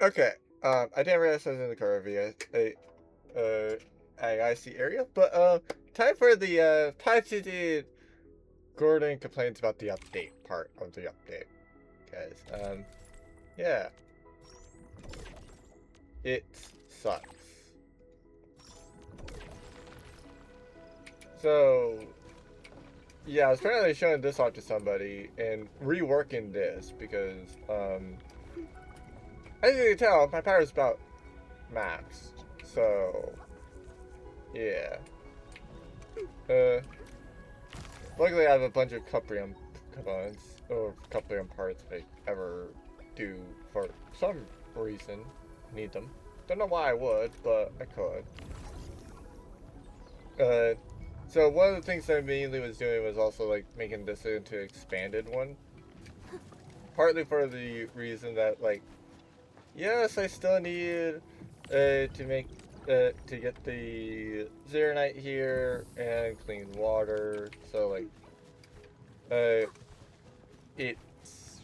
Okay. I didn't realize I was in the car via a IC area, but time for the time to do Gordon complains about the update part of the update, guys. Yeah, it sucks. So yeah, I was apparently showing this off to somebody and reworking this because as you can tell, my power's about maxed. So yeah. Uh, Luckily, I have a bunch of Cuprium components, or Cuprium parts if I ever do, for some reason, need them. Don't know why I would, but I could. Uh, so one of the things I mainly was doing was also, like, making this into an expanded one. Partly for the reason that, like, yes, I still need, to make, to get the Zeronite here and clean water, so, like, uh, it's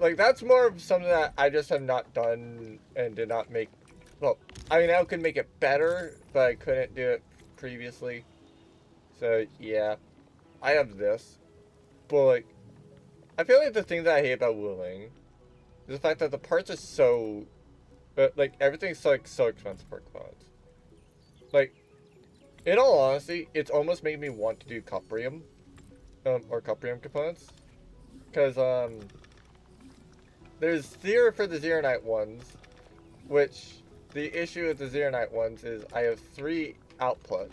like that's more of something that I just have not done and did not make. Well, I mean, I could make it better, but I couldn't do it previously. So yeah, I have this, but like I feel like the thing that I hate about Wuling is the fact that the parts are so, like everything's so expensive for clones. Like in all honesty, it's almost made me want to do Cuprium, or Cuprium components, because there's Theor for the Zeronite ones, which the issue with the Zeronite ones is I have 3 outputs.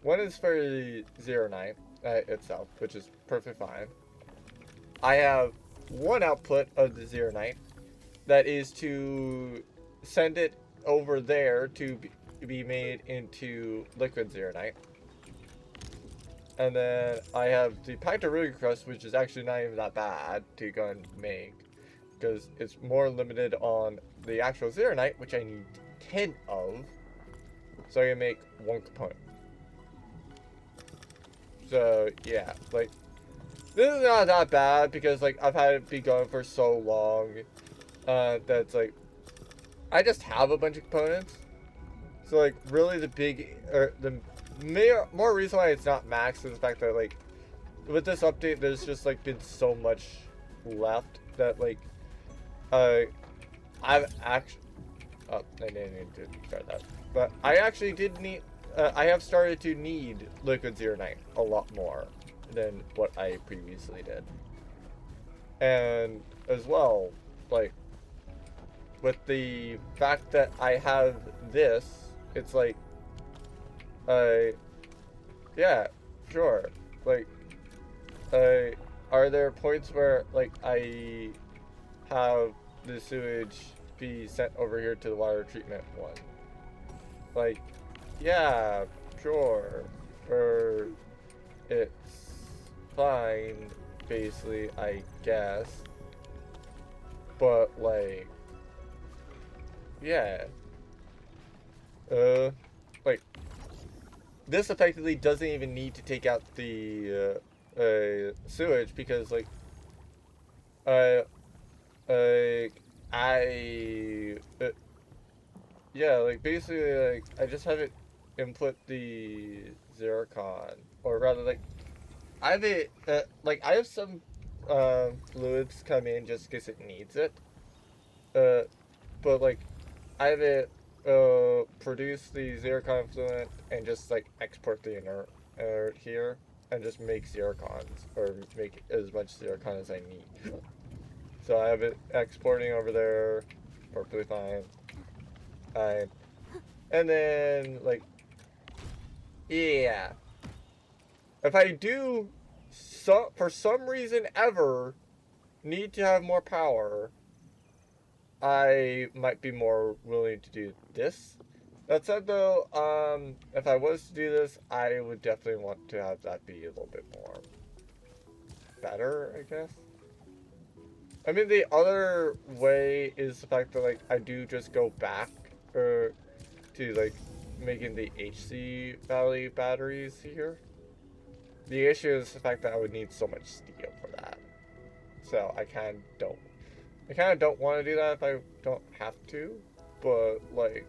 One is for the Zeronite itself, which is perfectly fine. I have one output of the Zeronite that is to send it over there to be made into liquid Zeronite. And then I have the Pachyruga crust, which is actually not even that bad to go and make, because it's more limited on the actual Zeronite, which I need 10 of, so I can make 1 component. So yeah, like this is not that bad because like I've had it be going for so long that it's like I just have a bunch of components. So like really the big or the more reason why it's not max is the fact that like with this update there's just like been so much left that like uh I've actually I didn't need to start that. But I actually did need, I have started to need Liquid Zeronite a lot more than what I previously did. And as well, like, with the fact that I have this, it's like, uh, yeah, sure. Like, are there points where, like, I have the sewage be sent over here to the water treatment one? Like, yeah, sure. Or it's fine, basically, I guess. But, like, yeah. Uh, like, this effectively doesn't even need to take out the, sewage because, like, uh, uh, I, yeah, like, basically, like, I just have it input the zircon, or rather, like, I have it, like, I have some, fluids come in just in case it needs it, uh, but, like, I have it, produce the zircon fluid and just, like, export the inert, here, and just make zircons, or make as much zircon as I need. So I have it exporting over there, perfectly fine. I And then, like, yeah. If I do, for some reason ever, need to have more power, I might be more willing to do this. That said, though, if I was to do this, I would definitely want to have that be a little bit more better, I guess. I mean, the other way is the fact that, like, I do just go back, to, like, making the HC Valley batteries here. The issue is the fact that I would need so much steel for that. So I kind of don't. I kind of don't want to do that if I don't have to, but like,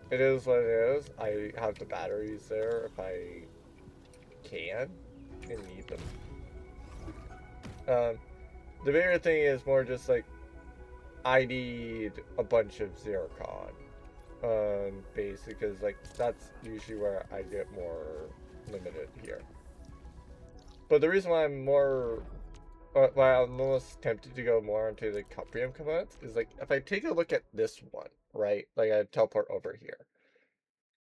it is what it is. I have the batteries there if I can and need them. The bigger thing is more just like, I need a bunch of Zircon. Base, because like that's usually where I get more limited here. But the reason why why I'm almost tempted to go more into the Cuprium components is like, if I take a look at this one, right? Like I teleport over here.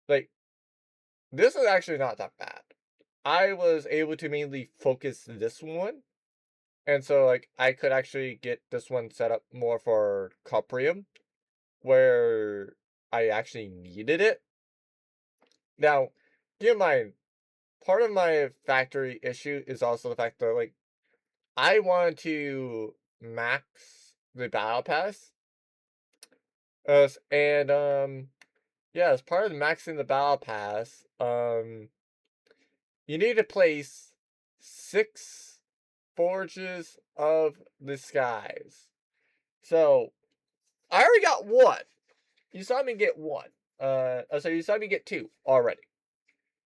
Like, this is actually not that bad. I was able to mainly focus this one. And so like I could actually get this one set up more for Cuprium, where I actually needed it. Now, keep in mind, part of my factory issue is also the fact that like I wanted to max the battle pass. And yeah, as part of maxing the battle pass, you need to place 6 forges of the skies. So I already got 1. You saw me get 1. So you saw me get 2 already.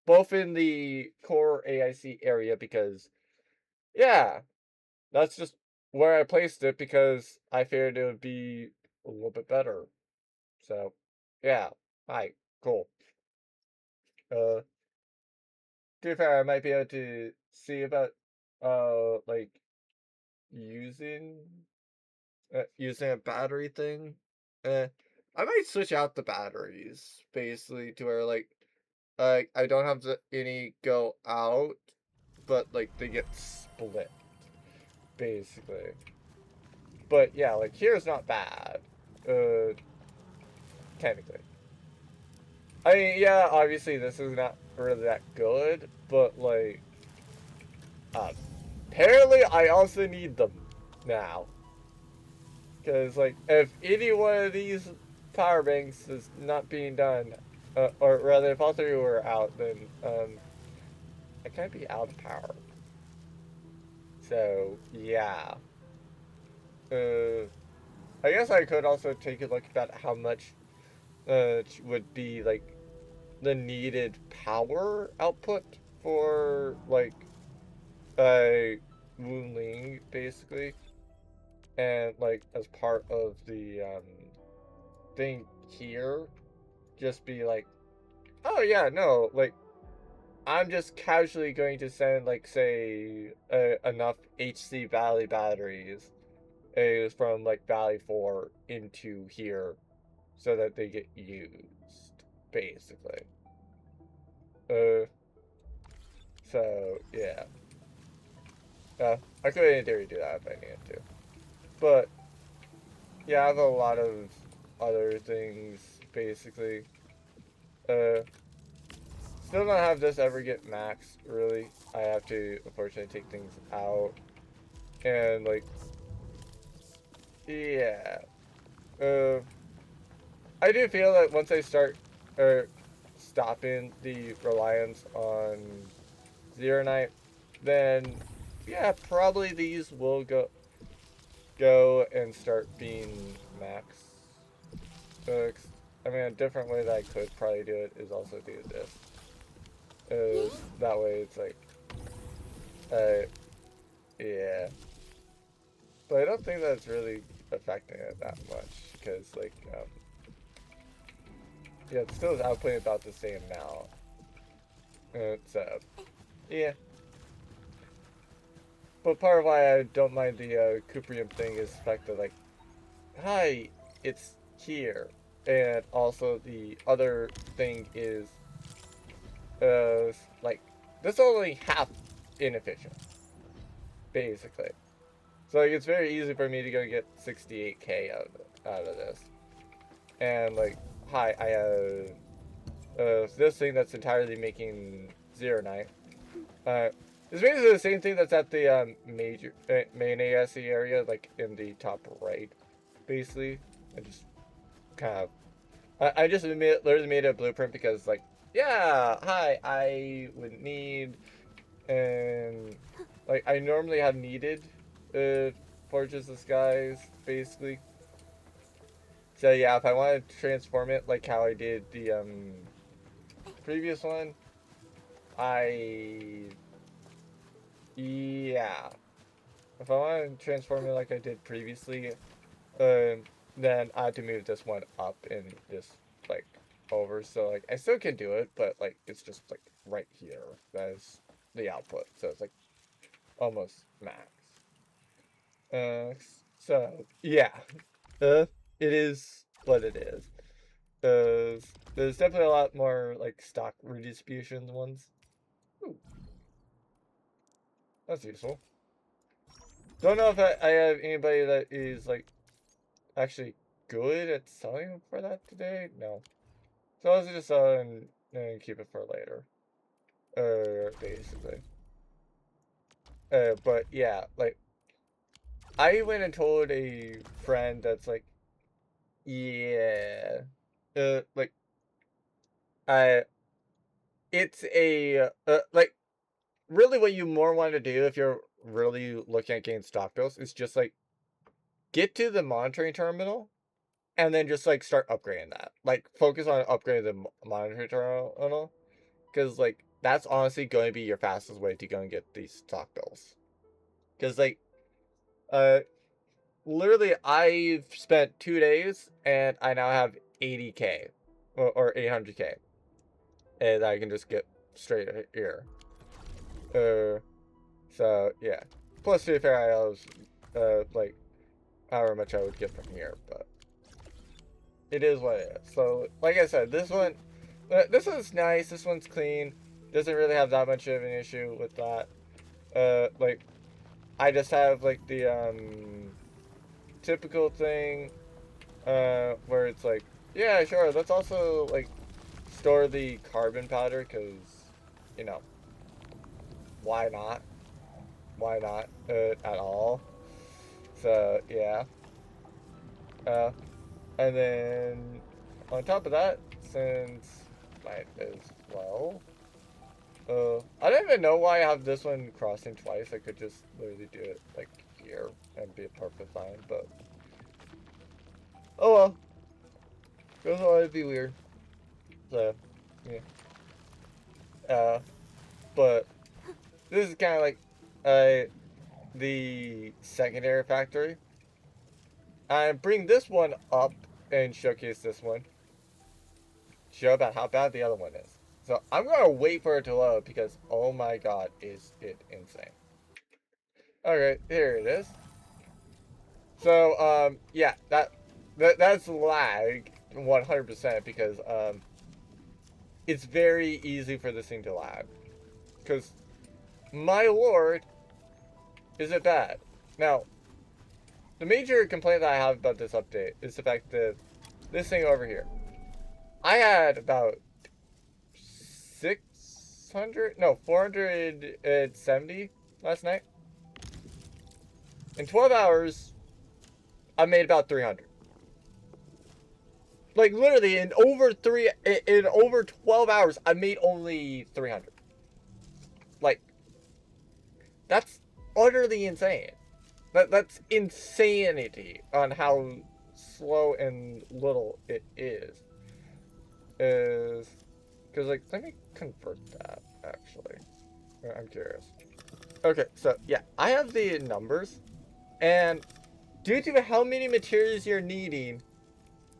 Both in the core AIC area because, yeah, that's just where I placed it because I figured it would be a little bit better. So, yeah. Alright, cool. To be fair, I might be able to see about, like, using, using a battery thing. I might switch out the batteries, basically, to where, like, I don't have any go out, but, like, they get split, basically. But, yeah, like, here's not bad, technically. I mean, yeah, obviously this is not really that good, but, like, apparently I also need them now. Because, like, if any one of these power banks is not being done, or rather, if all 3 were out, then, I can't be out of power. So, yeah. I guess I could also take a look at how much, would be, like, the needed power output for, like, Wuling, basically. And, like, as part of the, thing here, just be like, oh yeah, no, like, I'm just casually going to send, like, say, enough HC Valley batteries from, like, Valley 4 into here so that they get used, basically. So, yeah. I could in theory do that if I needed to. But, yeah, I have a lot of other things, basically. Uh, Still not have this ever get maxed, really. I have to, unfortunately, take things out. And, like, yeah. Uh, I do feel that once I start, stopping the reliance on Zero Night, then, yeah, probably these will go and start being max. I mean, a different way that I could probably do it is also do this. That way it's like, uh, yeah. But I don't think that's really affecting it that much, because, like, yeah, it still is outputting about the same amount. So, yeah. But part of why I don't mind the Cuprium thing is the fact that, like, hi, it's here. And also the other thing is, like, this is only half inefficient, basically. So like, it's very easy for me to go get 68k out of this. And like, hi, I have this thing that's entirely making Zero Night. It's basically the same thing that's at the main ASE area, like in the top right, basically. I just kind of, I just literally made a blueprint because like, yeah, hi, I would need, and like I normally have needed, Forges the Skies, basically. So yeah, if I want to transform it like how I did the previous one, I yeah. If I want to transform it like I did previously, then I have to move this one up and just like over. So like I still can do it, but like it's just like right here. That's the output. So it's like almost max. Uh, so yeah, uh, it is what it is. There's definitely a lot more like stock redistribution ones. Ooh, that's useful. Don't know if I have anybody that is like actually good at selling for that today. No, so I was just sell and keep it for later. Basically. But yeah, like I went and told a friend that's like, yeah, like I, it's a like really what you more want to do if you're really looking at getting stock bills is just like get to the monitoring terminal and then just like start upgrading that. Like focus on upgrading the monitoring terminal because like that's honestly going to be your fastest way to go and get these stock bills. Because like uh literally I've spent 2 days and I now have 80K or 800K and I can just get straight here. Uh, so yeah. Plus to be fair, I was like however much I would get from here, but it is what it is. So like I said, this one's nice. This one's clean. Doesn't really have that much of an issue with that. Like I just have like the typical thing where it's like, yeah, sure, let's also like store the carbon powder because you know why not? Why not at all? So yeah. Uh, and then on top of that, since might as well. I don't even know why I have this one crossing twice. I could just literally do it like here and be perfectly fine. But oh well, doesn't always be weird. So yeah. But this is kind of like uh the secondary factory. I bring this one up and showcase this one. Show about how bad the other one is. So I'm gonna wait for it to load because oh my god, is it insane. Okay, here it is. So yeah, that's lag 100% because it's very easy for this thing to lag. Because my lord, is it bad? Now, the major complaint that I have about this update is the fact that this thing over here. I had about 600, no, 470 last night. In 12 hours, I made about 300. Like literally in over 12 hours, I made only 300. Like that's utterly insane. That's insanity on how slow and little it is. Is because like let me convert that actually. I'm curious. Okay, so yeah, I have the numbers, and due to how many materials you're needing,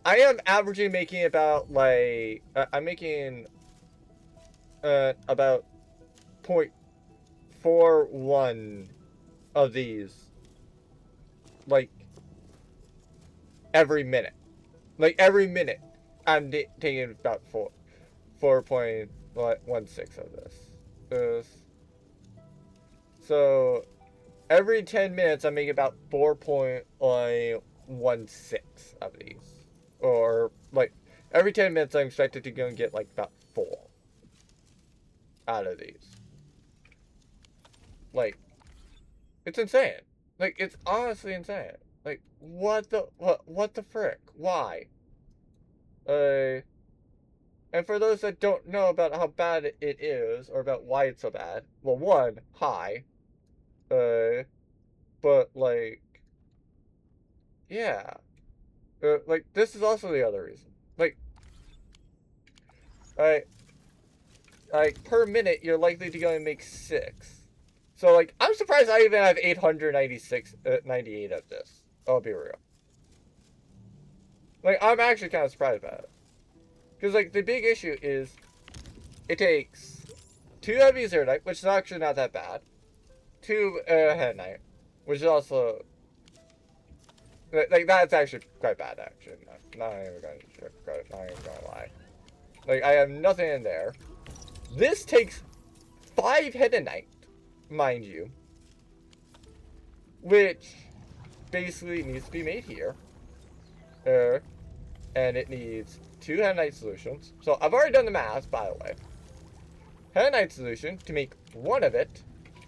I am averaging making about like I'm making about 0.41 of these like every minute. Like every minute, I'm taking about 4.16 of this. So every 10 minutes, I'm making about 4.16 of these, or like every 10 minutes, I'm expected to go and get like about 4 out of these. Like it's insane. Like it's honestly insane. Like what the frick? Why? Uh, and for those that don't know about how bad it is, or about why it's so bad, well, one, hi. Uh, but like, Yeah. Like, this is also the other reason. Like, I, like, per minute, you're likely to go and make 6. So, like, I'm surprised I even have 98 of this. I'll be real. Like, I'm actually kind of surprised about it. Because, like, the big issue is it takes 2 heavy Zeronite, which is actually not that bad. 2 Headnight, which is also... Like, that's actually quite bad, actually. Not even gonna lie. Like, I have nothing in there. This takes 5 Headnight, mind you. Which basically needs to be made here. And it needs 2 Headnight solutions. So, I've already done the math, by the way. Headnight solution, to make 1 of it,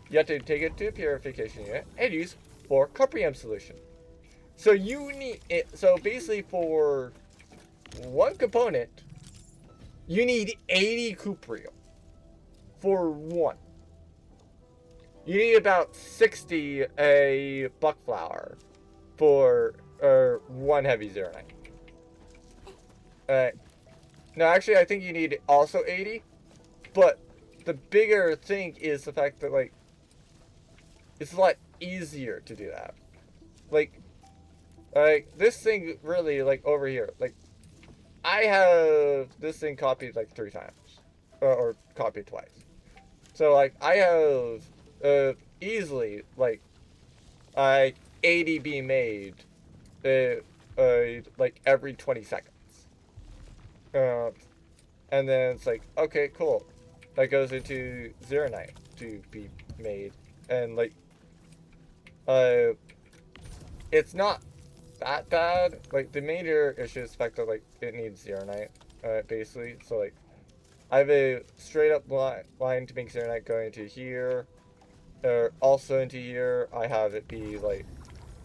you have to take it to a purification unit and use 4 cuprium solution. So you need it. So basically, for 1 component, you need 80 cuprium for 1. You need about 60 a buck flower for 1 heavy Zeronite. No, actually, I think you need also 80, but the bigger thing is the fact that, like, it's a lot easier to do that. Like, this thing really, like, over here, like, I have this thing copied, like, 3 times. Or copied twice. So, like, I have, easily, like, 80 being made, like, every 20 seconds. And then it's like, okay, cool. That goes into Zeronite to be made. And, like, it's not that bad. Like, the major issue is the fact that, like, it needs Zeronite, basically. So, like, I have a straight up line to make Zeronite going into here. Also into here, I have it be like,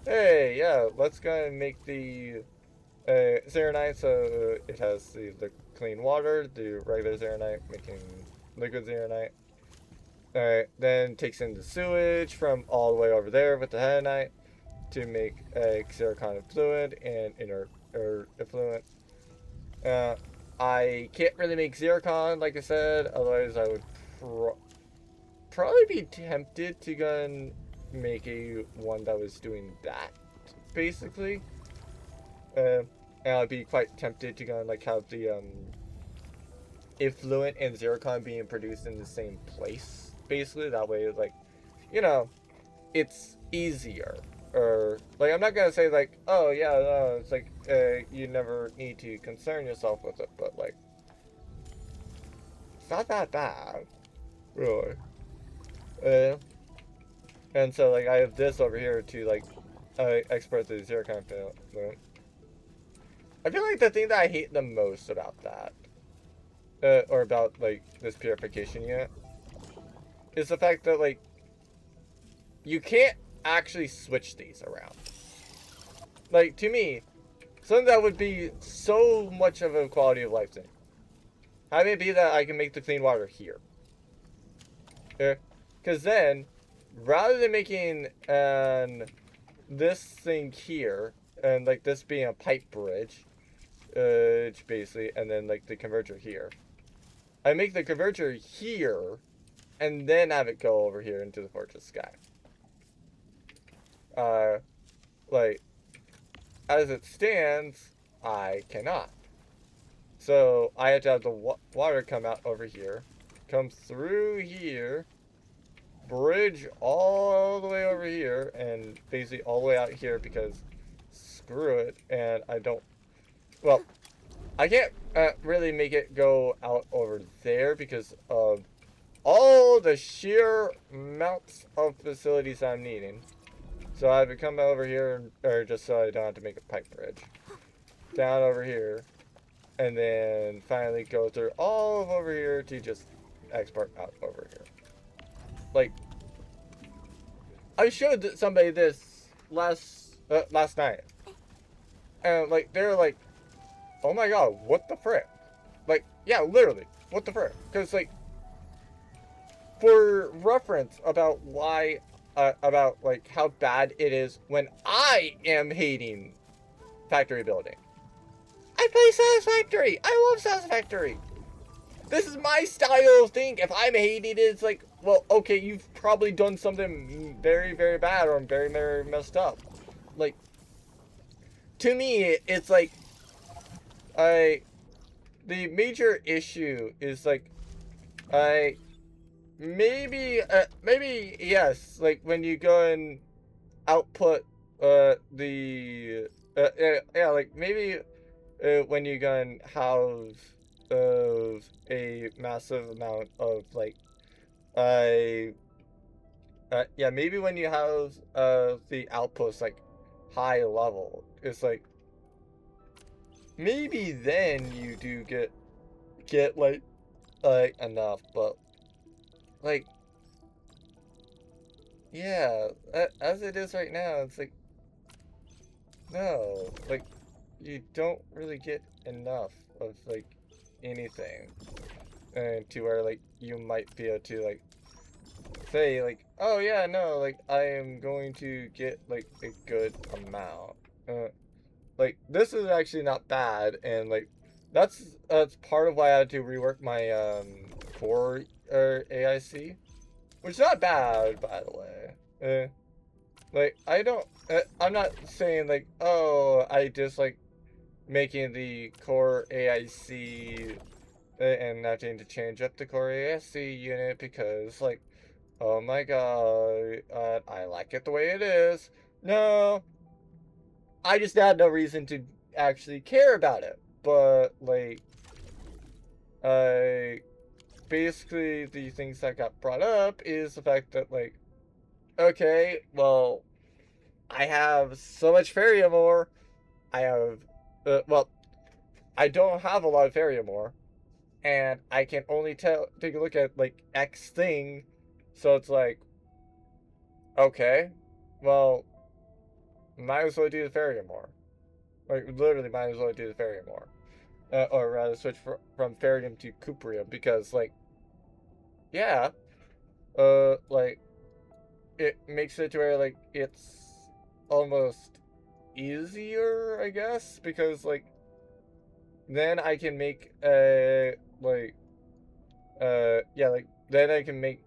hey, yeah, let's go and make the Zeronite so it has the clean water, the regular Zeronite making liquid Zeronite. Alright, then takes in the sewage from all the way over there with the Headnight to make a zircon fluid and inert effluent. I can't really make zircon, like I said, otherwise I would probably be tempted to go and make a one that was doing that, basically. And I'd be quite tempted to go and, like, have the effluent and zircon being produced in the same place, basically. That way, like, you know, it's easier. Or, like, I'm not gonna say, like, oh, yeah, no, it's like, you never need to concern yourself with it, but, like, it's not that bad, really. And so, like, I have this over here to, like, export the zircon fluent. I feel like the thing that I hate the most about that, or about, like, this purification unit, is the fact that, like, you can't actually switch these around. Like, to me, something that would be so much of a quality of life thing. Have it be that I can make the clean water here. Because then, rather than making this thing here, and, like, this being a pipe bridge, basically, and then, like, the converter here, I make the converter here, and then have it go over here into the Fortress Sky. Like, as it stands, I cannot. So, I have to have the water come out over here, come through here, bridge all the way over here, and basically all the way out here, because screw it, and I don't, well, I can't really make it go out over there because of all the sheer amounts of facilities I'm needing. So I have to come over here, or just so I don't have to make a pipe bridge. Down over here. And then finally go through all of over here to just export out over here. Like, I showed somebody this last night. And, like, they're like, oh my god, what the frick? Like, yeah, literally, what the frick? Because, like, for reference about why, about, like, how bad it is when I am hating satisfactory building. I play satisfactory. I love satisfactory. This is my style of thing. If I'm hating it, it's like, well, okay, you've probably done something very, very bad or very, very messed up. Like, to me, it's like, the major issue is like, maybe yes, like when you go and output, yeah, like maybe, when you go and house of a massive amount of like, yeah, maybe when you house the outputs like high level, it's like maybe then you do get like enough, but like yeah, as it is right now, it's like no, like you don't really get enough of like anything, and to where like you might be able to like say like, oh yeah, no, like I am going to get like a good amount. Like this is actually not bad, and like that's part of why I had to rework my core AIC, which is not bad by the way. Like I'm not saying like, oh, I just like making the core AIC and not having to change up the core AIC unit because like, oh my god, I like it the way it is. No, I just had no reason to actually care about it. But like, I basically the things that got brought up is the fact that like, okay, well, I have so much Ferium ore. I have, well, I don't have a lot of Ferium ore, and I can only take a look at like X thing. So it's like, okay, well, might as well do the Ferium ore. Like literally, might as well do the Ferium ore. Or rather switch from Ferium to Cuprium, because like, yeah, like it makes it to where like it's almost easier, I guess, because like then I can make like yeah, like then I can make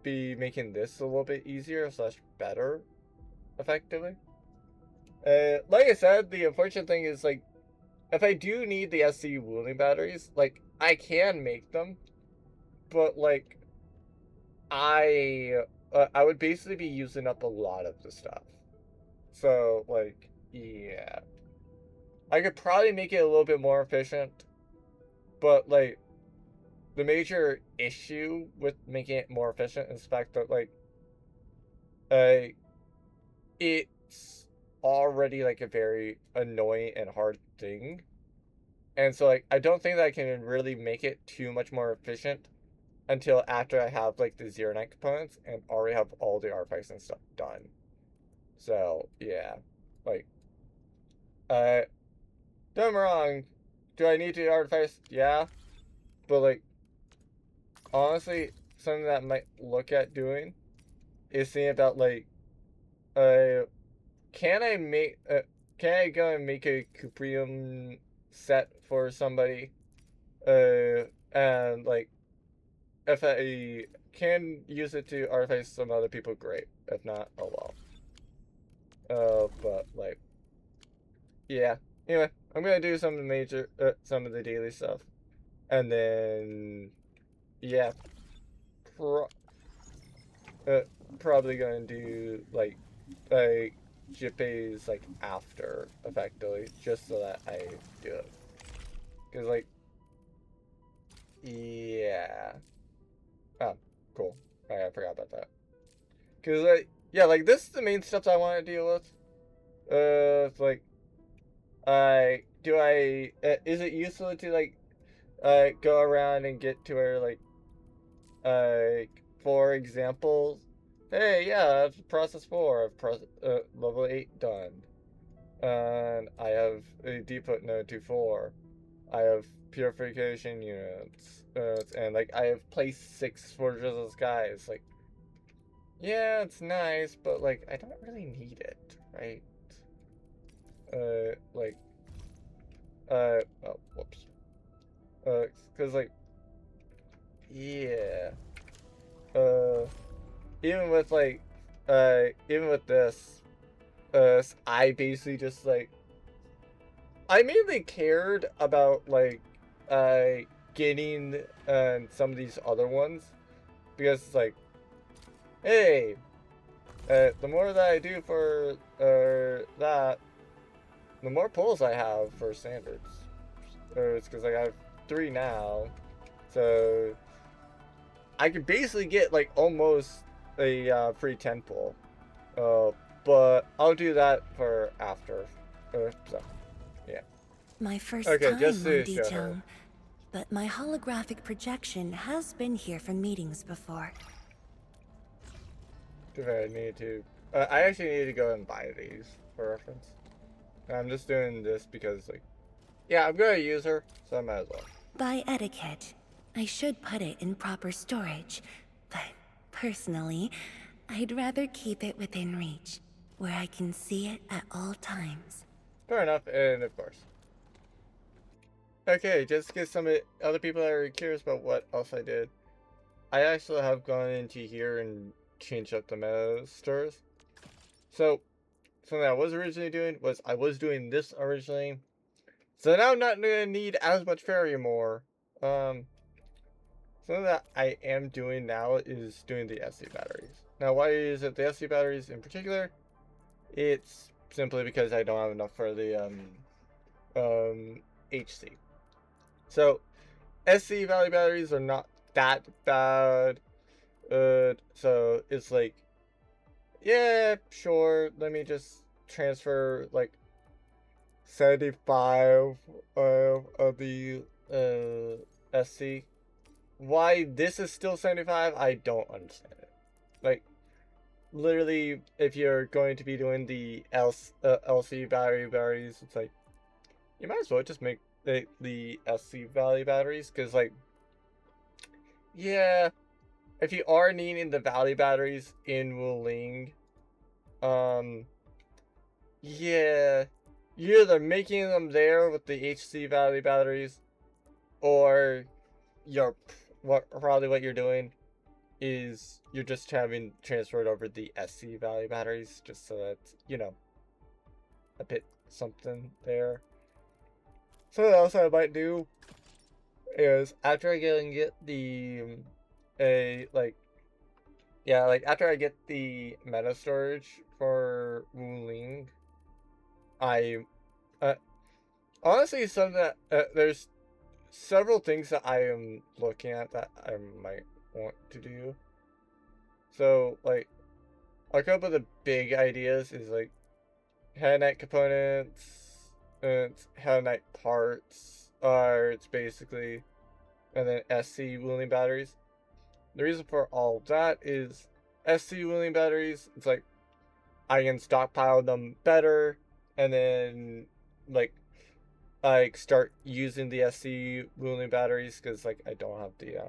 be making this a little bit easier slash better, effectively. Like I said, the unfortunate thing is like, if I do need the SC wheeling batteries, like I can make them, but like I would basically be using up a lot of the stuff. So like, yeah, I could probably make it a little bit more efficient, but like the major issue with making it more efficient is the fact that like, uh, it's already like a very annoying and hard thing. And so like I don't think that I can really make it too much more efficient until after I have like the Zero Night components and already have all the artifacts and stuff done. So yeah, like, don't get me wrong, do I need to artifacts? Yeah, but like honestly, something that I might look at doing is seeing about like, uh, can I make can I go and make a Cuprium set for somebody? And like if I can use it to artifact some other people, great. If not, oh well. But like, yeah. Anyway, I'm gonna do some of the some of the daily stuff, and then yeah, pro uh, probably gonna do like Jippy's like after effectively, just so that I do it. Cause like, yeah. Oh, cool. I forgot about that. Cause like, yeah, like this is the main stuff I want to deal with. It's like, is it useful to like, go around and get to where like, for example, hey, yeah, I've process 4, level 8 done. And I have a depot node to 4. I have purification units. And like, I have placed 6 Forges of the Skies. Like, yeah, it's nice, but like, I don't really need it, right? like, oh, whoops. Cause like, yeah, uh, even with like, even with this, I basically just like, I mainly cared about like, getting, some of these other ones, because it's like, hey, the more that I do for, that, the more pulls I have for standards. It's because like, I have 3 now, so I could basically get like almost a free 10 pull. But I'll do that for after. So, yeah. My first Okay, just time on to show her. Dijong, but my holographic projection has been here for meetings before. Too bad I need to. I actually need to go and buy these for reference. I'm just doing this because, like, yeah, I'm gonna use her, so I might as well. By etiquette, I should put it in proper storage, but personally, I'd rather keep it within reach, where I can see it at all times. Fair enough, and of course. Okay, just because some other people are curious about what else I did. I actually have gone into here and changed up the meta stores. So, something I was originally doing was I was doing this originally. So now I'm not going to need as much fairy anymore. Something that I am doing now is doing the SC batteries. Now, why is it the SC batteries in particular? It's simply because I don't have enough for the HC. So, SC Valley batteries are not that bad. So it's like, yeah, sure. Let me just transfer like 75 of the SC. Why this is still 75, I don't understand it. Like, literally, if you're going to be doing the LC batteries, it's like, you might as well just make the SC Valley batteries, because, like, yeah, if you are needing the Valley batteries in Wuling, yeah, you're either making them there with the HC Valley batteries, or you're probably what you're doing is you're just having transferred over the SC Valley batteries, just so that's, you know, a bit something there. Something else I might do is after I get the like, yeah, like after I get the meta storage for Wuling, I honestly, some that there's several things that I am looking at that I might want to do. So, like, a couple of the big ideas is like Head Knight components, and Head Knight parts are it's basically, and then SC wheeling batteries. The reason for all that is SC wheeling batteries. It's like I can stockpile them better, and then like start using the SC wheeling batteries because like I don't have the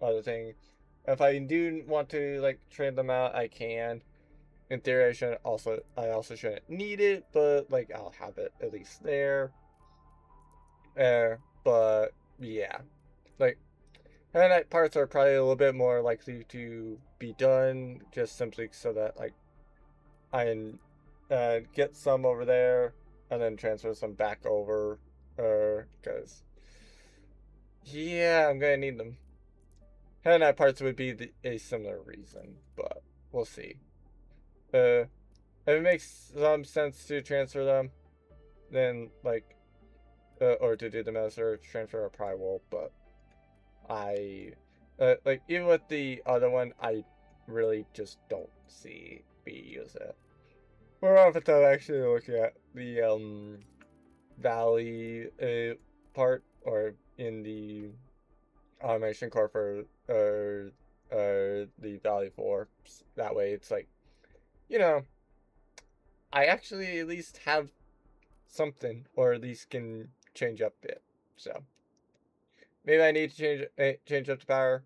other thing. If I do want to like trade them out, I can. In theory, I also shouldn't need it, but like I'll have it at least there. But yeah, like Night parts are probably a little bit more likely to be done, just simply so that like I can get some over there and then transfer some back over, because yeah, I'm gonna need them. Night parts would be a similar reason, but we'll see. If it makes some sense to transfer them, then like, or to do the master transfer, I probably will. But I, like even with the other one, I really just don't see me use it. More often than actually looking at the Valley part, or in the automation core for the Valley 4. That way, it's like, you know, I actually at least have something, or at least can change up it. So maybe I need to change up the power.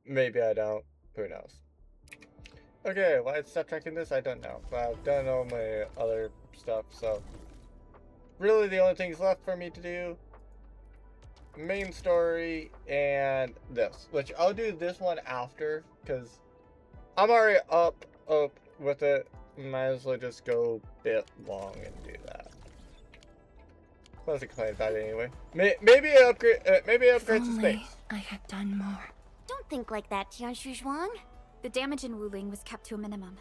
Maybe I don't. Who knows? Okay, why I stopped tracking this, I don't know. But I've done all my other stuff, so really the only things left for me to do. Main story and this, which I'll do this one after, because I'm already up with it. Might as well just go a bit long and do that. I wasn't complaining about it anyway. Maybe upgrade some Only space. I had done more. Don't think like that, Tian Zhuang. The damage in Wuling was kept to a minimum.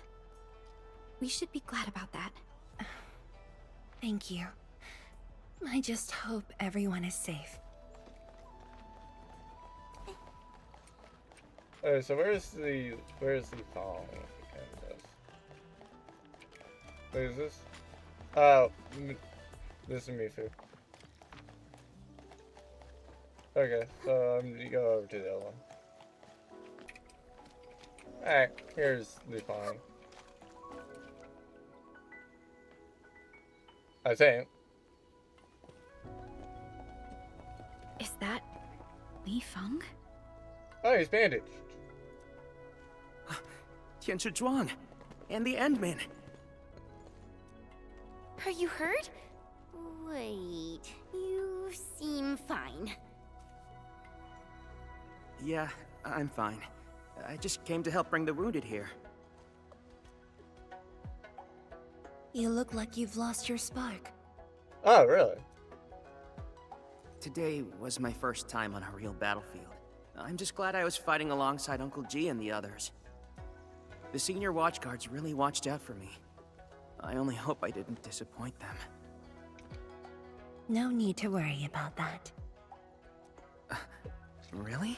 We should be glad about that. Thank you. I just hope everyone is safe. Okay, so where's the phone? What is this? Oh, this is Mifu. Okay, so I'm gonna go over to the other one. Alright, here's the phone. I think. Is that Li Feng? Oh, he's bandaged. Tian Zhuang and the Endman. Are you hurt? Wait, you seem fine. Yeah, I'm fine. I just came to help bring the wounded here. You look like you've lost your spark. Oh, really? Today was my first time on a real battlefield. I'm just glad I was fighting alongside Uncle G and the others. The senior watchguards really watched out for me. I only hope I didn't disappoint them. No need to worry about that. Really?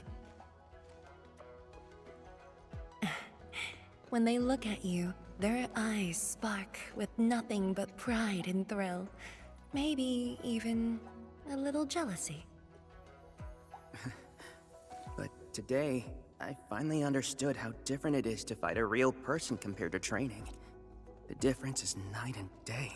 When they look at you, their eyes spark with nothing but pride and thrill. Maybe even a little jealousy. But today, I finally understood how different it is to fight a real person compared to training. The difference is night and day.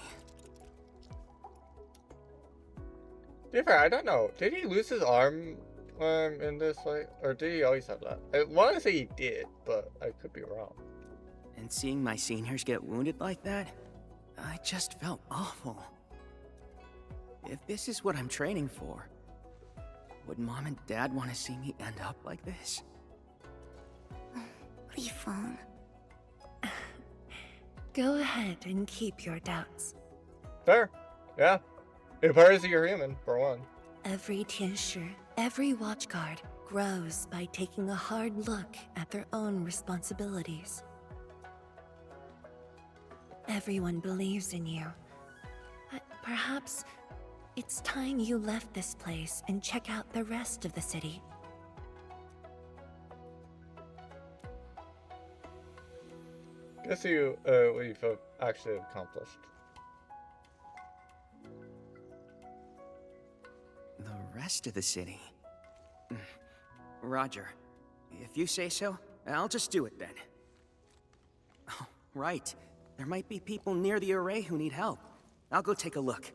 To be fair, I don't know. Did he lose his arm in this fight? Or did he always have that? I want to say he did, but I could be wrong. And seeing my seniors get wounded like that, I just felt awful. If this is what I'm training for, would Mom and Dad want to see me end up like this? Li Feng. Go ahead and keep your doubts. Fair. Yeah. It appears you're human, for one. Every Tianshi, every watchguard grows by taking a hard look at their own responsibilities. Everyone believes in you. But perhaps it's time you left this place and check out the rest of the city. Guess you, we've actually accomplished. The rest of the city? Roger. If you say so, I'll just do it then. Oh, right. There might be people near the array who need help. I'll go take a look.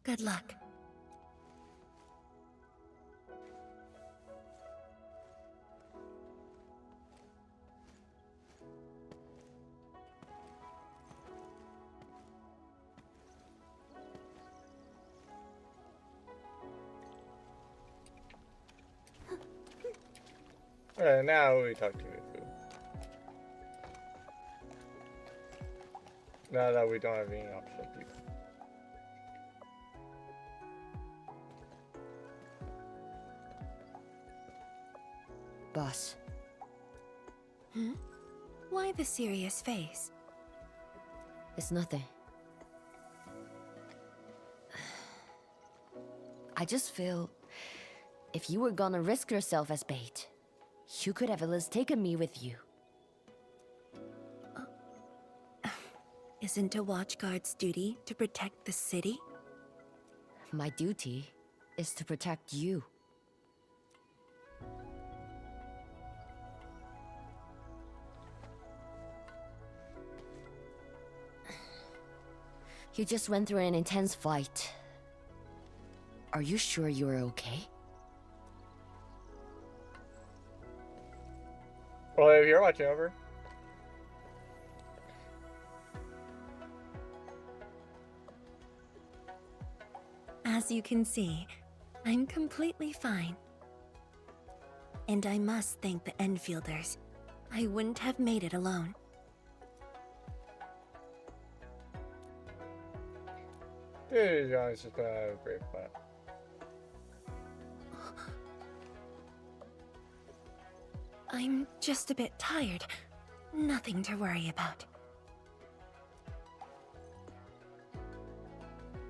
Good luck. Alright, now we talk to Mifu. Now that we don't have any optional people. Boss. Why the serious face? It's nothing. I just feel... if you were gonna risk yourself as bait, you could have at least taken me with you. Isn't a watchguard's duty to protect the city? My duty is to protect you. You just went through an intense fight. Are you sure you're okay? Well, if you're watching over. As you can see, I'm completely fine. And I must thank the Enfielders. I wouldn't have made it alone. Dude, John's just been a great plan. I'm just a bit tired. Nothing to worry about.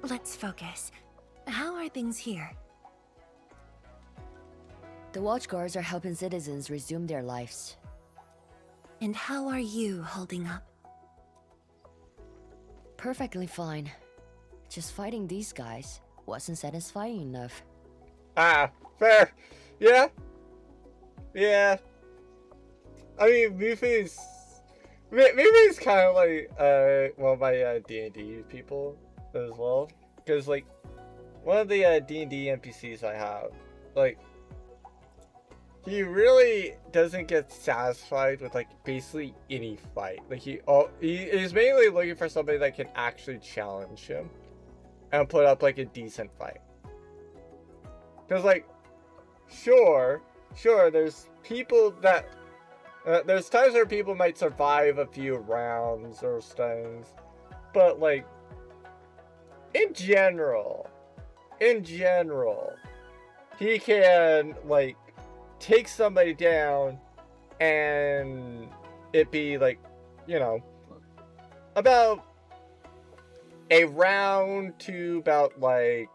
Let's focus. How are things here? The watchguards are helping citizens resume their lives. And how are you holding up? Perfectly fine. Just fighting these guys wasn't satisfying enough. Ah, fair. Yeah. Yeah. I mean, Mufei's kind of like, one of my, D&D people as well. Because, like, one of the, D&D NPCs I have, like, he really doesn't get satisfied with, like, basically any fight. Like, he's mainly looking for somebody that can actually challenge him and put up, like, a decent fight. Because, like, sure, there's people that, there's times where people might survive a few rounds or things, but, like, in general, he can, like, take somebody down and it be, like, you know, about a round to about, like,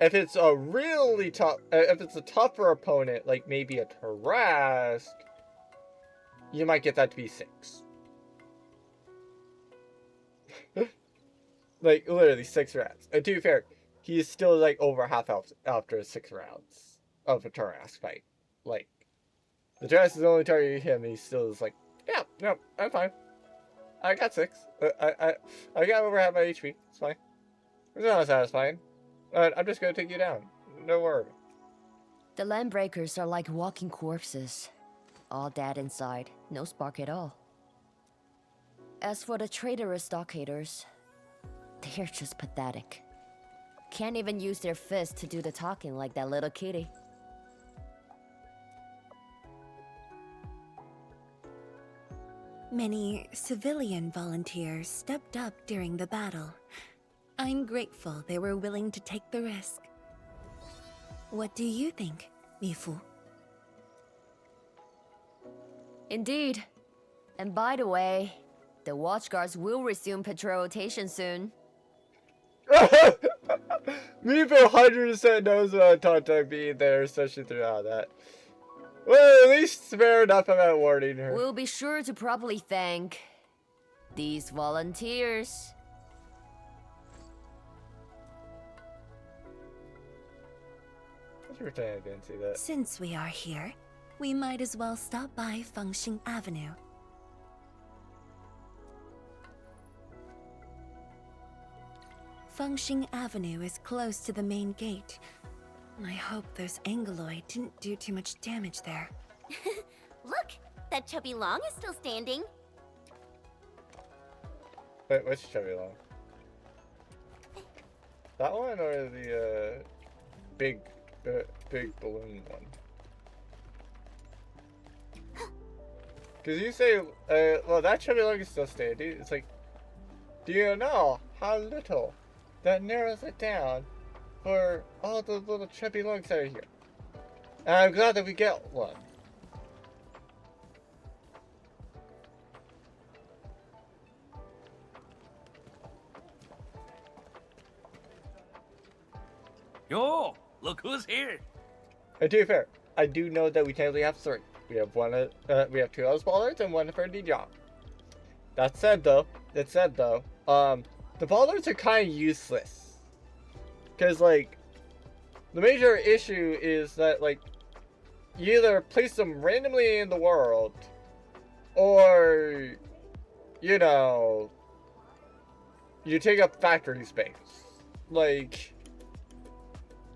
if it's a really tough, if it's a tougher opponent, like maybe a Tarask, you might get that to be 6. Like, literally 6 rounds. And to be fair, he's still, like, over half health after 6 rounds of a Tarask fight. Like, the Tarask is only targeting him, and he still is like, yeah, no, I'm fine. I got 6. I got over half my HP. It's fine. It's not satisfying. I'm just gonna take you down. No worry. The Landbreakers are like walking corpses. All dead inside, no spark at all. As for the traitorous stockaders, they're just pathetic. Can't even use their fists to do the talking like that little kitty. Many civilian volunteers stepped up during the battle. I'm grateful they were willing to take the risk. What do you think, Mifu? Indeed. And by the way, the watchguards will resume patrol rotation soon. Mifu 100% knows about Tonto being there, especially throughout that. Well, at least fair enough about warning her. We'll be sure to properly thank these volunteers. Let's pretend I didn't see that. Since we are here, we might as well stop by Fengxing Avenue. Fengxing Avenue is close to the main gate. I hope those Angoloid didn't do too much damage there. Look, that chubby long is still standing. Wait, which chubby long? That one or the big balloon one? Cause you say, well, that chubby long is still standing. It's like, do you know how little that narrows it down for all the little chubby lungs that are here? And I'm glad that we get one. Yo, look who's here. And to be fair, I do know that we technically have 3. We have we have 2 Ellis Bollards and 1 for Dijon. That said though, the Bollards are kind of useless. Cause like, the major issue is that like, you either place them randomly in the world, or, you know, you take up factory space. Like,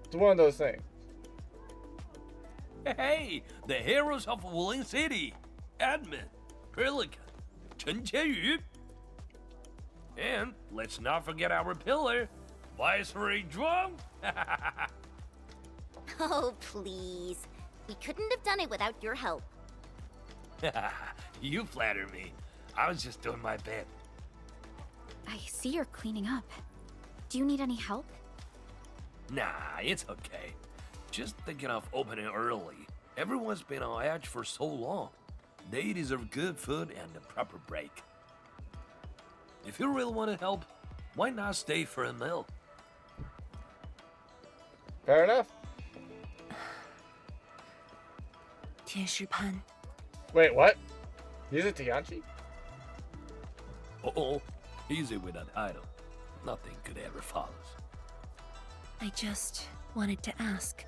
it's one of those things. Hey, the heroes of Wuling City. Admin, Pelican, Chen Qianyu. And let's not forget our pillar, Viceroy drunk? Oh, please. We couldn't have done it without your help. You flatter me. I was just doing my bit. I see you're cleaning up. Do you need any help? Nah, it's okay. Just thinking of opening early. Everyone's been on edge for so long. They deserve good food and a proper break. If you really want to help, why not stay for a meal? Fair enough. 天使潘 Wait, what? He's a Tianchi? Uh-oh. Easy with that title. Nothing could ever follow. I just wanted to ask,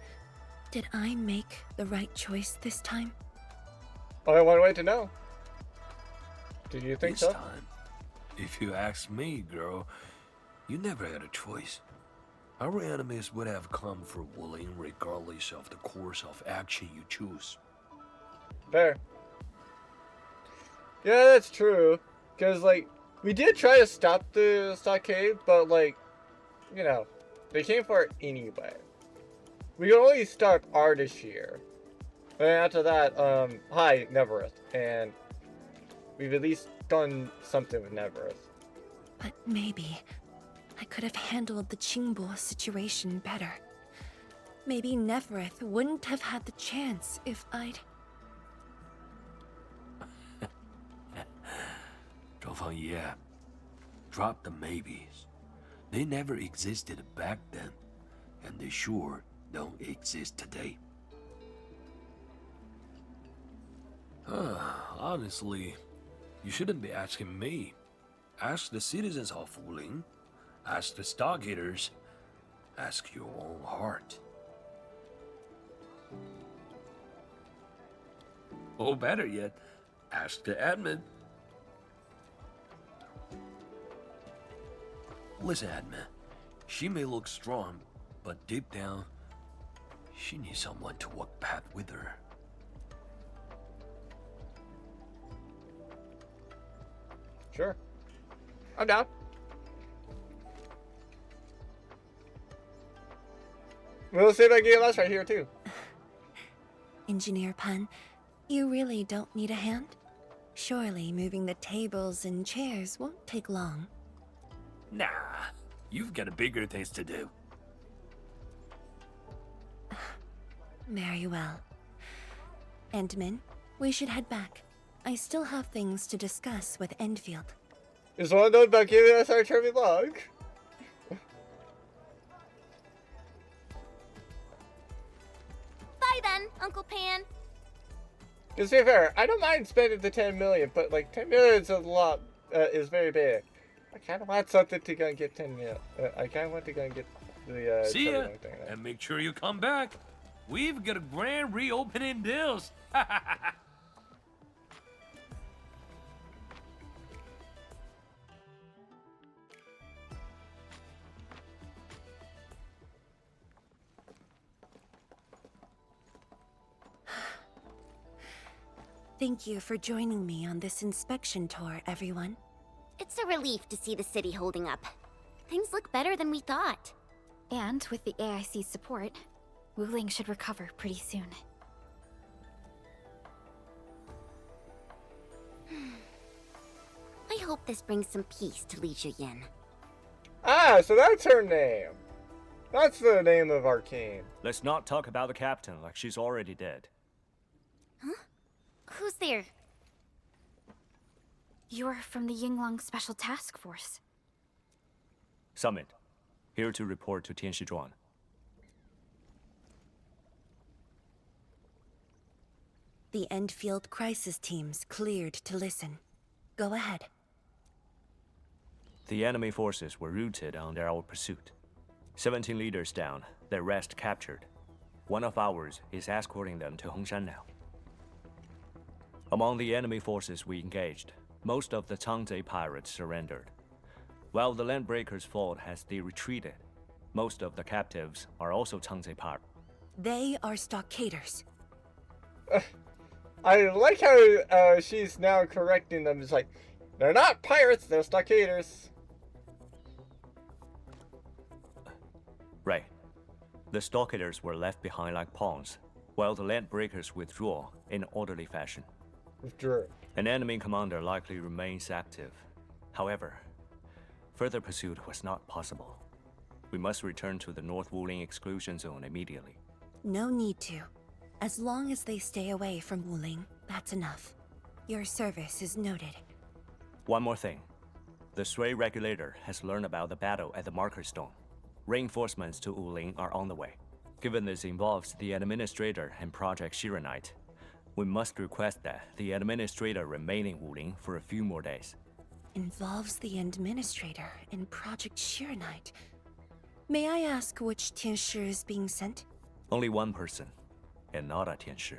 did I make the right choice this time? Only one way to know. Do you think This so? time, if you ask me, girl, you never had a choice. Our enemies would have come for Wuling regardless of the course of action you choose. Fair. Yeah, that's true. Because, like, we did try to stop the stockade, but, like, you know, they came for it anyway. We can only stop Ardashir. And after that, hi, Nevereth. And we've at least done something with Nevereth. But maybe I could have handled the Qingbo situation better. Maybe Nefereth wouldn't have had the chance if I'd... 周方爷, drop the maybes. They never existed back then, and they sure don't exist today. Honestly, you shouldn't be asking me. Ask the citizens of Wuling. Ask the Stargaters. Ask your own heart. Or better yet, ask the admin. Listen, admin. She may look strong, but deep down, she needs someone to walk path with her. Sure. I'm down. We'll see if I can get less right here, too. Engineer Pan, you really don't need a hand? Surely moving the tables and chairs won't take long. Nah, you've got bigger things to do. Very well. Endman, we should head back. I still have things to discuss with Endfield. Is one known about giving us our trivia log? Bye then, Uncle Pan. To be fair, I don't mind spending the 10 million, but like 10 million is a lot, is very big. I kind of want something to go and get 10 million. I kind of want to go and get the See ya, trivia thing. and make sure you come back. We've got a grand reopening deals. Thank you for joining me on this inspection tour, everyone. It's a relief to see the city holding up. Things look better than we thought. And with the AIC's support, Wuling should recover pretty soon. I hope this brings some peace to Li Yin. Ah, so that's her name. That's the name of Arcane. Let's not talk about the captain like she's already dead. Who's there? You're from the Yinglang Special Task Force. Summit, here to report to Tianshizhuan. The Endfield crisis teams cleared to listen. Go ahead. The enemy forces were routed under our pursuit. 17 leaders down, the rest captured. One of ours is escorting them to Hongshan now. Among the enemy forces we engaged, most of the Changzhe pirates surrendered. While the Landbreakers fought as they retreated, most of the captives are also Changzhe pirates. They are stockaders. I like how she's now correcting them. It's like, they're not pirates, they're stockaders. Right. The stockaders were left behind like pawns, while the landbreakers withdraw in orderly fashion. Withdrew. An enemy commander likely remains active. However, further pursuit was not possible. We must return to the North Wuling exclusion zone immediately. No need to. As long as they stay away from Wuling, that's enough. Your service is noted. One more thing. The Sui regulator has learned about the battle at the Marker Stone. Reinforcements to Wuling are on the way. Given this involves the Administrator and Project Shiranite, we must request that the Administrator remain in Wuling for a few more days. Involves the Administrator in Project Shiranite. May I ask which Tianshi is being sent? Only one person, and not a Tianshi.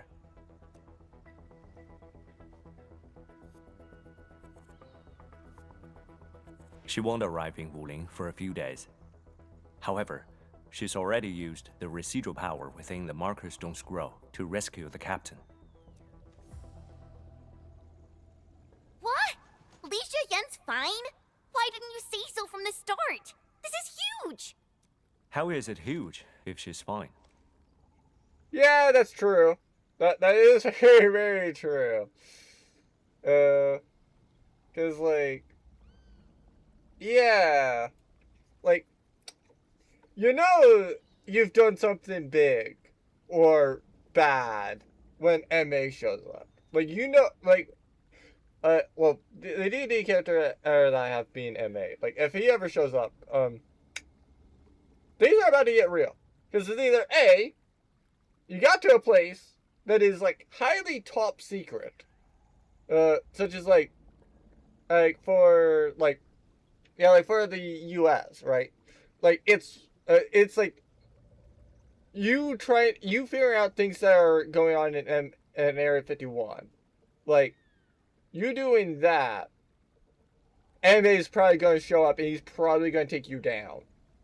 She won't arrive in Wuling for a few days. However, she's already used the residual power within the Marker Stone Scroll to rescue the captain. What? Li Yan's fine? Why didn't you say so from the start? This is huge! How is it huge if she's fine? Yeah, that's true. That is very, very true. Cause like, yeah, like, you know, you've done something big or bad when MA shows up. Like, you know, like, well, the D&D character that I have being MA, like, if he ever shows up, things are about to get real. Because it's either A, you got to a place that is, like, highly top secret. Such as, like, for, like, yeah, like, for the US, right? Like, it's like, you figure out things that are going on in Area 51. Like, you doing that, MA is probably going to show up and he's probably going to take you down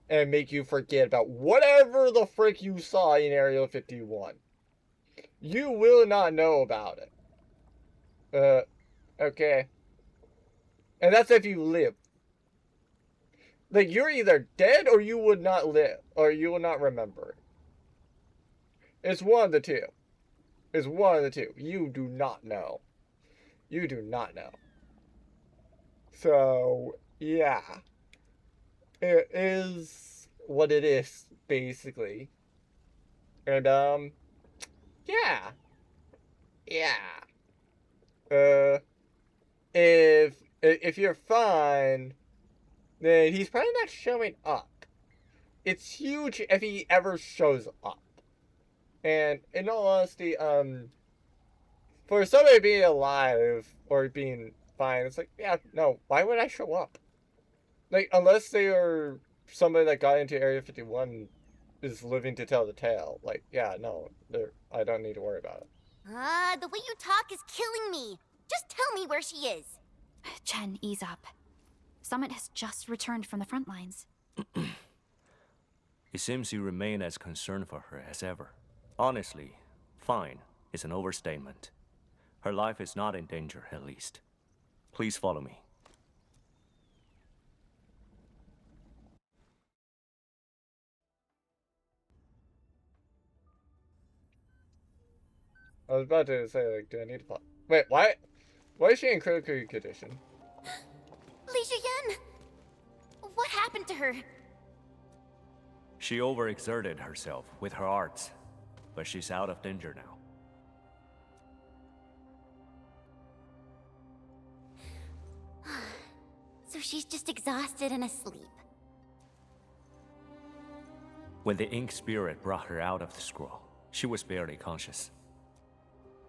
and make you forget about whatever the frick you saw in Area 51. You will not know about it. Okay. And that's if you live. Like, you're either dead or you would not live, or you will not remember it. It's one of the two. It's one of the two. You do not know. You do not know. So, yeah. It is what it is, basically. And, yeah. Yeah. If you're fine, then he's probably not showing up. It's huge if he ever shows up. And in all honesty, for somebody being alive or being fine, it's like, yeah, no, why would I show up? Like, unless they are somebody that got into Area 51 is living to tell the tale. Like, yeah, no, I don't need to worry about it. The way you talk is killing me. Just tell me where she is. Chen, ease up. Summit has just returned from the front lines. It seems you remain as concerned for her as ever. Honestly, fine is an overstatement. Her life is not in danger, at least. Please follow me. I was about to say, like, do I need to follow? Wait, why is she in critical condition? Li Yan! What happened to her? She overexerted herself with her arts, but she's out of danger now. So she's just exhausted and asleep. When the ink spirit brought her out of the scroll, she was barely conscious.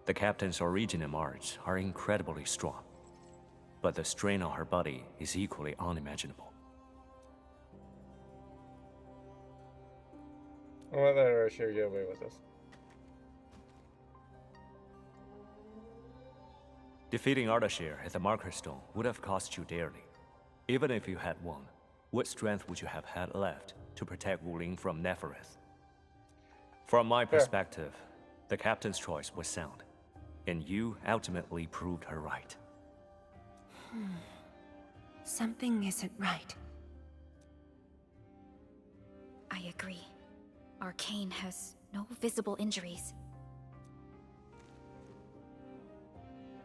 The captain's origin and arts are incredibly strong, but the strain on her body is equally unimaginable. I want to let her sure get away with this. Defeating Ardashir at the Marker Stone would have cost you dearly. Even if you had won, what strength would you have had left to protect Wuling from Nefereth? From my perspective, the captain's choice was sound, and you ultimately proved her right. Something isn't right. I agree. Arcane has no visible injuries.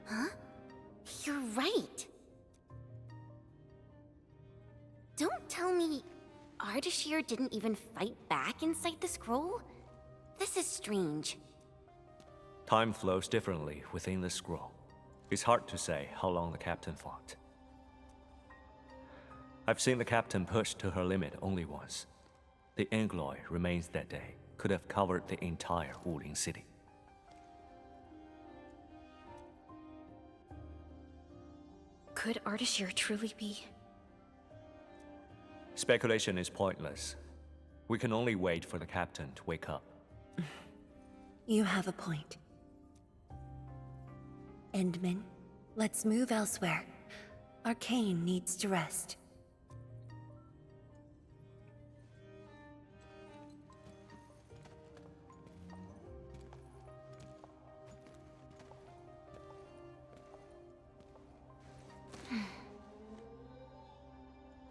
Huh? You're right. Don't tell me Ardashir didn't even fight back inside the scroll? This is strange. Time flows differently within the scroll. It's hard to say how long the captain fought. I've seen the captain pushed to her limit only once. The Angloy remains that day could have covered the entire Wuling city. Could Ardashir truly be? Speculation is pointless. We can only wait for the captain to wake up. You have a point. Endman, let's move elsewhere. Arcane needs to rest.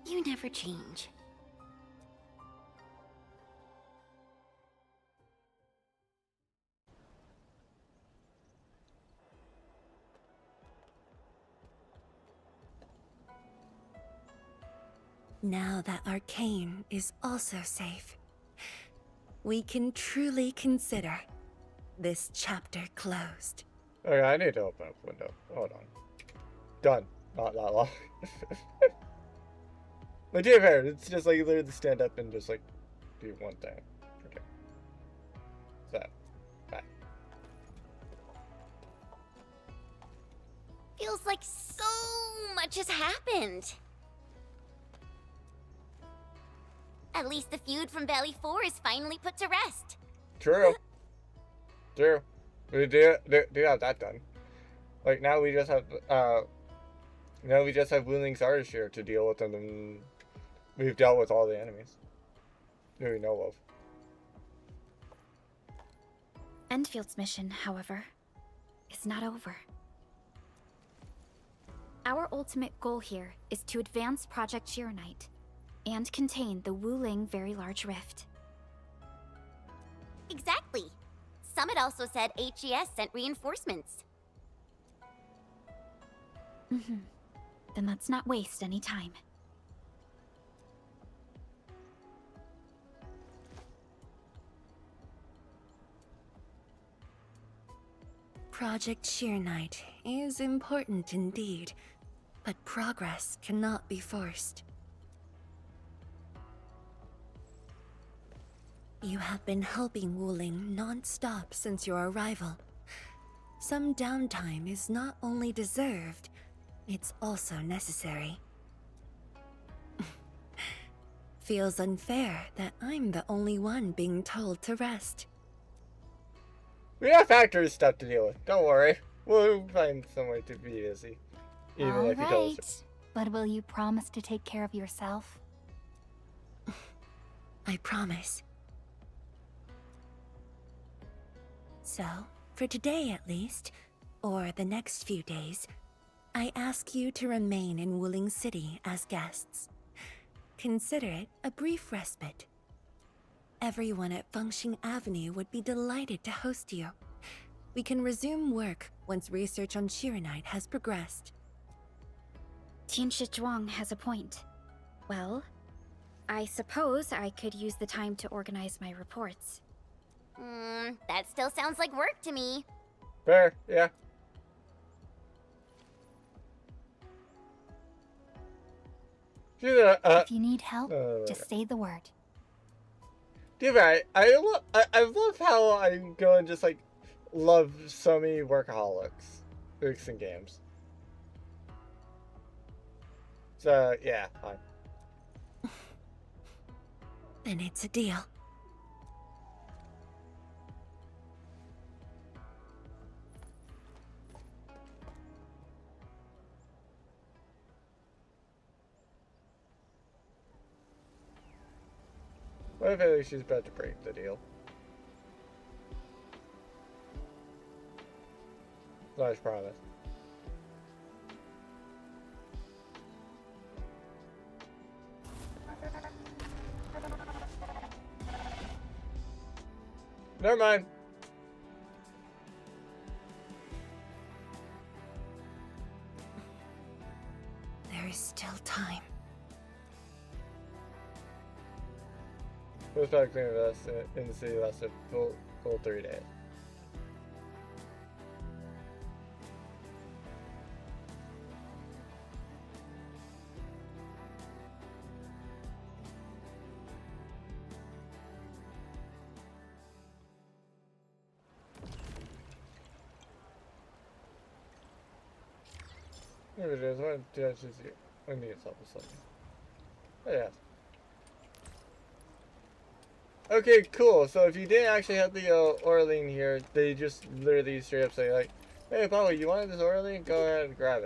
You never change. Now that Arcane is also safe, we can truly consider this chapter closed. Okay, I need to open up window. Hold on. Done. Not that long. Like, dear fair, it's just like literally stand up and just like do one thing. Okay. So, bye. Feels like so much has happened. At least the feud from Valley 4 is finally put to rest. True. True. We do have that done. Like now we just have Wuling's Ardashir to deal with, and then we've dealt with all the enemies that we know of. Endfield's mission, however, is not over. Our ultimate goal here is to advance Project Chironite and contain the Wuling Very Large Rift. Exactly. Summit also said HES sent reinforcements. Then let's not waste any time. Project Chironite is important indeed, but progress cannot be forced. You have been helping Wuling non-stop since your arrival. Some downtime is not only deserved, it's also necessary. Feels unfair that I'm the only one being told to rest. We have factory stuff to deal with. Don't worry. We'll find some way to be busy. Even if you tell us. But will you promise to take care of yourself? I promise. So, for today at least, or the next few days, I ask you to remain in Wuling City as guests. Consider it a brief respite. Everyone at Fengxing Avenue would be delighted to host you. We can resume work once research on Chironite has progressed. Tianshi Zhuang has a point. Well, I suppose I could use the time to organize my reports. That still sounds like work to me. Fair, yeah. If you need help, just say the word. Dude, I love how I go and just like love so many workaholics in games. So yeah, fine. Then it's a deal. What if I think she's about to break the deal? Large promise. Never mind. There is still time. First back clean invest in the city lasted full 3 days. Here it is. What did I just see? I need to help a second. Oh yeah. Okay, cool. So if you didn't actually have the Orlean here, they just literally straight up say like, "Hey, Papa, you wanted this Orlean? Go ahead and grab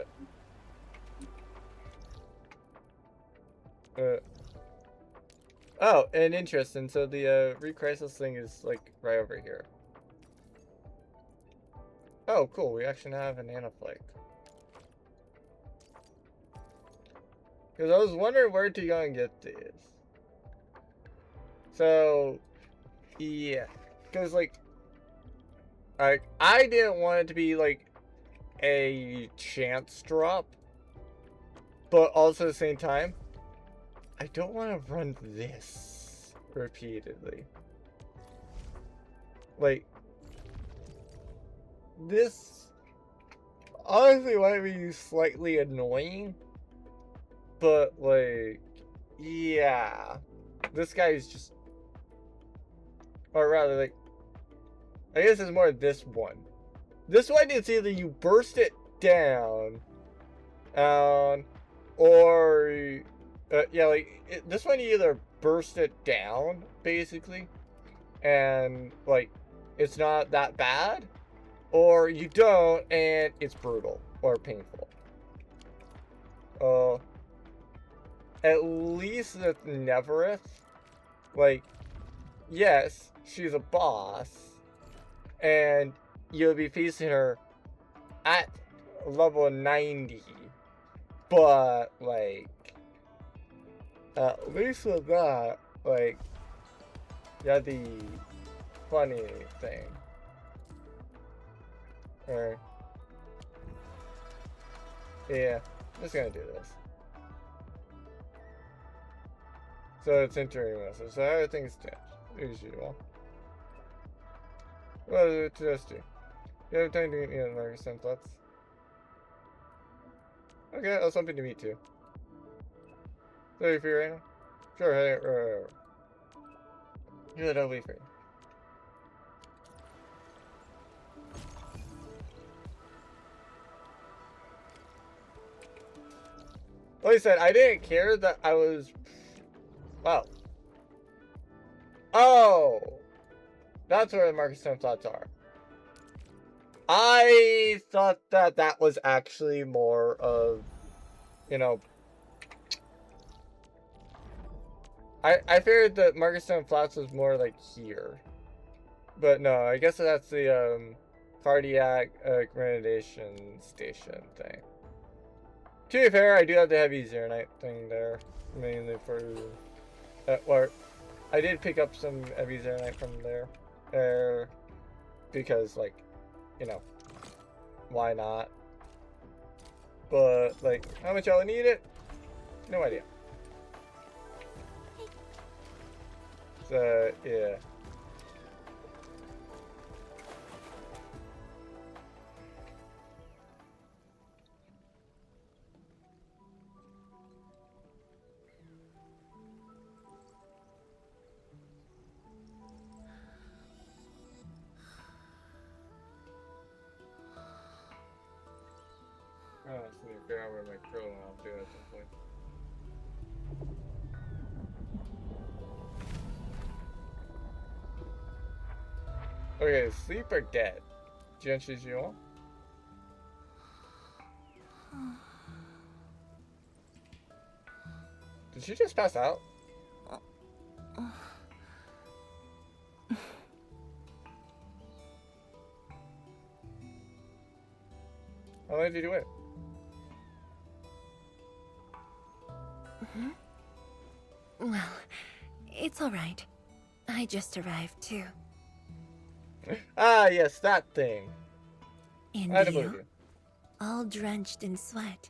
it." Oh, and interesting. So the Recrisis thing is like right over here. Oh, cool. We actually have a nanoflake. Because I was wondering where to go and get these. So, yeah. Because, like, I didn't want it to be, like, a chance drop. But also at the same time, I don't want to run this repeatedly. Like, this honestly might be slightly annoying. But, like, yeah. This guy is just... Or rather, like... I guess it's more this one. This one is either you burst it down... or... yeah, like, this one you either burst it down, basically. And, like, it's not that bad. Or you don't, and it's brutal. Or painful. At least with Neverith, like, yes, she's a boss, and you'll be facing her at level 90, but, like, at least with that, like, you have the funny thing. Yeah, I'm just gonna do this. So it's entering message. So everything's changed, as usual. What does it suggest you? You have time to meet me at Marcus Endfield. Okay, that's something to meet too. So you free right now? Sure, hey, Good, I'll wait for you. Like I said, I didn't care that I was... Wow. Oh! That's where the Marcus Endfield are. I thought that that was actually more of, you know... I figured that Marcus Flats was more like here. But no, I guess that's the cardiac granulation station thing. To be fair, I do have the heavy Zeronite thing there, mainly for or I did pick up some heavy Zeronite from there, because, like, you know, why not? But, like, how much I'll need it? No idea. So, yeah. Oh, I just need to figure out where my crow and I'll do it at some point. Okay, sleep or dead? Do you choose you want? Did she just pass out? How long did you do it? Well, it's all right. I just arrived too. Ah, yes, that thing. And I believe you, you. all drenched in sweat.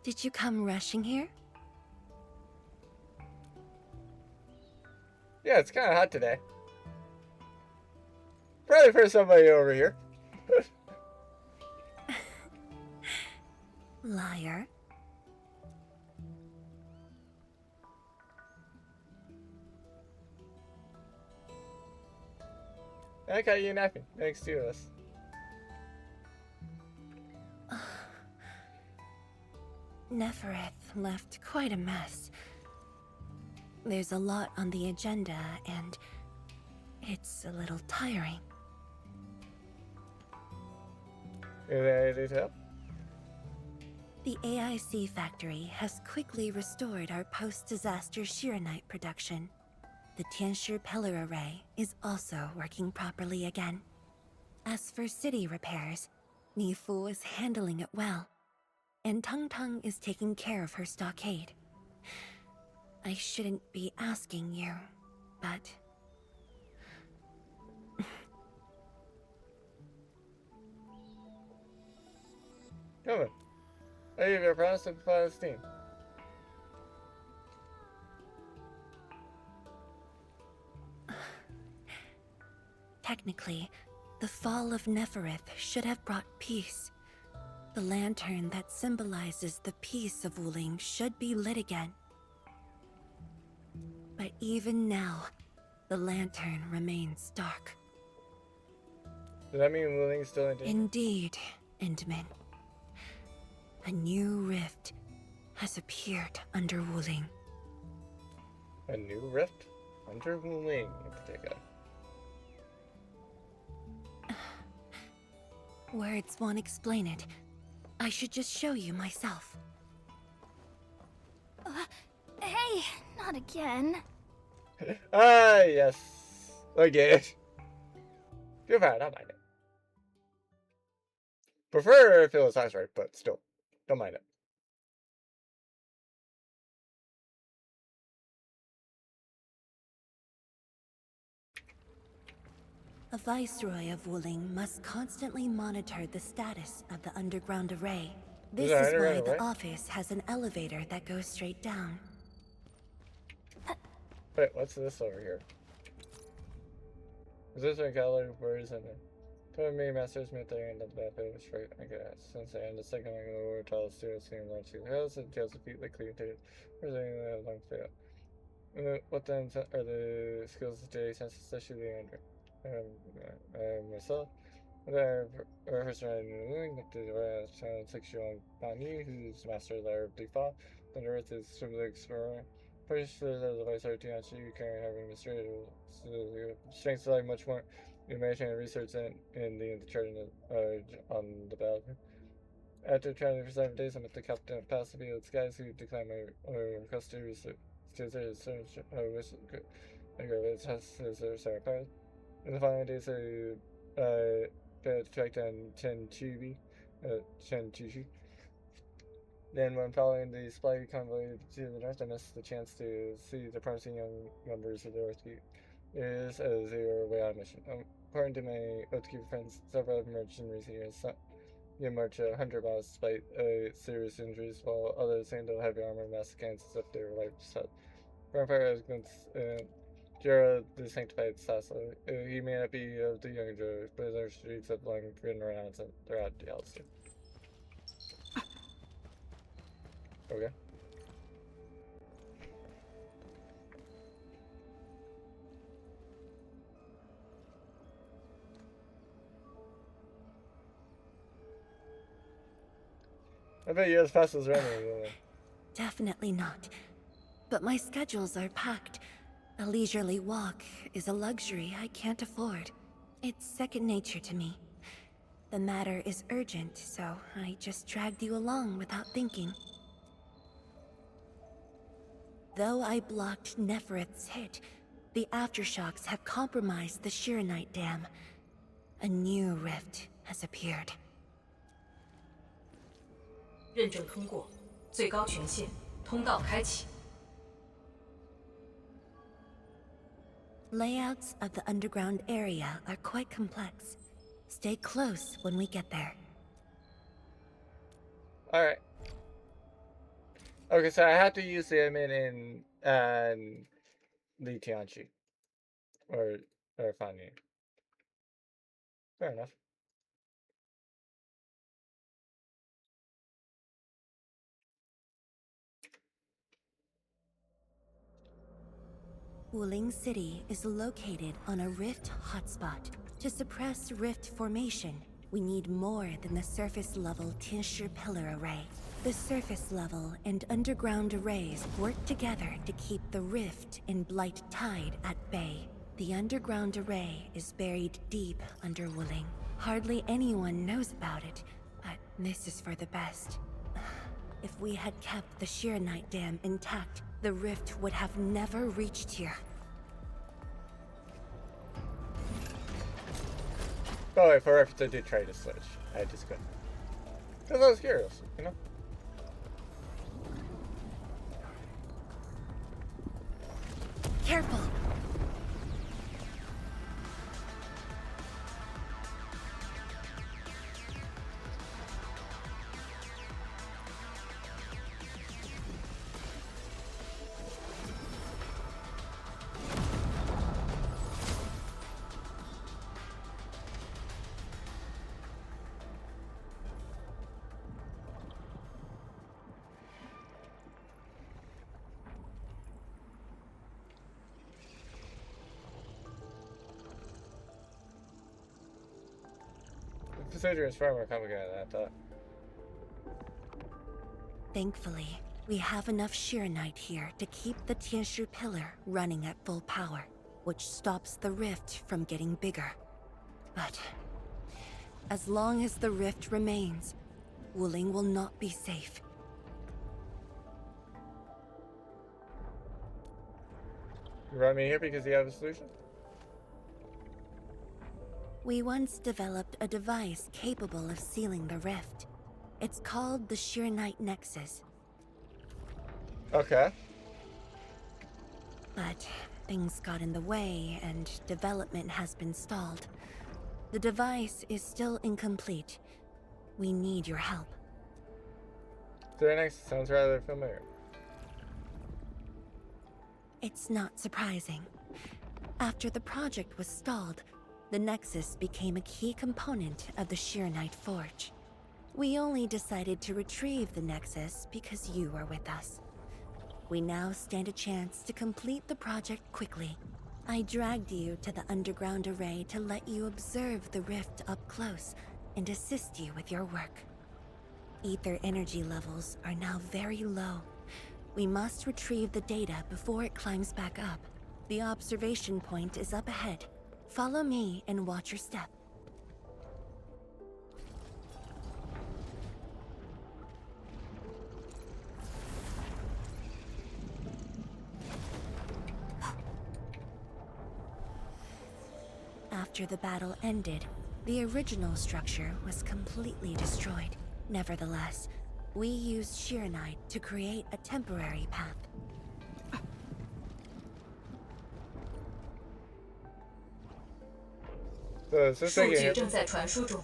Did you come rushing here? Yeah, it's kind of hot today. Probably for somebody over here. Liar. Okay, you're napping next to us. Nefereth left quite a mess. There's a lot on the agenda, and it's a little tiring. Is there anything to help? The AIC factory has quickly restored our post-disaster Shiranite production. The Tianshi pillar array is also working properly again. As for city repairs, Nifu is handling it well, and Tung Tung is taking care of her stockade. I shouldn't be asking you, but... Come on. I give you a promise to provide this team. Technically, the fall of Nefereth should have brought peace. The lantern that symbolizes the peace of Wuling should be lit again. But even now, the lantern remains dark. Does that mean Willing's still in danger? Indeed, Endman. A new rift has appeared under Wuling. A new rift? Under Wuling in particular. Words won't explain it. I should just show you myself. Hey, not again. Ah, yes. Okay. You're fine, I don't mind it. Prefer if it was ice right, but still, don't mind it. A viceroy of Wuling must constantly monitor the status of the underground array. This there is an why underground the array? office has an elevator that goes straight down. Wait, what's this over here? Is this a gallery of birds in it? Told me masters met their end of the bathroom was right, I guess. Since I end the second one, the lower tall students seem large to the house and tails of feet like clean to where's anything that long fail? What then are the skills of today's census, especially the under? Myself. I've rehearsed around New England up to the child 6-year-old Bani, who's master of the Arab Defa. The Earth is simply explorer. First, there's the vice RT you carry having administrative strengths like much more information and research in the charting on the battle. After traveling for 7 days, I met the captain of Pacific Skies who declined my request to research. I go with test his pilot. In the following days, I tracked down Chen Chushi. Then, when following the supply convoy to the north, I missed the chance to see the promising young members of the Earthkeepers as they were away on a mission. According to my Earthkeeper friends, several have emerged in recent years. They march 100 miles despite serious injuries, while others handle heavy armor, massive cannons, as if they were life set. Vampire against Jera the Sanctified Assassin. He may not be of the young Jera, but their streets have long been around throughout the galaxy. Okay. I bet you're as fast as running. Definitely not. But my schedules are packed. A leisurely walk is a luxury I can't afford. It's second nature to me. The matter is urgent, so I just dragged you along without thinking. Though I blocked Nefereth's hit, the aftershocks have compromised the Shiranite dam. A new rift has appeared. 认证通过，最高权限，通道开启。Layouts of the underground area are quite complex. Stay close when we get there. Alright. Okay, so I have to use the admin in Li Tianchi. Or Fanny. Fair enough. Wuling City is located on a rift hotspot. To suppress rift formation, we need more than the surface-level Tianshi pillar array. The surface-level and underground arrays work together to keep the rift in Blight Tide at bay. The underground array is buried deep under Wuling. Hardly anyone knows about it, but this is for the best. If we had kept the Shiranite Dam intact, the rift would have never reached here. Oh, if I did try to switch, I just couldn't. Because I was curious, you know? Careful! The procedure is far more complicated than I thought. Thankfully, we have enough Shiranite here to keep the Tianshu pillar running at full power, which stops the rift from getting bigger. But as long as the rift remains, Wuling will not be safe. You brought me here because you have a solution? We once developed a device capable of sealing the rift. It's called the Shiranite Nexus. Okay. But things got in the way and development has been stalled. The device is still incomplete. We need your help. Next sounds rather familiar. It's not surprising. After the project was stalled, the Nexus became a key component of the Shiranite Forge. We only decided to retrieve the Nexus because you were with us. We now stand a chance to complete the project quickly. I dragged you to the underground array to let you observe the rift up close and assist you with your work. Ether energy levels are now very low. We must retrieve the data before it climbs back up. The observation point is up ahead. Follow me and watch your step. After the battle ended, the original structure was completely destroyed. Nevertheless, we used Shiranite to create a temporary path. So is this 数 making 据 it? 正在传输中。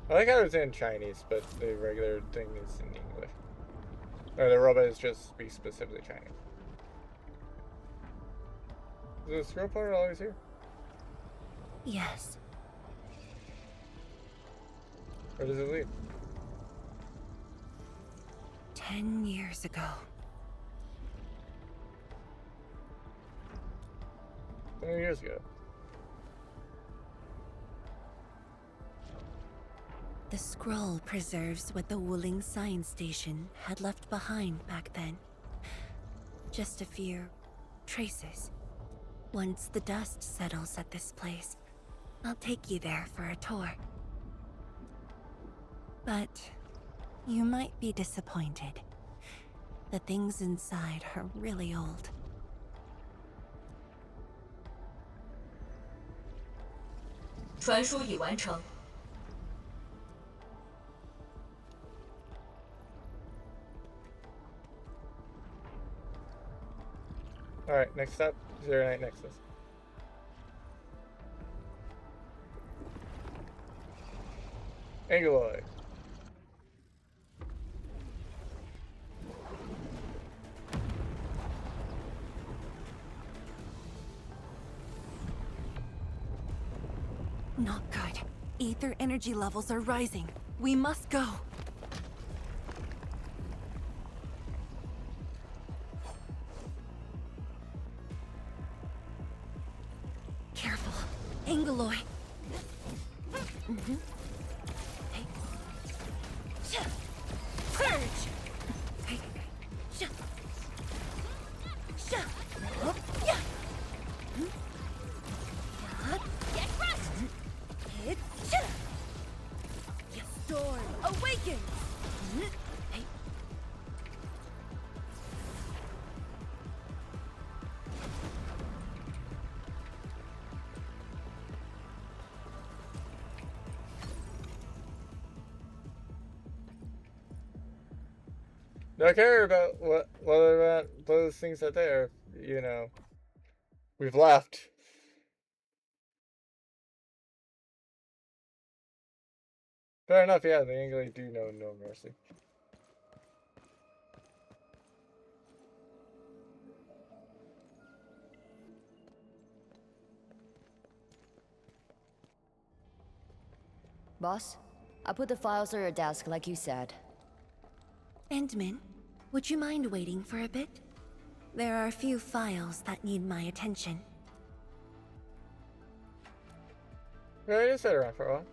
I like how it's in Chinese, but the regular thing is in English. Or the robot is just speaks specifically Chinese. Is the scroll pointer always here? Yes. Or does it leave? 10 years ago. 20 years ago. The scroll preserves what the Wuling Science Station had left behind back then. Just a few traces. Once the dust settles at this place, I'll take you there for a tour. But you might be disappointed. The things inside are really old. 传输已完成。 So Alright, next up, Zero Night Nexus. Angloid. Not good. Ether energy levels are rising. We must go. Careful. Angloid. Hey. Surge! Hey. Get crushed! Your storm awakens! Hey. Don't care about whether or not those things are there. You know, we've left. Fair enough, yeah, the Angli do know no mercy. Boss, I put the files on your desk like you said. Endman, would you mind waiting for a bit? There are a few files that need my attention. Yeah, I just sit around for a while.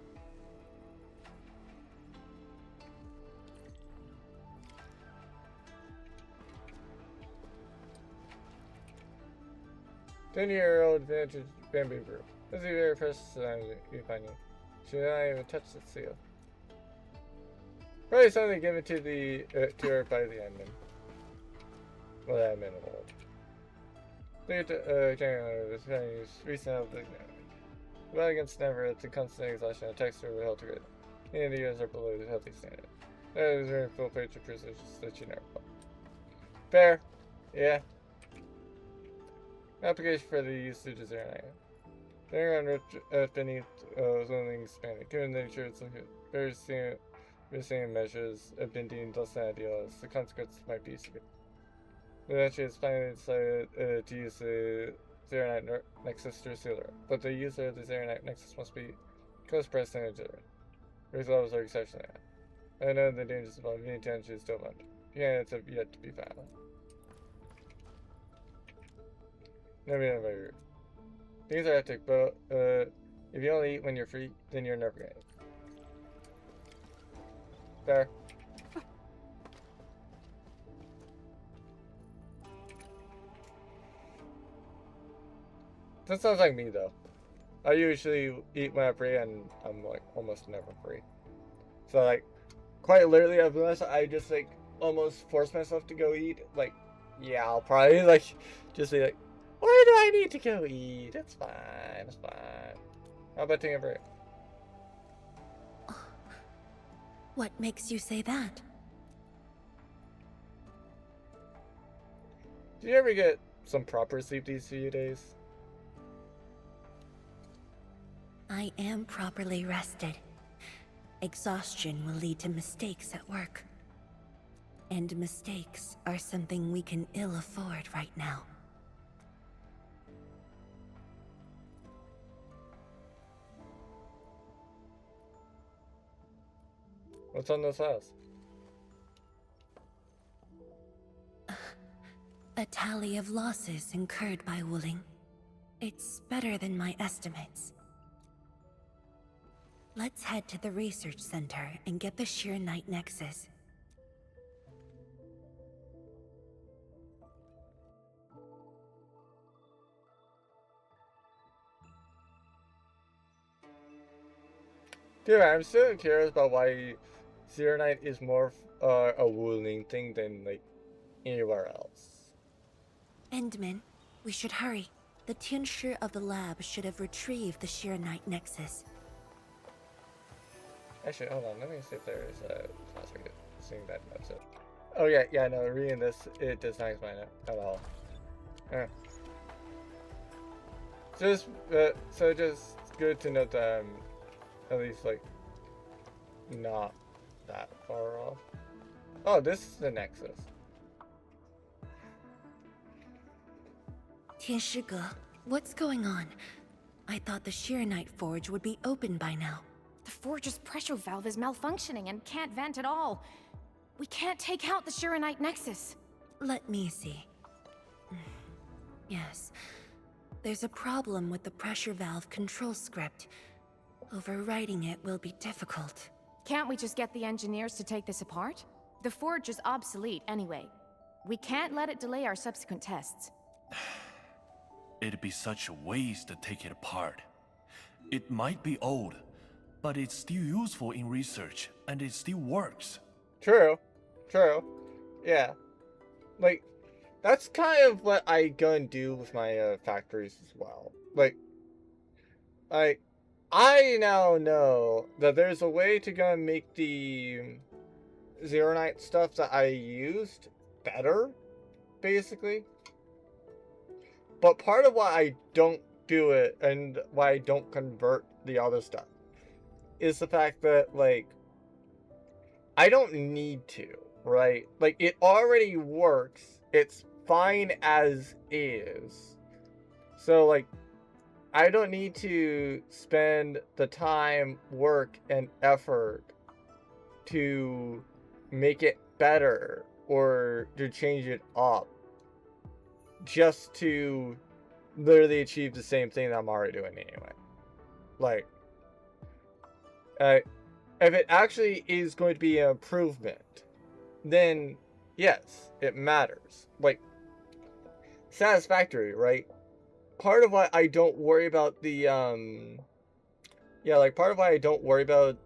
Ten-year-old vintage bamboo group. This is the very first time you find you. Should not even touch the seal. Probably something given to the to her by the admin. Well, the admin of the world. Look at the recent of the well against never it's a constant exhaustion of texture with health grid. And the years are below the healthy standard. That is very full page of precision that you never fall. Fair. Yeah. Application for the usage is there now. They're on beneath zoning expanding. Given the nature of very same measures have been deemed less than ideal as the consequences might be severe. Eventually it's finally decided to use the Zero Night Nexus to seal it, but the user of the Zero Night Nexus must be close percentage of it. These levels are exceptionally high. I know the dangers involved. Any damage is still found. Candidates have yet to be found. Never know about your things are hectic, but if you only eat when you're free, then you're never gonna eat. Fair. That sounds like me though. I usually eat when I'm free, and I'm like almost never free. So like, quite literally, unless I just like almost force myself to go eat, like, yeah, I'll probably like just be like, why do I need to go eat? It's fine, it's fine. How about taking a break? What makes you say that? Do you ever get some proper sleep these few days? I am properly rested. Exhaustion will lead to mistakes at work. And mistakes are something we can ill afford right now. What's on this house? A tally of losses incurred by Wuling. It's better than my estimates. Let's head to the research center and get the Sheer Night Nexus. Dude, I'm still curious about why Zero Night is more a Wuling thing than like anywhere else. Endman, we should hurry. The tincture of the lab should have retrieved the Sheer Night Nexus. Actually, hold on. Let me see if there's a class I get seeing that episode. Oh yeah, no. Reading this, it does not explain it at all. Yeah. Just so just good to note that I'm at least like not that far off. Oh, this is the Nexus. 天师哥, what's going on? I thought the Shirenite Forge would be open by now. The forge's pressure valve is malfunctioning and can't vent at all. We can't take out the Shirenite Nexus. Let me see. Yes. There's a problem with the pressure valve control script. Overwriting it will be difficult. Can't we just get the engineers to take this apart? The forge is obsolete anyway. We can't let it delay our subsequent tests. It'd be such a waste to take it apart. It might be old, but it's still useful in research, and it still works. True. Yeah. Like, that's kind of what I gonna do with my factories as well. Like, I now know that there's a way to go and make the Zero Night stuff that I used better, basically. But part of why I don't do it and why I don't convert the other stuff is the fact that, like, I don't need to, right? Like, it already works. It's fine as is. So, like, I don't need to spend the time, work, and effort to make it better or to change it up just to literally achieve the same thing that I'm already doing anyway. Like, if it actually is going to be an improvement, then yes, it matters. Like, satisfactory, right? Part of why I don't worry about the, part of why I don't worry about,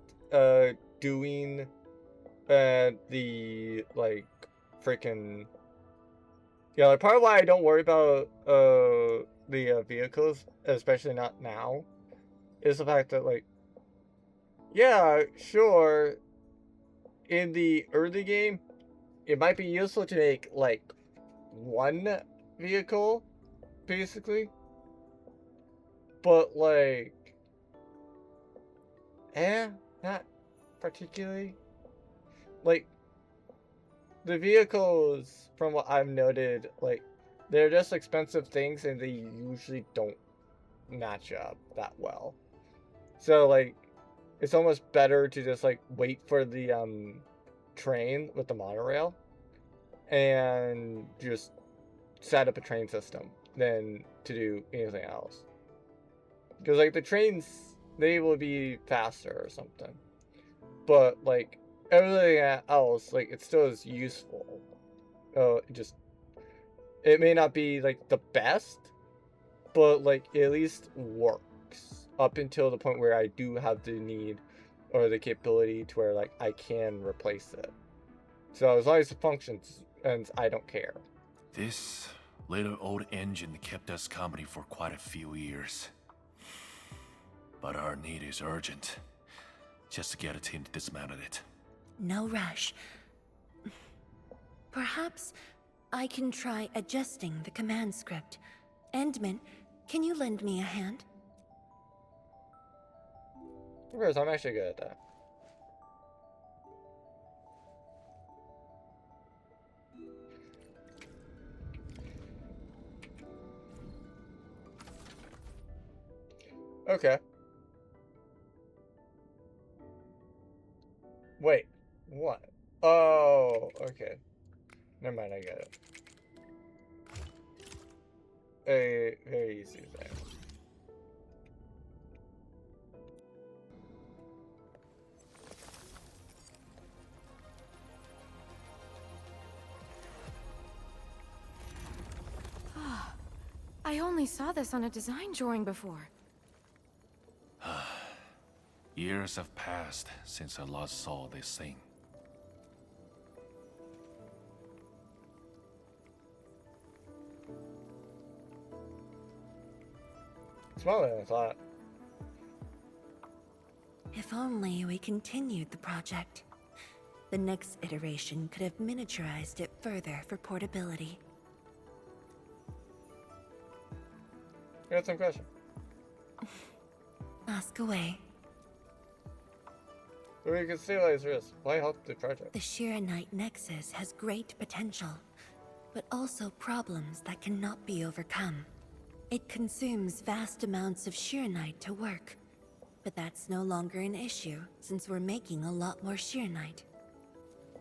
doing, the, like, freaking, part of why I don't worry about, the, vehicles, especially not now, is the fact that, like, yeah, sure, in the early game, it might be useful to make, like, one vehicle, basically. But, like, not particularly. Like, the vehicles, from what I've noted, like, they're just expensive things and they usually don't match up that well. So, like, it's almost better to just, like, wait for the, train with the monorail and just set up a train system than to do anything else. Because, like, the trains, they will be faster or something. But, like, everything else, like, it still is useful. It may not be, like, the best, but, like, it at least works. Up until the point where I do have the need or the capability to where, like, I can replace it. So, as long as it functions, and I don't care. This little old engine kept us company for quite a few years. But our need is urgent. Just to get a team to dismantle it. No rush. Perhaps I can try adjusting the command script. Endman, can you lend me a hand? Of course, I'm actually good at that. Okay. Wait, what? Oh, okay. Never mind, I get it. Very easy there. I only saw this on a design drawing before. Years have passed since I last saw this thing. Smaller than I thought. If only we continued the project. The next iteration could have miniaturized it further for portability. I got some question. Ask away. We can stabilize risk. Why help the project? The Shiranite Nexus has great potential, but also problems that cannot be overcome. It consumes vast amounts of Shiranite to work, but that's no longer an issue since we're making a lot more Shiranite.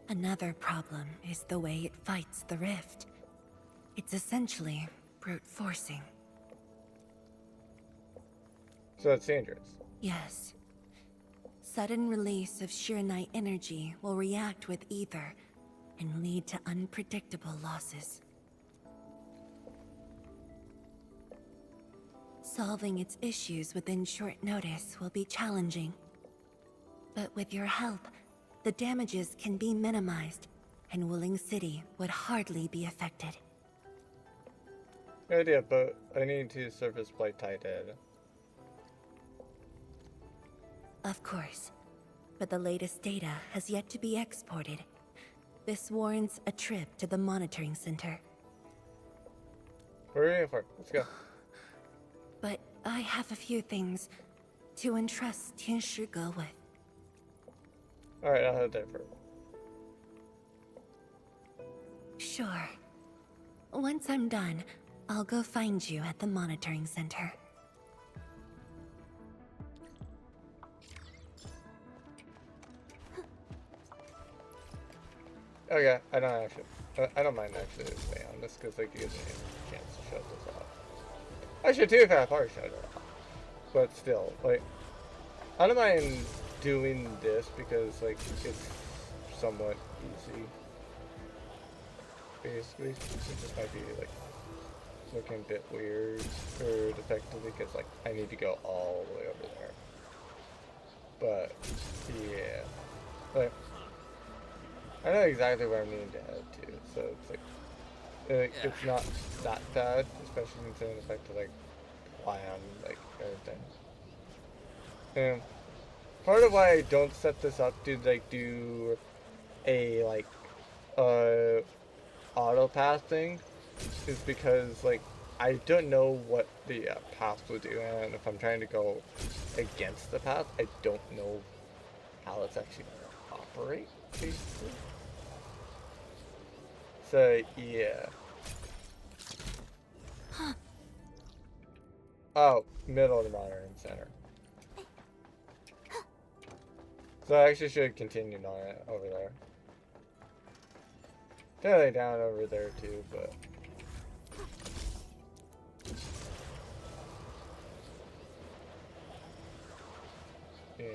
Another problem is the way it fights the rift. It's essentially brute forcing. So it's dangerous. Yes. Sudden release of Shiranite energy will react with ether and lead to unpredictable losses. Solving its issues within short notice will be challenging. But with your help, the damages can be minimized, and Wuling City would hardly be affected. Good idea, but I need to surface Blight Titan. Of course, but the latest data has yet to be exported. This warrants a trip to the monitoring center. What are we waiting for? Let's go. But I have a few things to entrust Tianshi Ge with. Alright, I'll head there first. Sure. Once I'm done, I'll go find you at the monitoring center. Okay, I don't mind actually staying on this because like it gives me a chance to shut this off. I should too if I've already shut it off. But still, like, I don't mind doing this because like it's somewhat easy. Basically, it just might be like looking a bit weird or effectively because like I need to go all the way over there. But yeah, like. I know exactly where I'm needing to head to, so it's like, it's not that bad, especially considering the fact to like plan like everything. And part of why I don't set this up to like do a like auto path thing is because like I don't know what the path will do, and if I'm trying to go against the path, I don't know how it's actually going to operate, basically. So, yeah. Oh, middle of the monitoring center. So I actually should continue on it over there. Fairly down over there too, but... yeah.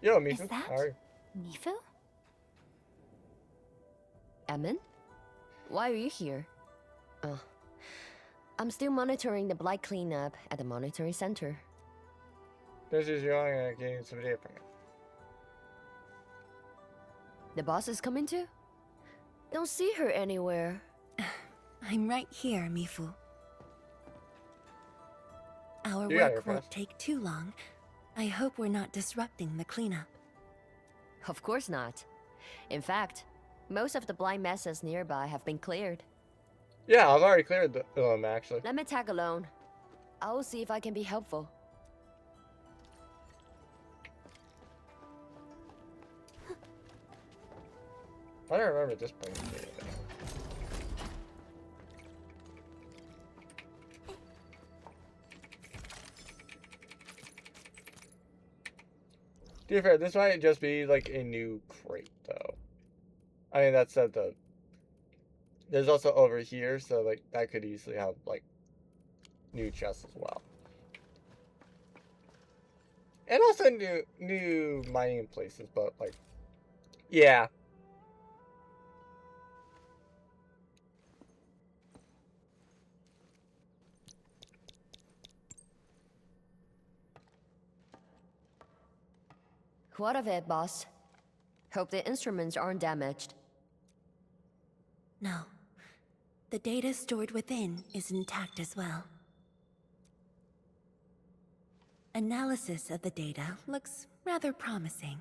Yo, Mifu. Is that How are you? Mifu? Emin? Why are you here? Oh. I'm still monitoring the blight cleanup at the monitoring center. This is young and getting some data from you. The boss is coming too? Don't see her anywhere. I'm right here, Mifu. Our You got work her won't fast. take too long. I hope we're not disrupting the cleanup. Of course not. In fact, most of the blind messes nearby have been cleared. Yeah, I've already cleared them actually. Let me tag along. I'll see if I can be helpful. I don't remember this bringing me anything. To be fair, this might just be like a new crate though. I mean, that said though, there's also over here, so like that could easily have like new chests as well. And also new mining places, but like, yeah. What of it, boss? Hope the instruments aren't damaged. No. The data stored within is intact as well. Analysis of the data looks rather promising.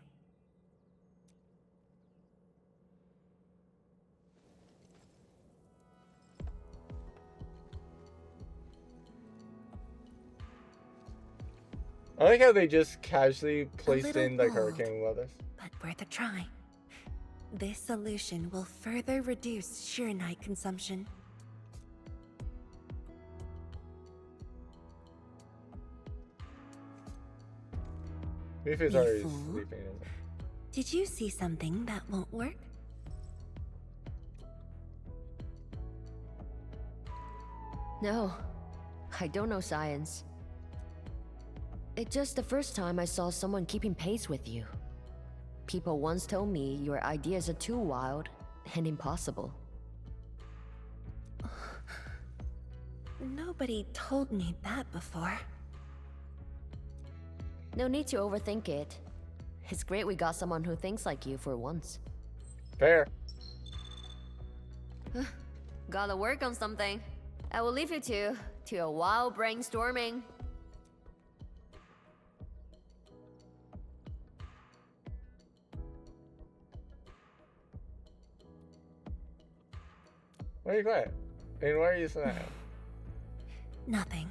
I like how they just casually placed little in like bold. hurricane weather. But worth a try. This solution will further reduce sheer night consumption. Beef is You already fool. sleeping. Isn't it? Did you see something that won't work? No, I don't know science. It's just the first time I saw someone keeping pace with you. People once told me your ideas are too wild and impossible. Nobody told me that before. No need to overthink it. It's great we got someone who thinks like you for once. Fair. Gotta work on something. I will leave you to a wild brainstorming. Why are you quiet? I mean, why are you saying that? Nothing.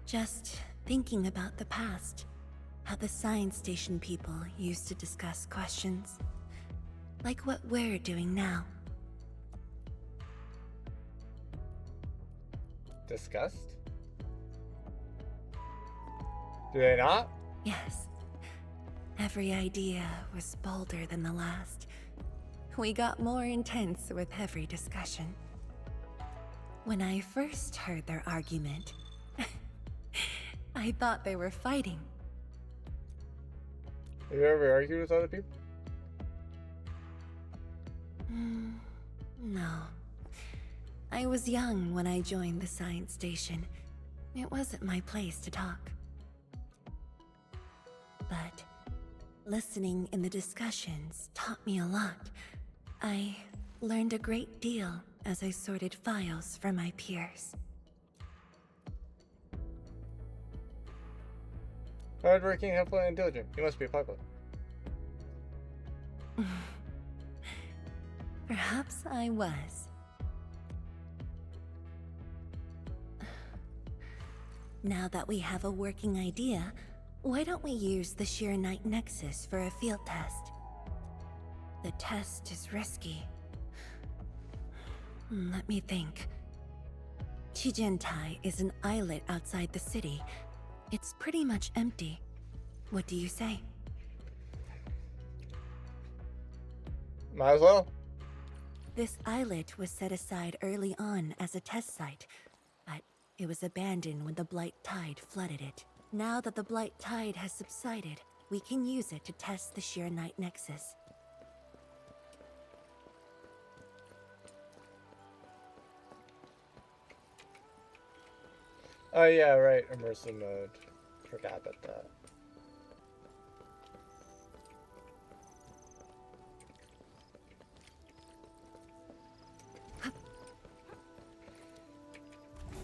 Just thinking about the past. How the science station people used to discuss questions. Like what we're doing now. Disgust? Do they not? Yes. Every idea was bolder than the last. We got more intense with every discussion. When I first heard their argument, I thought they were fighting. Have you ever argued with other people? No. I was young when I joined the science station. It wasn't my place to talk. But listening in the discussions taught me a lot. I learned a great deal as I sorted files for my peers. Hardworking, helpful, and intelligent. You must be a pilot. Perhaps I was. Now that we have a working idea, why don't we use the Sheer Night Nexus for a field test? The test is risky. Let me think. Chijentai is an islet outside the city. It's pretty much empty. What do you say? Might as well. This islet was set aside early on as a test site, but it was abandoned when the Blight Tide flooded it. Now that the Blight Tide has subsided, we can use it to test the Sheer Night Nexus. Oh yeah, right. Immersive mode. Forgot about that.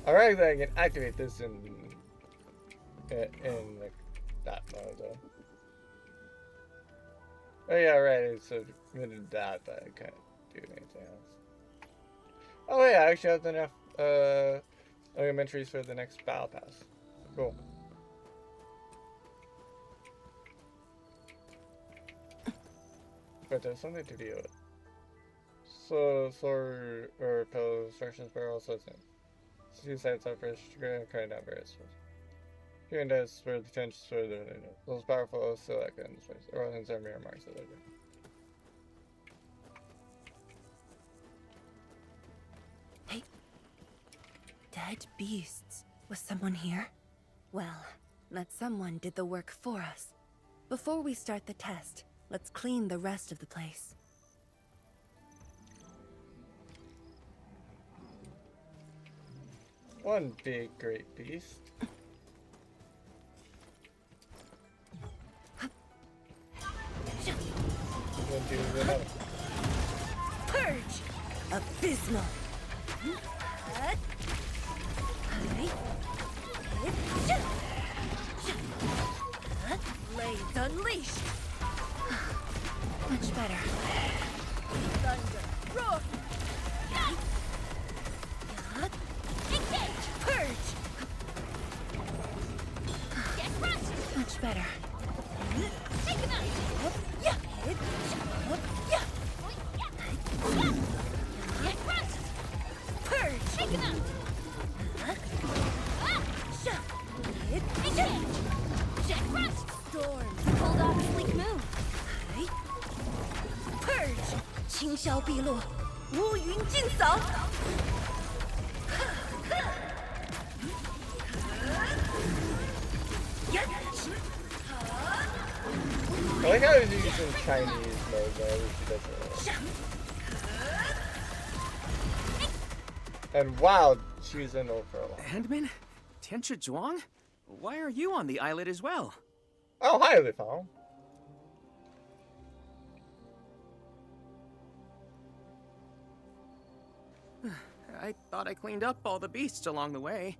Alright, then I can activate this in like that mode though. Oh yeah, right. So committed that, but I can't do anything else. Oh yeah, I actually have enough entries for the next battle pass. Cool. But there's something to deal with. So, sword or pillow instructions are also same. Two sides are first, current number is first. Here and there, where the tension for the most powerful select in this place. Or in some mirror marks of the Hey. Dead beasts. Was someone here? Well, that someone did the work for us. Before we start the test, let's clean the rest of the place. One big great beast. Then do another. Purge! Abysmal! Blades unleashed! Much better. Thunder! Roar! Engage! Purge! Get run! better. Take him out! Yeah. Get crushed! Purge. Take him out! Get crushed! Storm. Pulled off a sleek move. Purge. 清霄毕露，乌云尽扫。I like how he's using Chinese mode though, which he doesn't really. And wow, she was in over a lot. Handman? Tianchi Zhuang? Why are you on the islet as well? Oh, hi, Lifao. I thought I cleaned up all the beasts along the way.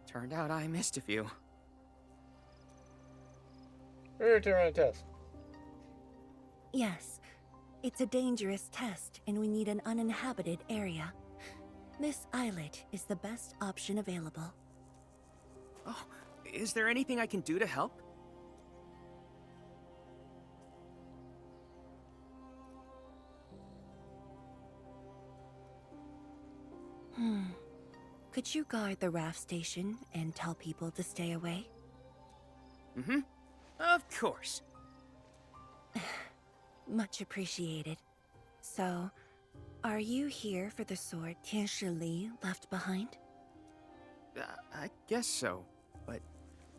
Turned out I missed a few. We're here to run a test. Yes, it's a dangerous test, and we need an uninhabited area. This islet is the best option available. Oh, is there anything I can do to help? Could you guard the raft station and tell people to stay away? Mm-hmm. Of course. Much appreciated. So, are you here for the sword Tianshi Li left behind? I guess so, but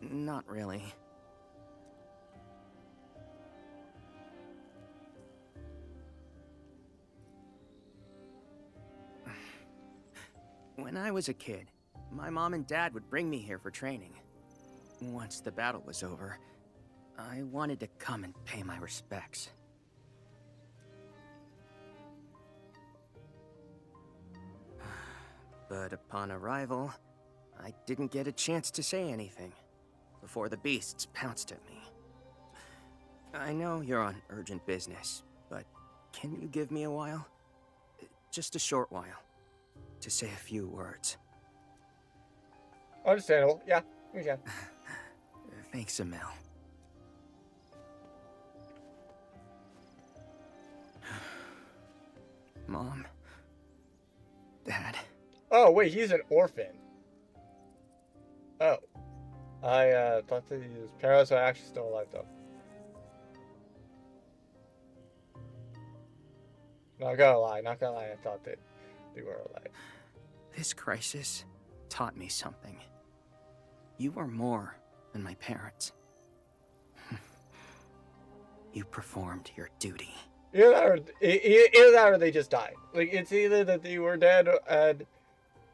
not really. When I was a kid, my mom and dad would bring me here for training. Once the battle was over, I wanted to come and pay my respects. But upon arrival, I didn't get a chance to say anything before the beasts pounced at me. I know you're on urgent business, but can you give me a while? Just a short while, to say a few words. Understandable. Yeah, we can. Thanks, Emil. Mom. Dad. Oh, wait, he's an orphan. Oh. I thought that his parents are actually still alive, though. Not gonna lie, I thought that they were alive. This crisis taught me something. You are more than my parents. You performed your duty. Either that or they just died. Like, it's either that they were dead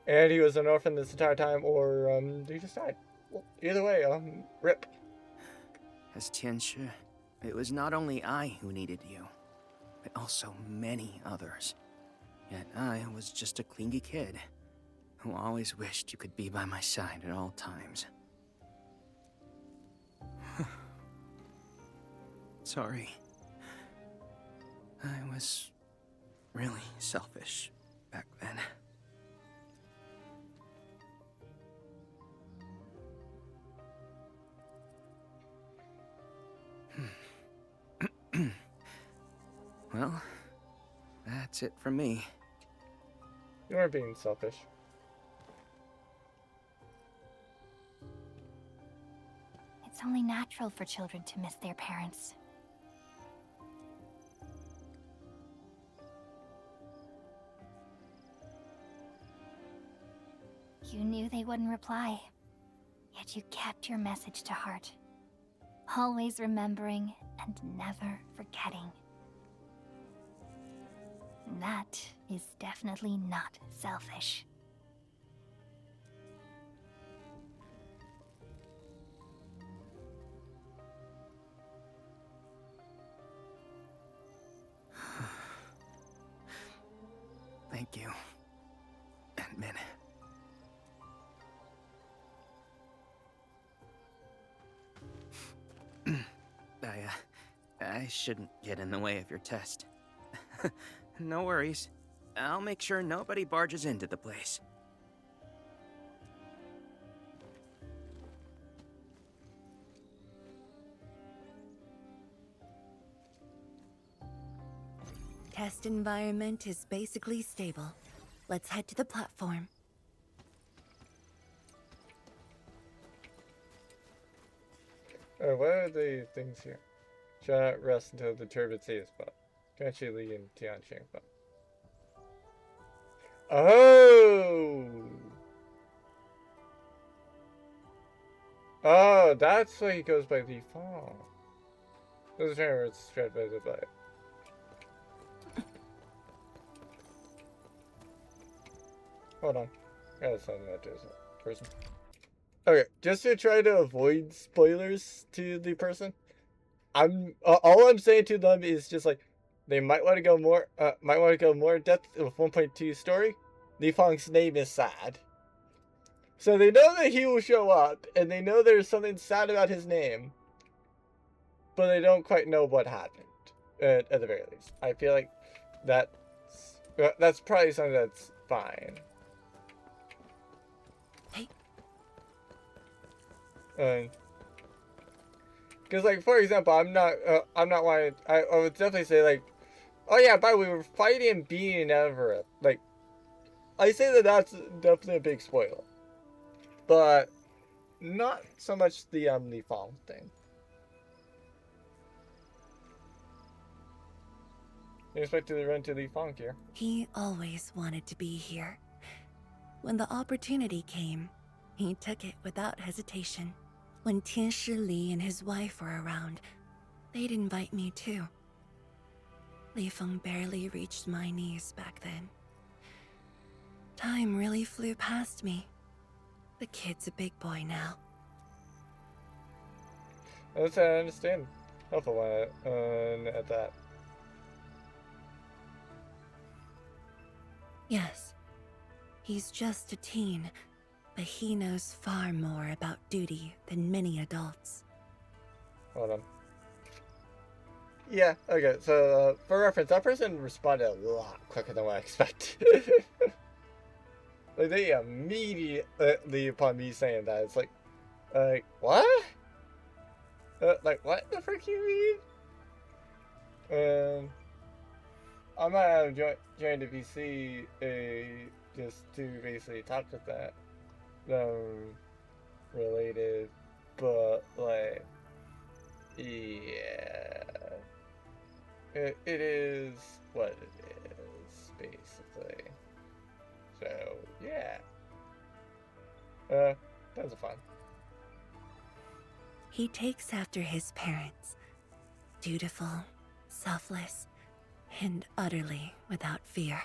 and he was an orphan this entire time, or they just died. Well, either way, rip. As Tianshi, it was not only I who needed you, but also many others. Yet I was just a clingy kid who always wished you could be by my side at all times. Sorry. I was really selfish back then. Well, that's it from me. You weren't being selfish. It's only natural for children to miss their parents. You knew they wouldn't reply, yet you kept your message to heart. Always remembering and never forgetting. That is definitely not selfish. Thank you, Ant-Man. I shouldn't get in the way of your test. No worries. I'll make sure nobody barges into the place. test environment is basically stable. Let's head to the platform. What are the things here? Try not rest until the turbid sea is spot. Canchi Li and Tian Shangfa. Oh! Oh, that's why he goes by the Fong. This is where it's translated by. Hold on. I gotta send that to this person. Okay, just to try to avoid spoilers to the person, all I'm saying to them is just like they might want to go more in depth with 1.2 story. Li Fong's name is sad, so they know that he will show up, and they know there's something sad about his name, but they don't quite know what happened. At the very least, I feel like that's probably something that's fine. Because, like, for example, I'm not wanting. I would definitely say, like, oh yeah, but we were fighting being Everett. Like, I say that that's definitely a big spoiler, but not so much the Li Fong thing. You expect to run to Li Fong here? He always wanted to be here. When the opportunity came, he took it without hesitation. When Tianshi Li and his wife were around, they'd invite me too. Li Feng barely reached my knees back then. Time really flew past me. The kid's a big boy now. That's I understand. Helpful one at that. Yes, he's just a teen, but he knows far more about duty than many adults. Hold on. Yeah, okay, so for reference, that person responded a lot quicker than what I expected. Like, they immediately, upon me saying that, it's like what? Like, what the frick you mean? I might have joined the VC just to basically talk with that related, but like, yeah, it is what it is basically. So yeah, that's fun. He takes after his parents, dutiful, selfless, and utterly without fear.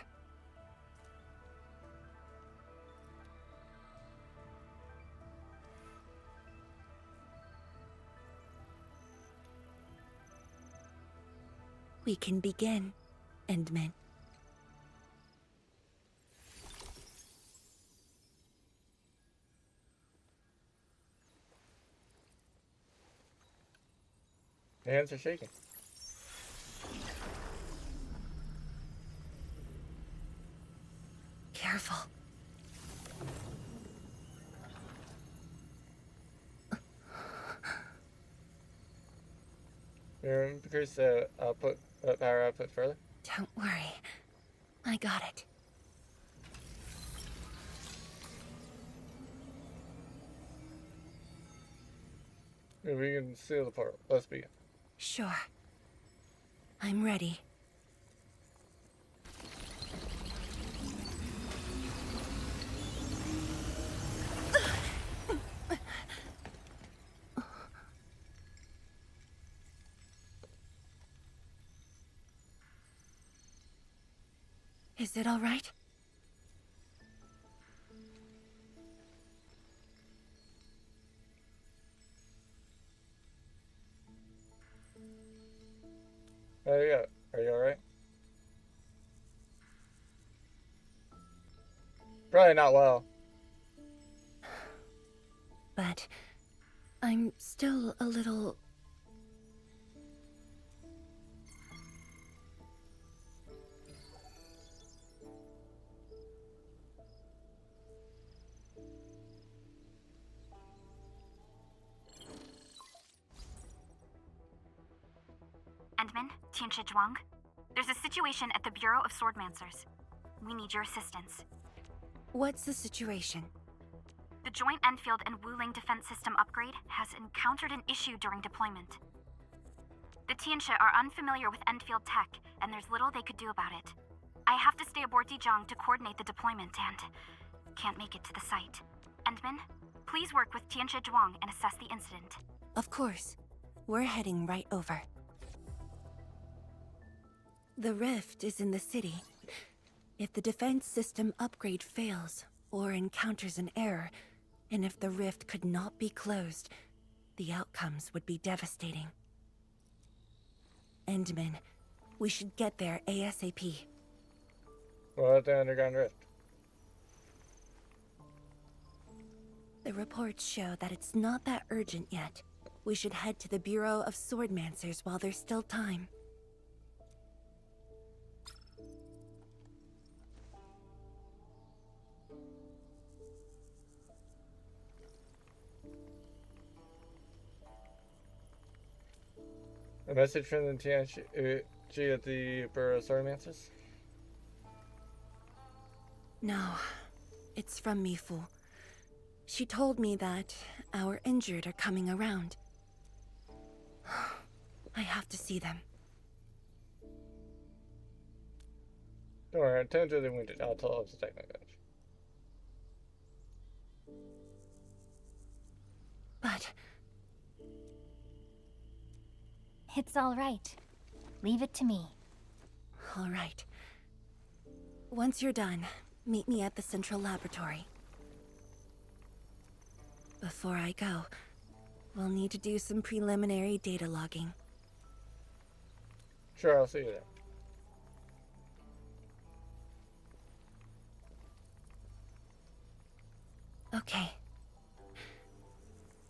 We can begin, Endman. The hands are shaking. Careful. Increase the output, power output further. Don't worry. I got it. If we can seal the portal, let's begin. Sure. I'm ready. Is it all right? There you go. Are you alright? Probably not well. But I'm still a little... Endman, Tianshi Zhuang. There's a situation at the Bureau of Swordmancers. We need your assistance. What's the situation? The Joint Enfield and Wuling defense system upgrade has encountered an issue during deployment. The Tianxia are unfamiliar with Enfield tech, and there's little they could do about it. I have to stay aboard Dijiang to coordinate the deployment and can't make it to the site. Endman, please work with Tianxia Zhuang and assess the incident. Of course. We're heading right over. The rift is in the city. If the defense system upgrade fails, or encounters an error, and if the rift could not be closed, the outcomes would be devastating. Endman, we should get there ASAP. What the underground rift? The reports show that it's not that urgent yet. We should head to the Bureau of Swordmancers while there's still time. A message from the Tianxia at the Bureau of Swordmancers? No, it's from Mifu. She told me that our injured are coming around. I have to see them. Don't worry, attend to the wounded. I'll tell us the technical. But It's all right. Leave it to me. all right. Once you're done, meet me at the central laboratory. Before I go, we'll need to do some preliminary data logging. Sure, I'll see you there. Okay.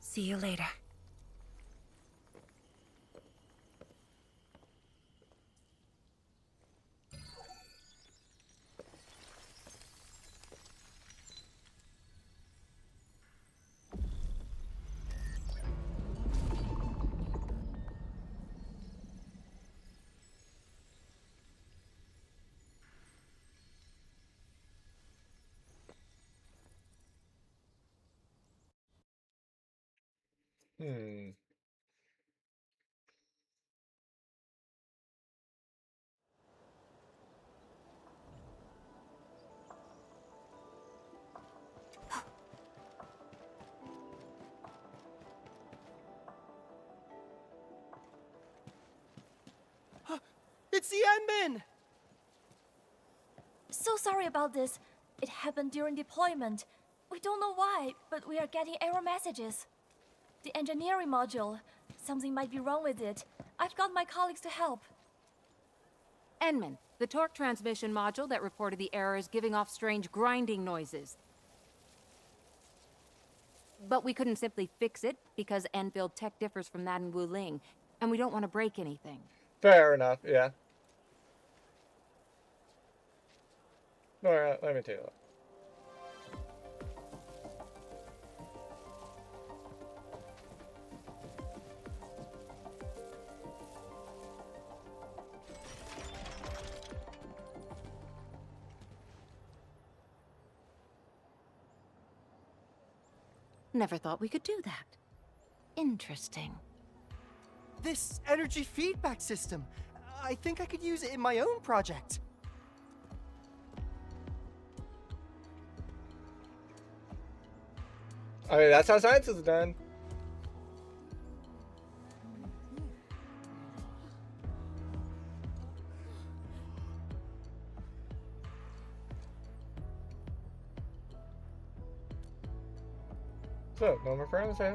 See you later. Hmm. It's the Endman! So sorry about this. It happened during deployment. We don't know why, but we are getting error messages. The engineering module. Something might be wrong with it. I've got my colleagues to help. Enman, the torque transmission module that reported the error is giving off strange grinding noises. But we couldn't simply fix it because Enfield tech differs from that in Wuling, and we don't want to break anything. Fair enough, yeah. Alright, let me take a look. Never thought we could do that. Interesting. This energy feedback system. I think I could use it in my own project. I mean, that's how science is done. So, no more friends, eh?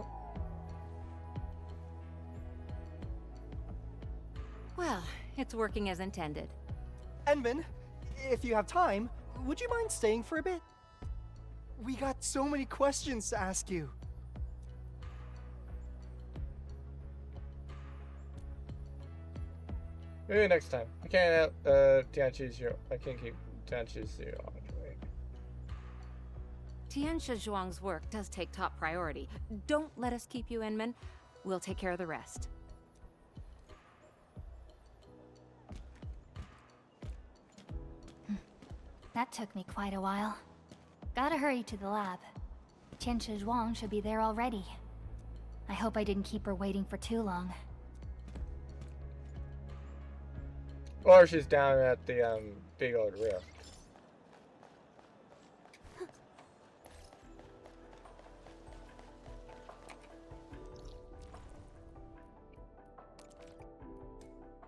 Well, it's working as intended. Endman, if you have time, would you mind staying for a bit? We got so many questions to ask you. Maybe next time. I can't have Tianqi's 0. I can't keep Tianqi's 0 on. Tianxia Zhuang's work does take top priority. Don't let us keep you, Enman. We'll take care of the rest. That took me quite a while. Gotta hurry to the lab. Qianshi Zhuang should be there already. I hope I didn't keep her waiting for too long. Or she's down at the big old rift.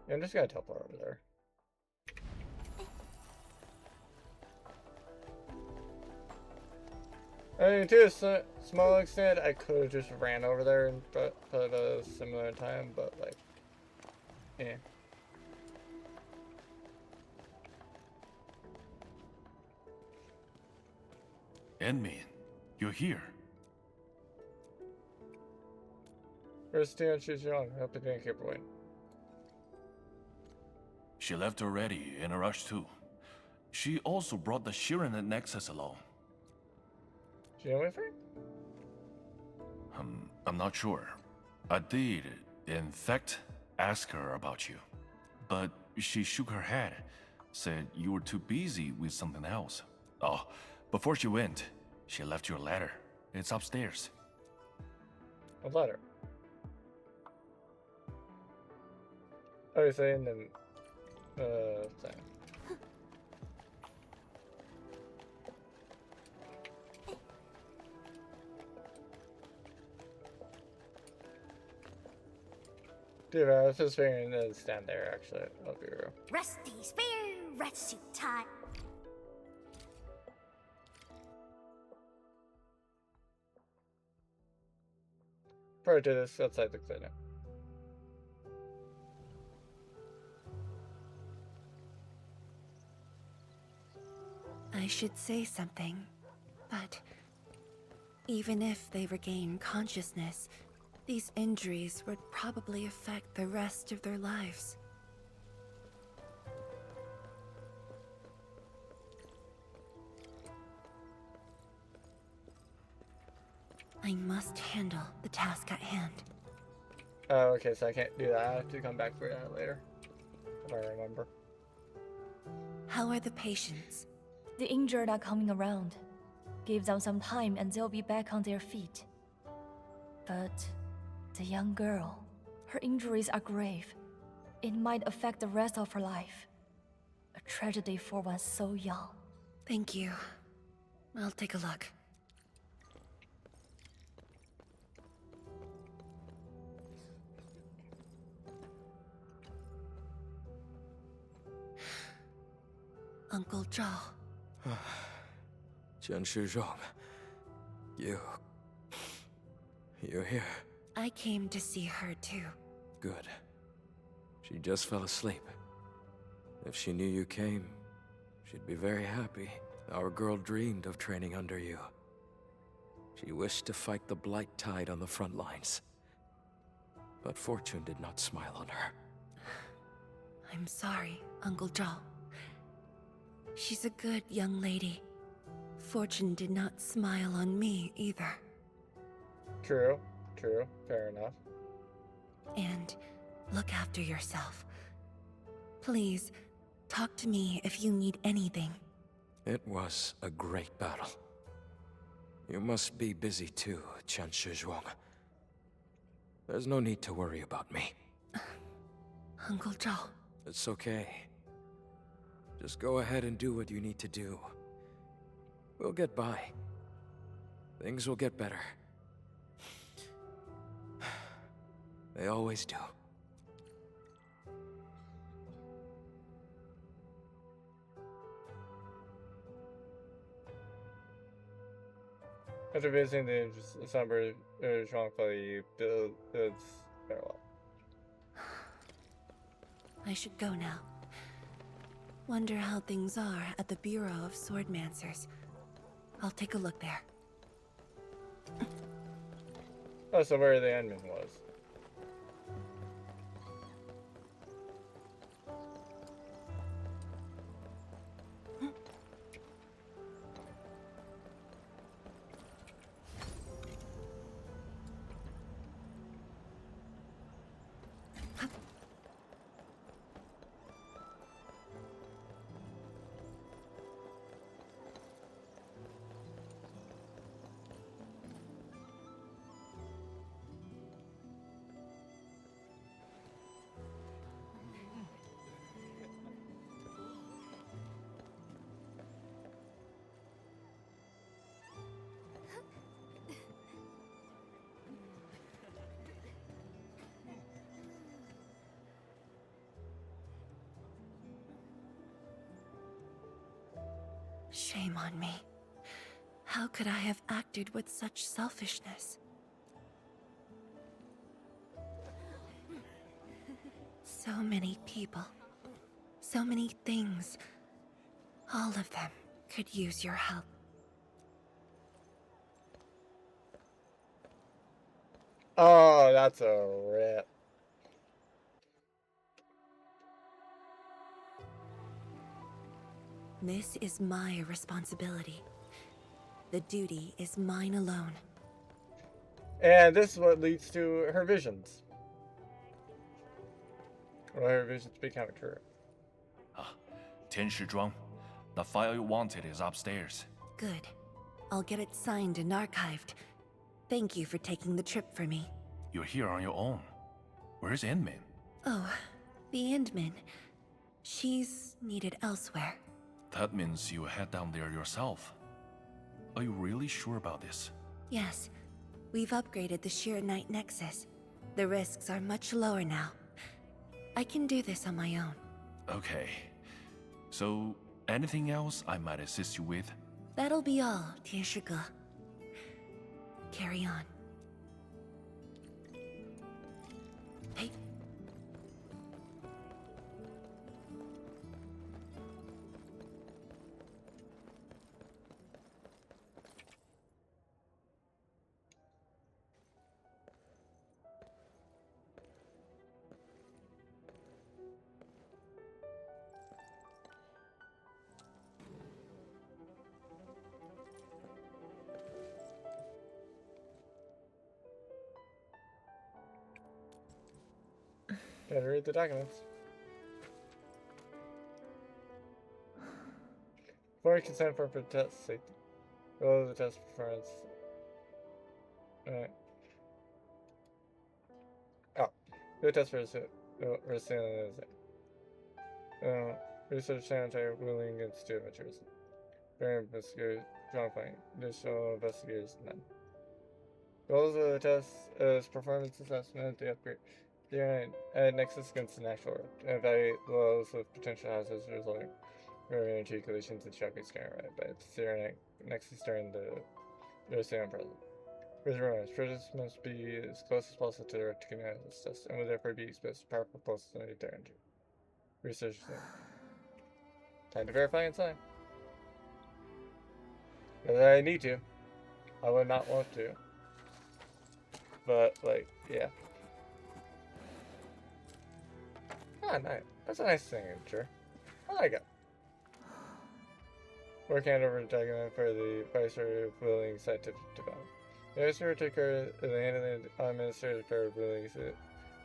Yeah, I'm just gonna teleport over there. I mean, to a small extent, I could have just ran over there and put a similar time, but like, yeah. Enmin, you're here. Where's Qianshi Zhuang? I hope I didn't keep her waiting. She left already, in a rush too. She also brought the Shiren Nexus along. She didn't wait for you? I'm not sure. I did, in fact, ask her about you. But she shook her head, said you were too busy with something else. Oh, before she went, she left you a letter. It's upstairs. A letter? Oh, you're saying the thing. Dude, I was just figuring to stand there, actually. I'll be real. Rusty spear, red suit tie. Probably do this outside the clinic. I should say something, but even if they regain consciousness, these injuries would probably affect the rest of their lives. I must handle the task at hand. Oh, okay, so I can't do that. I have to come back for that later. If I remember. How are the patients? The injured are coming around. Give them some time and they'll be back on their feet. But the young girl, her injuries are grave. It might affect the rest of her life. A tragedy for one so young. Thank you. I'll take a look. Uncle Zhao. Qianshi Zhuang, you're here. I came to see her too. Good. She just fell asleep. If she knew you came, she'd be very happy. Our girl dreamed of training under you. She wished to fight the Blight Tide on the front lines. But fortune did not smile on her. I'm sorry, Uncle Zhao. She's a good young lady. Fortune did not smile on me either. True, fair enough. And look after yourself. Please, talk to me if you need anything. It was a great battle. You must be busy too, Qianshi Zhuang. There's no need to worry about me. Uncle Zhao. It's okay. Just go ahead and do what you need to do. We'll get by. Things will get better. They always do. After visiting the December Zhuang you builds parallel. I should go now. Wonder how things are at the Bureau of Swordmancers. I'll take a look there. Oh, so where the Endman was. Shame on me. How could I have acted with such selfishness? So many people. So many things. All of them could use your help. Oh, that's a rip. This is my responsibility. The duty is mine alone. And this is what leads to her visions. Or her visions becoming true. 天使庄, the file you wanted is upstairs. Good. I'll get it signed and archived. Thank you for taking the trip for me. You're here on your own. Where's Inmin? Oh, the Endman. She's needed elsewhere. That means you head down there yourself. Are you really sure about this? Yes. We've upgraded the Sheer Night Nexus. The risks are much lower now. I can do this on my own. Okay. So, anything else I might assist you with? That'll be all, 天使哥. Carry on. Hey. Better read the documents. Before consent for test safety. Roll the test performance. Alright. Oh. Do a test for research sanitary ruling institute amateurs. Very investigators, strong point. Additional investigators, none. Goals of the test is performance assessment, the upgrade. Nexus against the natural world. Evaluate the levels of potential hazards resulting from energy collisions and shocking scanner right by its zero Nexus during the Rosian present. Remember, projects must be as close as possible to the rectangular test and will therefore be exposed to powerful pulses of their energy. Research time to verify and sign. Because I need to. I would not want to. But, like, yeah. Ah, nice. That's a nice signature. I like it. Work hand over the document for the Viceroy of Willing Scientific Development. The Viceroy took care of the handling of administrative affair of Willings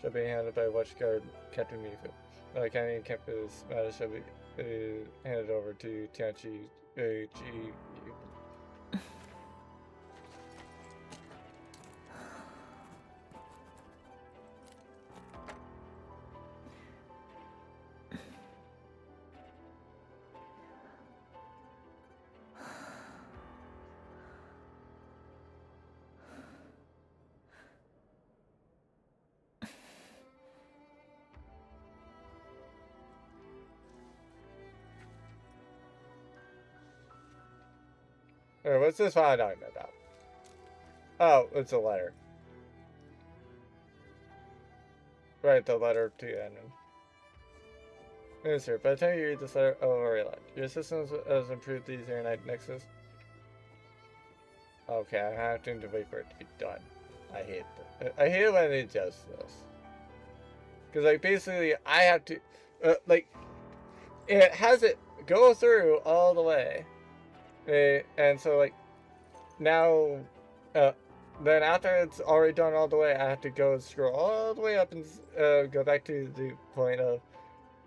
shall be handled by Watchguard Captain Mifu. The county campus matters shall be handed over to Tianchi G. Alright, what's this file document about? Oh, it's a letter. Right, the letter to Edmund. Minister, by the time you read this letter, I've already left. Your system has improved the Zero Night Nexus. Okay, I'm having to wait for it to be done. I hate this. I hate it when it does this. Because, like, basically, I have to, like, it has it go through all the way. And so, like, now, then after it's already done all the way, I have to go scroll all the way up and go back to the point of,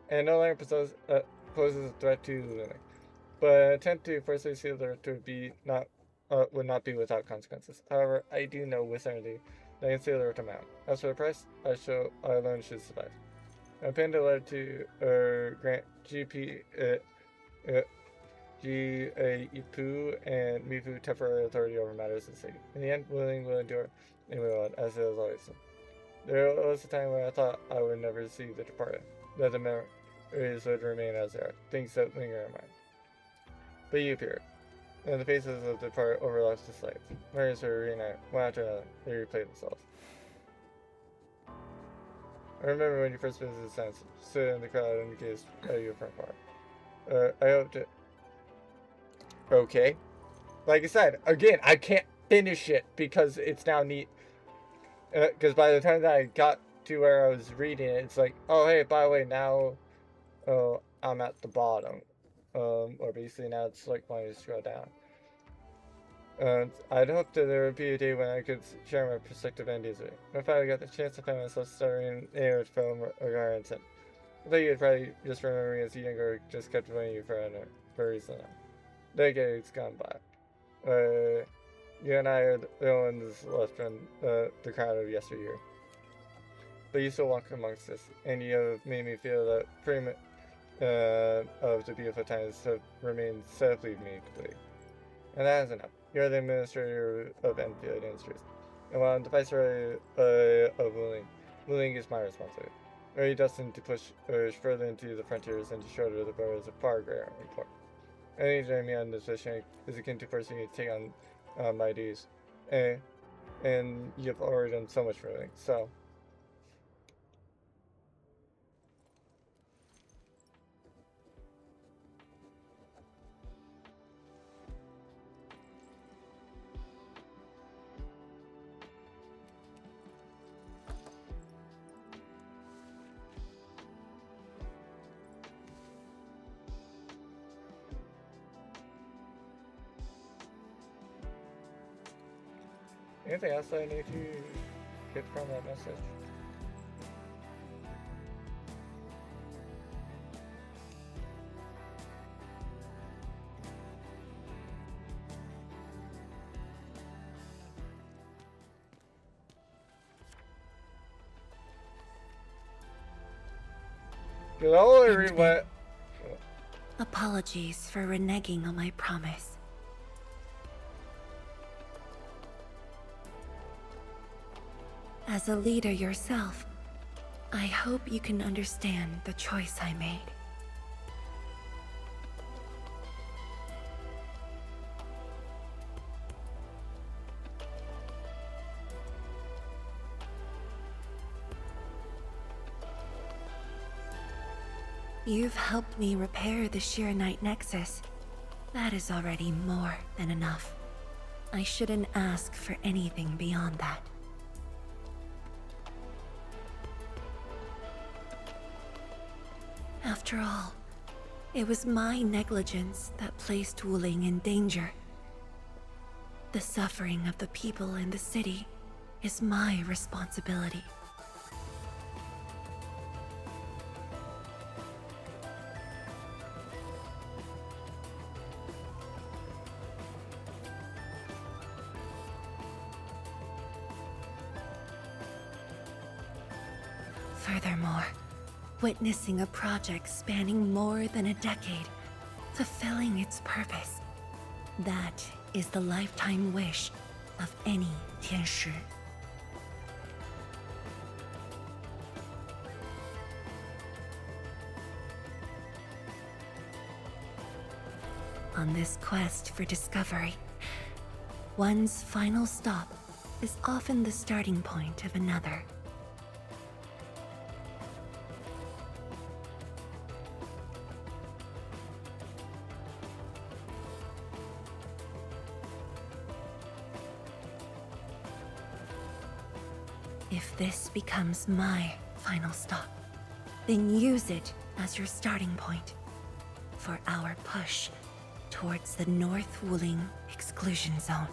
and no longer poses a threat to the living. But an attempt to forcibly seal the to be not would not be without consequences. However, I do know with certainty that I can seal the amount. As for the price, I alone should survive. I pinned a letter to Grant GP Ipu and Mifu temporary authority over matters of the city. In the end, willing will endure, and will, as it has always done. There was a time when I thought I would never see the departed, that the memories would remain as they are, things that linger in mind. But you appear, and the faces of the party overlaps the sights. Murders are reunite, one after another. They replay themselves. I remember when you first visited the Sense, stood in the crowd and gazed at you from afar. I hoped it. Okay. Like I said, again, I can't finish it because it's now neat. Because by the time that I got to where I was reading it, it's like, oh hey, by the way, now I'm at the bottom. Or basically now it's like when I scroll down. I'd hoped that there would be a day when I could share my perspective and easily. If I got the chance to find myself starring in a film or Garrison. I thought you'd probably just remember me as a younger, just kept wanting you for a reason. Decades gone by. You and I are the only ones left from the crowd of yesteryear. But you still walk amongst us, and you have made me feel that frame of the beautiful times have remained set leave me complete. And that is enough. You're the administrator of Enfield Industries. And while I'm the viceroy of Wuling is my responsibility. Are you destined to push further into the frontiers and to shoulder the borders of far greater import? Any joining me on this mission is akin to forcing you to take on my duties. And you've already done so much for me, so... Anything else I need to get from that message? Cause I only read what... Apologies for reneging on my promise. As a leader yourself, I hope you can understand the choice I made. You've helped me repair the Sheer Night Nexus. That is already more than enough. I shouldn't ask for anything beyond that. After all, it was my negligence that placed Wuling in danger. The suffering of the people in the city is my responsibility. Furthermore, witnessing a project spanning more than a decade, fulfilling its purpose, that is the lifetime wish of any Tianshi. On this quest for discovery, one's final stop is often the starting point of another. If this becomes my final stop, then use it as your starting point for our push towards the North Wuling exclusion zone.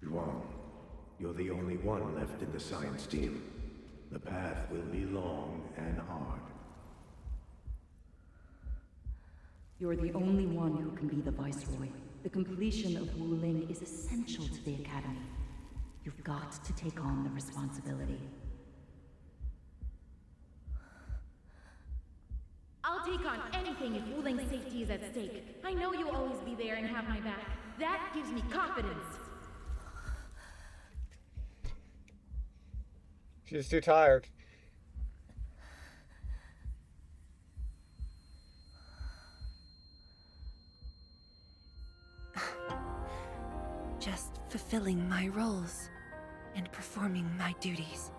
Zhuang, you're the only one left in the science team. The path will be long and hard. You're the only one who can be the Viceroy. The completion of Wuling is essential to the Academy. You've got to take on the responsibility. I'll take on anything if Wuling's safety is at stake. I know you'll always be there and have my back. That gives me confidence. She's too tired. Just fulfilling my roles and performing my duties.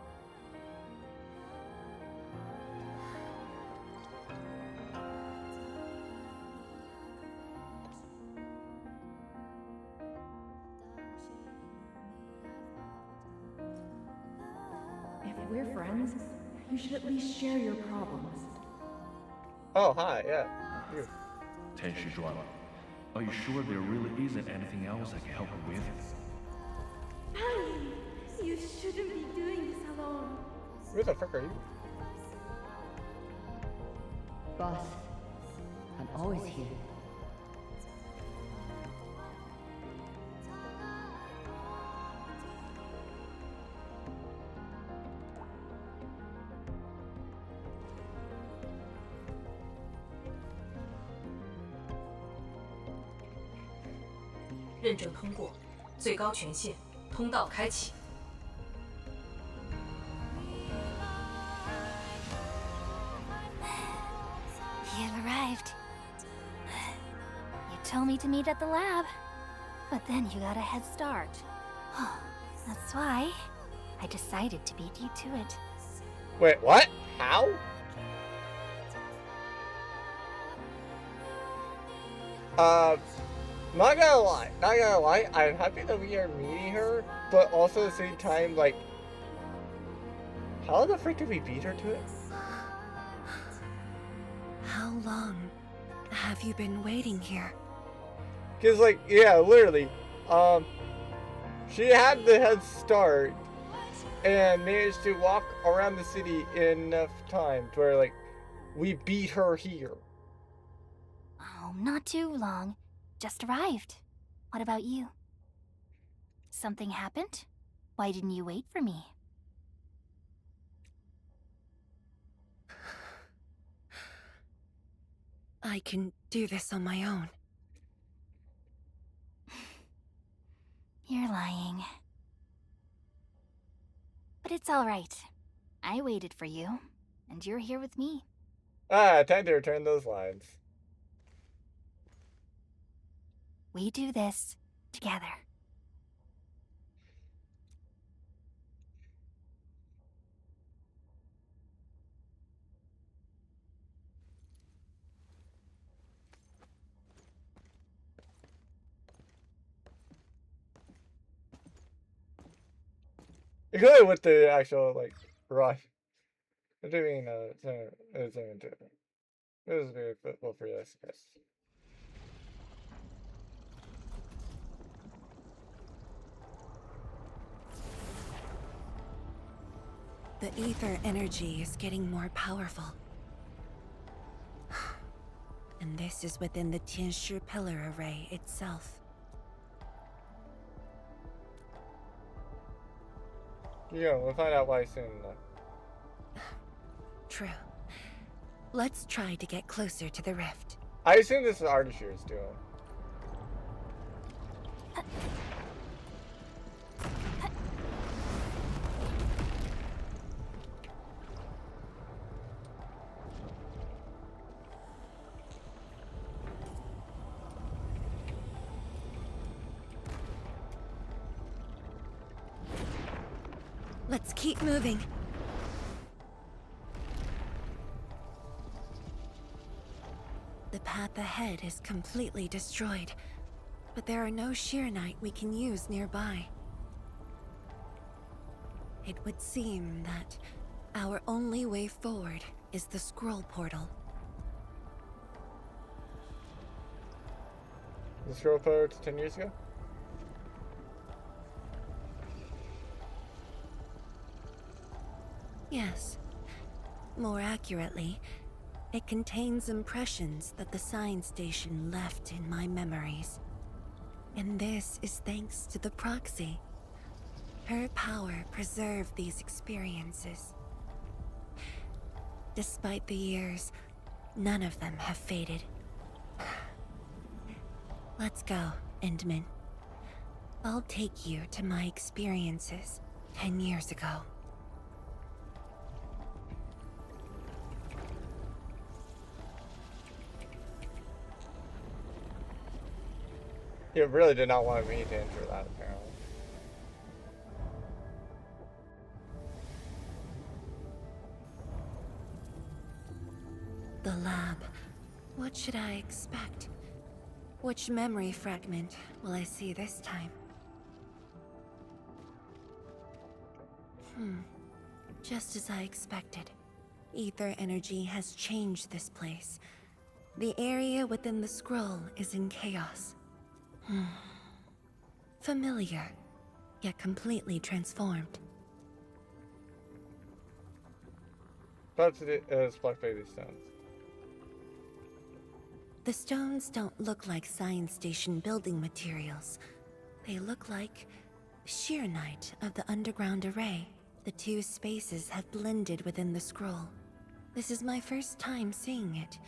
If we're friends, you should at least share your problems. Oh, hi, yeah. You. Tenshi Zhuan, are you sure there really isn't anything else I can help you with? Annie, you shouldn't be doing this alone. Where the fuck are you? Boss, I'm always here.认证通过，最高权限，通道开启。 You've arrived. You told me to meet at the lab, but then you got a head start. That's why I decided to beat you to it. Wait, what? How? Not gonna lie, I'm happy that we are meeting her, but also at the same time, like, how the frick did we beat her to it? How long have you been waiting here? Cause like, yeah, literally, she had the head start and managed to walk around the city in enough time to where like, we beat her here. Oh, not too long. Just arrived. What about you? Something happened? Why didn't you wait for me? I can do this on my own. You're lying. But it's all right. I waited for you, and you're here with me. Ah, time to return those lines. We do this together. You could with the actual like run. I'm doing it's into it. It was very well for this, I guess. The ether energy is getting more powerful. And this is within the Tianshi pillar array itself. Yeah, we'll find out why soon. True. Let's try to get closer to the rift. I assume this is Ardashir's doing. Let's keep moving. The path ahead is completely destroyed, but there are no Sheernite we can use nearby. It would seem that our only way forward is the scroll portal. The scroll portal 10 years ago? Yes. More accurately, It contains impressions that the science station left in my memories. And this is thanks to the proxy. Her power preserved these experiences. Despite the years, none of them have faded. Let's go, Endman. I'll take you to my experiences 10 years ago. He really did not want me to enter that, apparently. The lab. What should I expect? Which memory fragment will I see this time? Just as I expected. Ether energy has changed this place. The area within the scroll is in chaos. Familiar, yet completely transformed. That's the Splash Baby stones. The stones don't look like science station building materials. They look like shearnite of the underground array. The two spaces have blended within the scroll. This is my first time seeing it,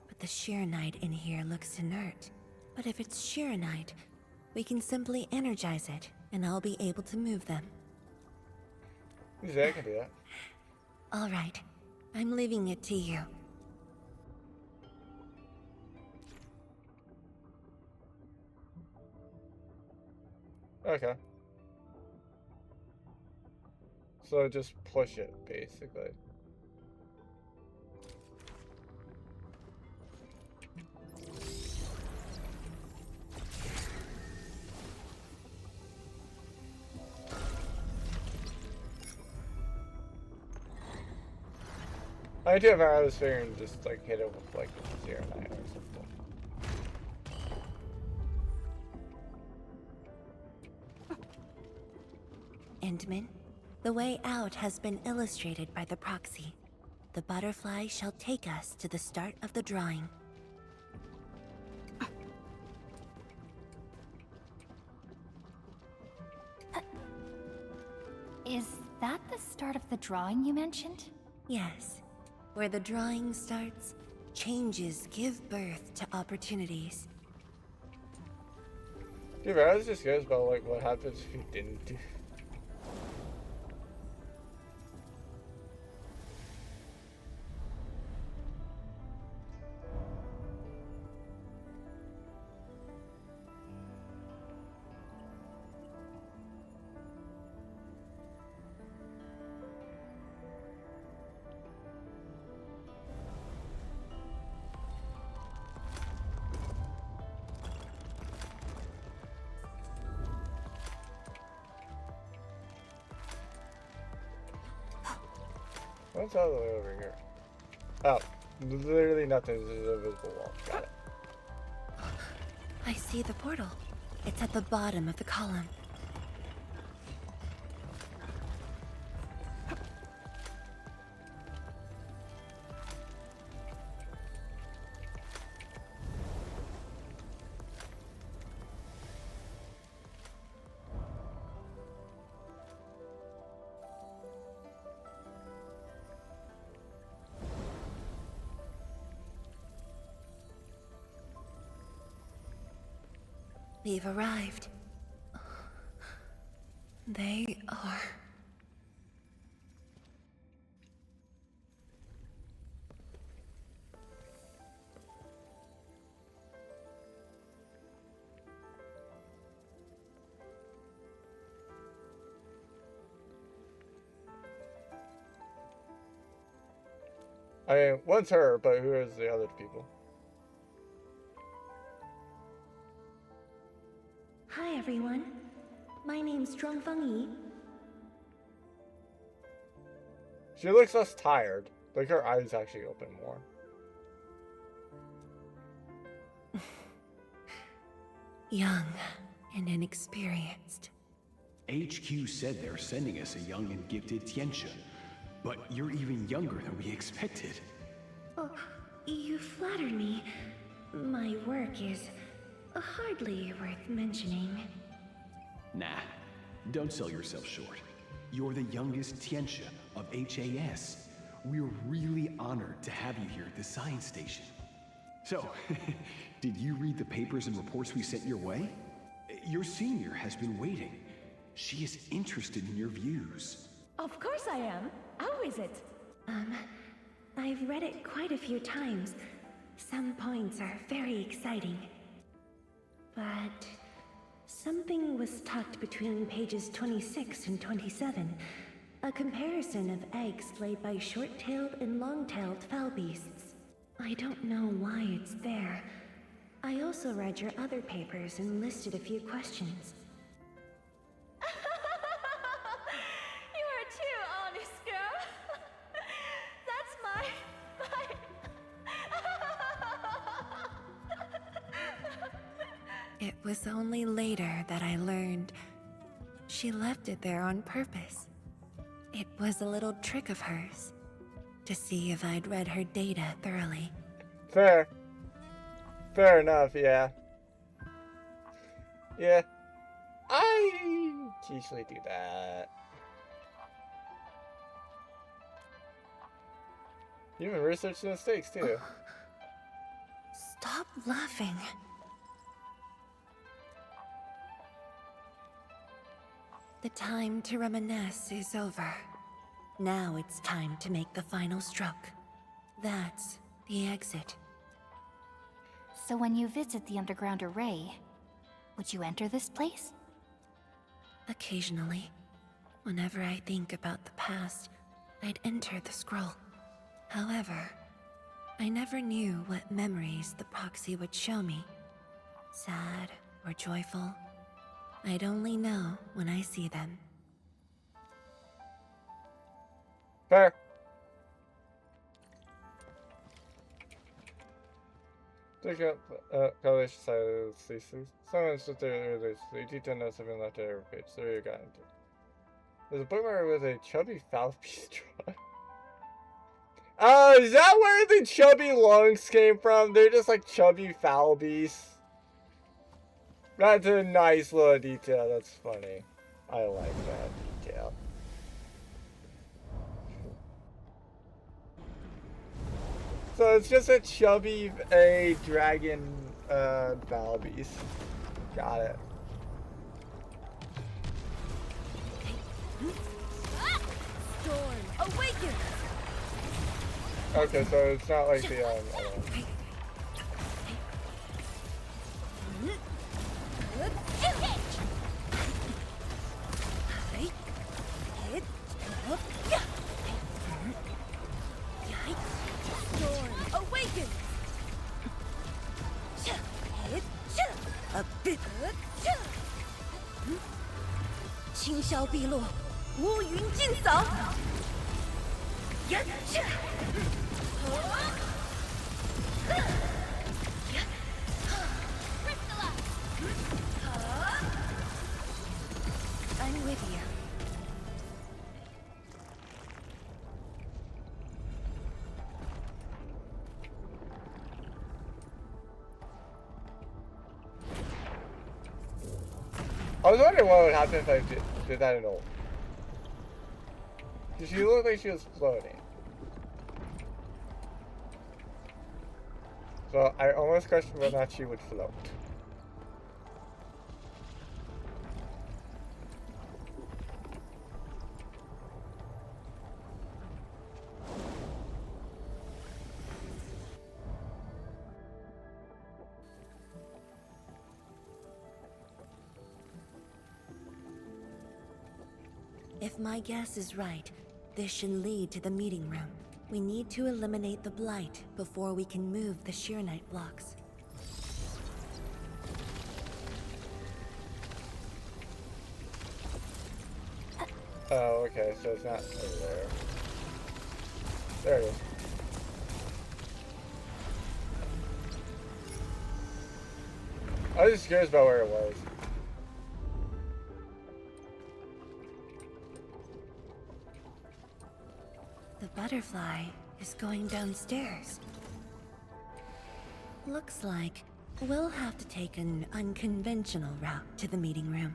but the shearnite in here looks inert. But if it's shearnite, we can simply energize it, and I'll be able to move them. Yeah, I can do that. All right, I'm leaving it to you. Okay. So just push it, basically. I do have an atmosphere and just like hit it with like 0-9 or something. Endman, the way out has been illustrated by the proxy. The butterfly shall take us to the start of the drawing. Is that the start of the drawing you mentioned? Yes. Where the drawing starts, changes give birth to opportunities. Dude, I was just curious about like what happens if you didn't do. What's all the way over here? Oh, literally nothing. This is a visible wall. Got it. I see the portal. It's at the bottom of the column. We've arrived. They are... I mean, one's her, but who is the other people? Hi, everyone. My name's Zhuangfeng Yi. She looks less tired. Like her eyes actually open more. Young and inexperienced. HQ said they're sending us a young and gifted Tianxia, but you're even younger than we expected. Oh, you flatter me. My work is hardly worth mentioning. Nah, don't sell yourself short. You're the youngest Tianxia of HAS. We're really honored to have you here at the science station. So, did you read the papers and reports we sent your way? Your senior has been waiting. She is interested in your views. Of course I am. How is it? I've read it quite a few times. Some points are very exciting. But something was tucked between pages 26 and 27. A comparison of eggs laid by short-tailed and long-tailed fowl beasts. I don't know why it's there. I also read your other papers and listed a few questions. You are too honest, girl. That's It was only later that I learned she left it there on purpose. It was a little trick of hers, to see if I'd read her data thoroughly. Fair. Fair enough, yeah. Yeah. I usually do that. You even researched the mistakes, too. Stop laughing. The time to reminisce is over. Now it's time to make the final stroke. That's the exit. So when you visit the underground array, would you enter this place? Occasionally, whenever I think about the past, I'd enter the scroll. However, I never knew what memories the proxy would show me. Sad or joyful, I'd only know when I see them. Fair. Take up college side thesis. Someone stood there with a detailed notes have been left at every page. There you got into. There's a bookmark with a chubby foul piece drawn. Oh, is that where the chubby lungs came from? They're just like chubby foul beasts. That's a nice little detail. That's funny. I like that detail. So it's just a chubby dragon foul beast. Got it. Storm, awaken! Okay, so it's not like the Storm, awaken! A bit. 清霄碧落，乌云尽扫。I'm with you. I was wondering what would happen if I did that in old. Did she look like she was floating? So I almost questioned whether or not she would float. If my guess is right, this should lead to the meeting room. We need to eliminate the blight before we can move the sheer night blocks. Oh, okay, so it's not over there. There it is. I was just curious about where it was. The butterfly is going downstairs. Looks like we'll have to take an unconventional route to the meeting room.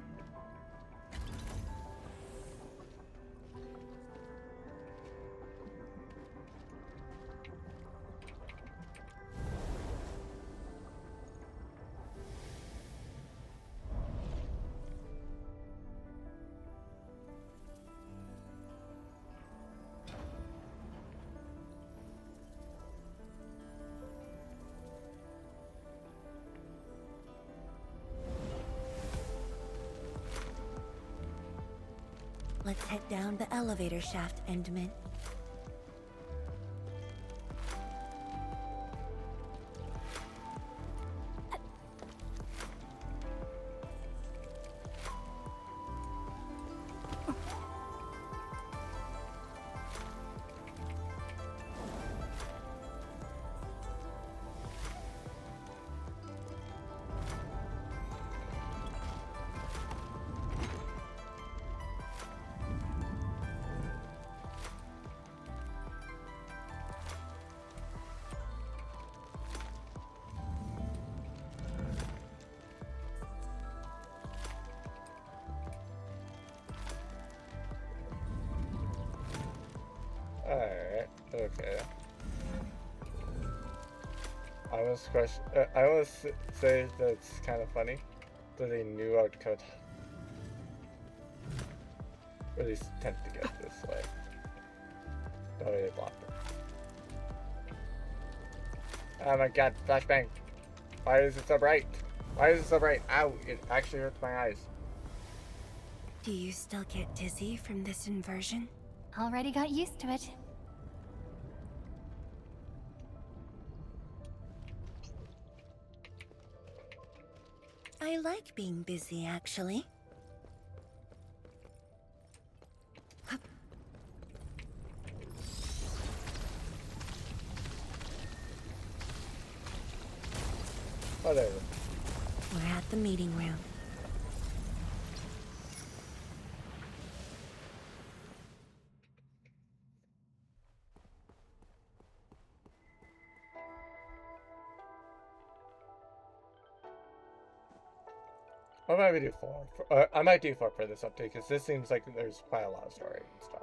Let's head down the elevator shaft, Endman. Alright, okay. I almost say that it's kind of funny that they knew I would cut. Or at least tend to get this way. That way they blocked it. Oh my god, flashbang! Why is it so bright? Why is it so bright? Ow, it actually hurts my eyes. Do you still get dizzy from this inversion? Already got used to it. I like being busy, actually. Whatever. We're at the meeting room. What might we do for? I might do for this update because this seems like there's quite a lot of story and stuff.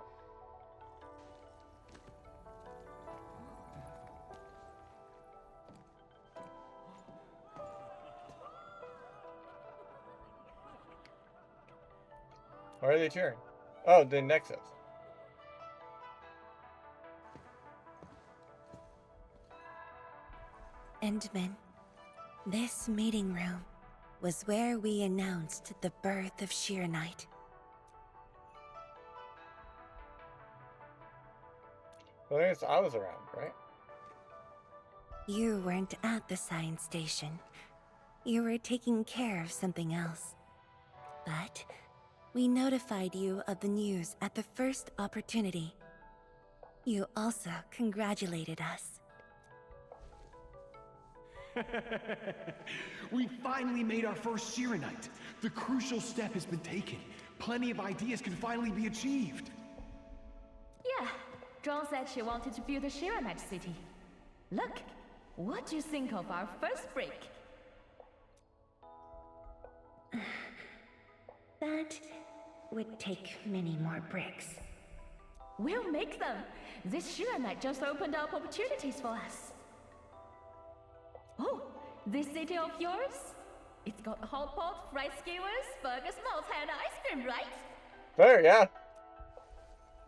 Why are they cheering? Oh, the Nexus. Endman, this meeting room was where we announced the birth of Sheer Knight. Well, I guess I was around, right? You weren't at the science station. You were taking care of something else. But we notified you of the news at the first opportunity. You also congratulated us. We finally made our first Shiranite. The crucial step has been taken. Plenty of ideas can finally be achieved. Yeah, Dawn said she wanted to build a Shiranite city. Look, what do you think of our first brick? That would take many more bricks. We'll make them. This Shiranite just opened up opportunities for us. Oh, this city of yours? It's got a hot pot, fried skewers, burgers, malts, and ice cream, right? There, yeah.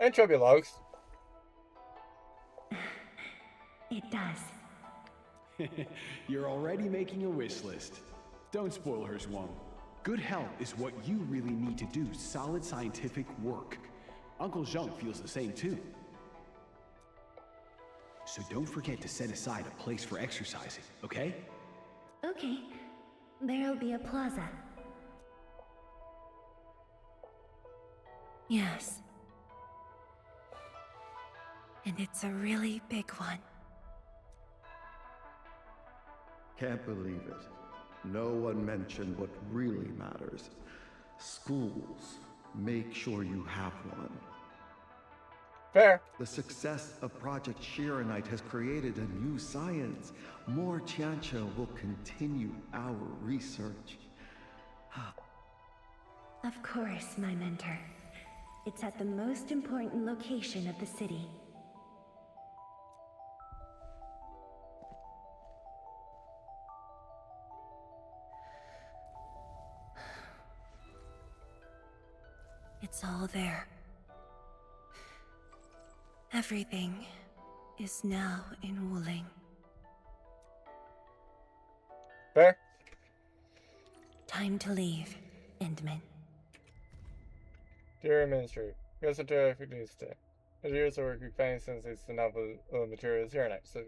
And chubby logs. It does. You're already making a wish list. Don't spoil her, Zhuang. Good health is what you really need to do solid scientific work. Uncle Zheng feels the same too. So don't forget to set aside a place for exercising, okay? Okay, there'll be a plaza. Yes. And it's a really big one. Can't believe it. No one mentioned what really matters. Schools. Make sure you have one. Fair. The success of Project Shiranite has created a new science. More Tiantia will continue our research. Of course, my mentor. It's at the most important location of the city. It's all there. Everything is now in Wuling. Fair. Time to leave, Endman. Dear Administrator, we have such a good news today. The years of work we find since it's the novel materials here tonight. So,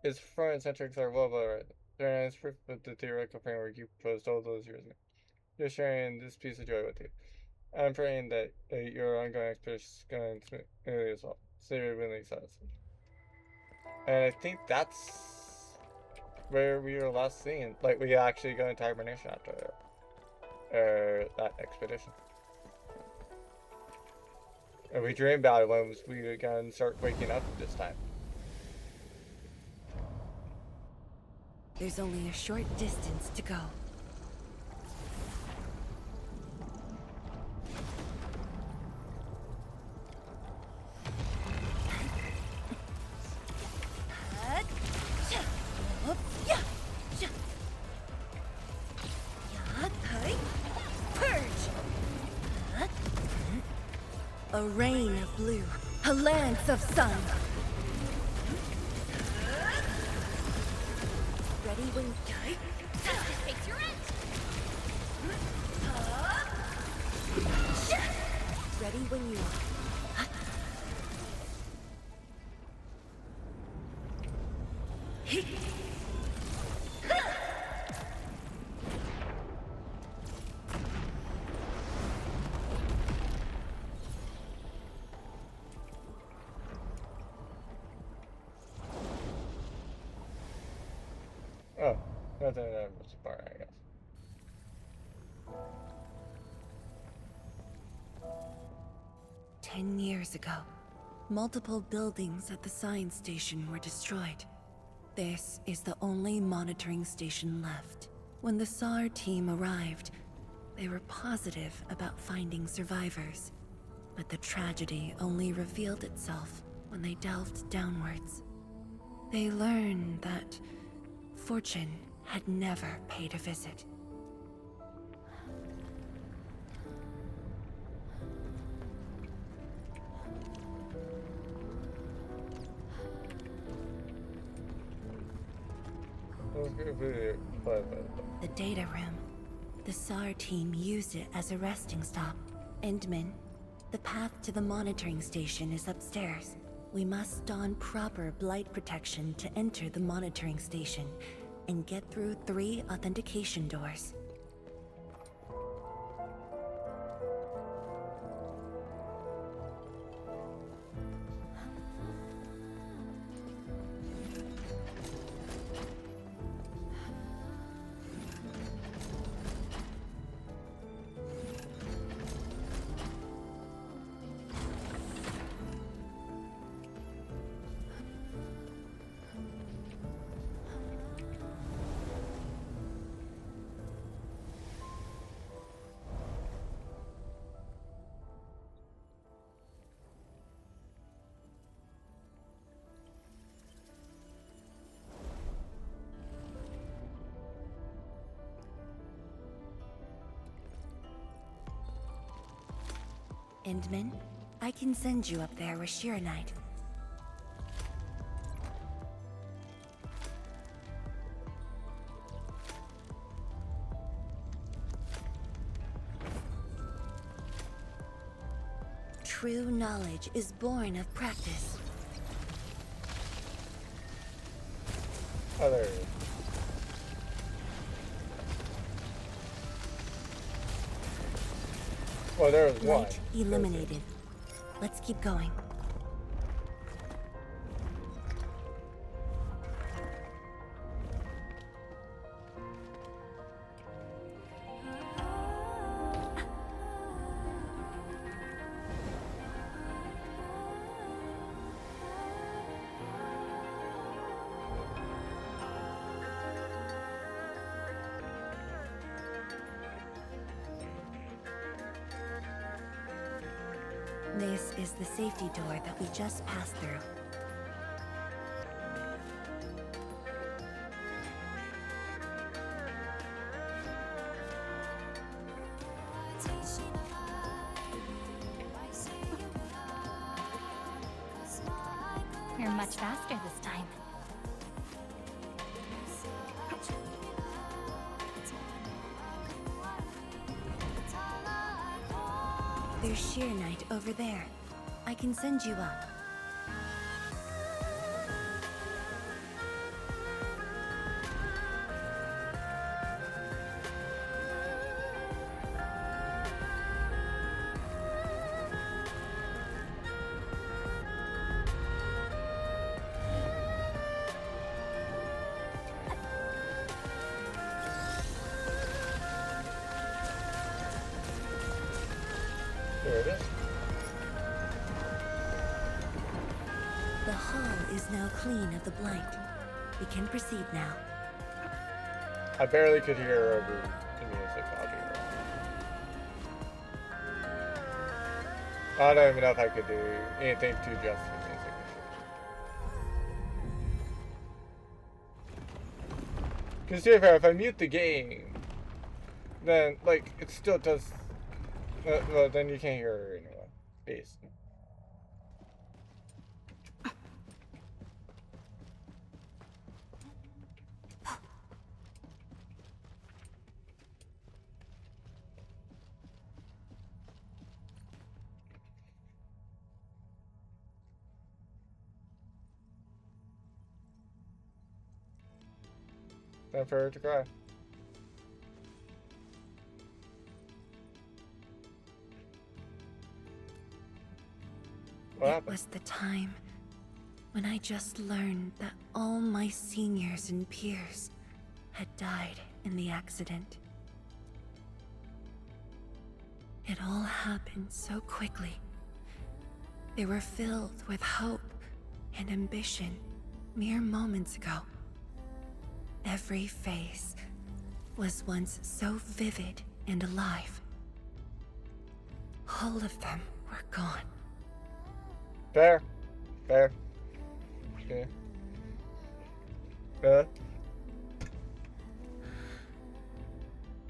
its front and centrics are well right. There is proof of the theoretical framework you proposed all those years ago. You're sharing this piece of joy with you. I'm praying that your ongoing expedition is going smoothly as well. So you're really excited. And I think that's where we were last seen. Like, we actually go into hibernation after that expedition. And we dream about it when we again start waking up this time. There's only a short distance to go. A rain of blue, a lance of sun. Ready when you Face your end. ready when you are. Oh, nothing that was far, I guess. 10 years ago, multiple buildings at the science station were destroyed. This is the only monitoring station left. When the SAR team arrived, they were positive about finding survivors. But the tragedy only revealed itself when they delved downwards. They learned that fortune had never paid a visit. The data room. The SAR team used it as a resting stop. Endman, the path to the monitoring station is upstairs. We must don proper blight protection to enter the monitoring station and get through 3 authentication doors. Endman, I can send you up there with Shiranite. True knowledge is born of practice. Oh, there it is. Well, there was one. Light eliminated. Let's keep going. This is the safety door that we just passed through. You're much faster this time. There's Sheer Knight over there. I can send you up. There it is. The hall is now clean of the blight. We can proceed now. I barely could hear over the music. I'll be right. I don't even know if I could do anything to adjust the music. Because to be fair, if I mute the game, then like it still does. Well, then you can't hear her anyway. Bass. Time for her to cry. It was the time when I just learned that all my seniors and peers had died in the accident. It all happened so quickly. They were filled with hope and ambition mere moments ago. Every face was once so vivid and alive. All of them were gone. Fair. Fair. Okay.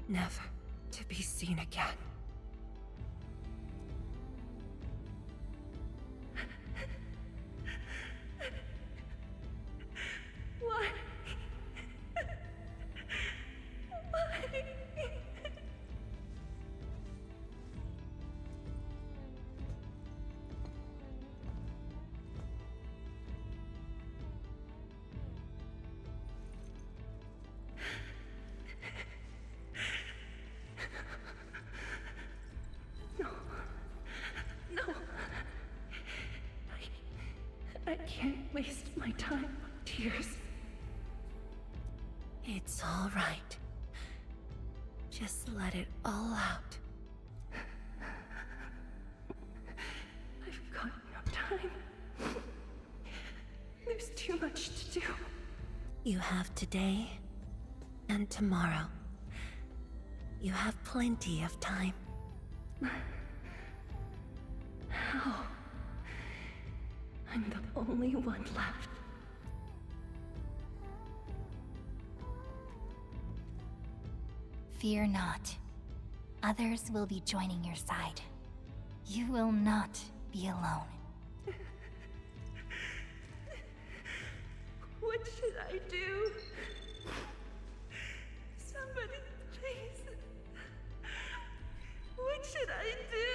Never to be seen again. Why? Why? No. I can't waste my time on tears. It's all right. Just let it all out. I've got no time. There's too much to do. You have today and tomorrow. You have plenty of time. How? I'm the only one left. Fear not. Others will be joining your side. You will not be alone. What should I do? Somebody, please. What should I do?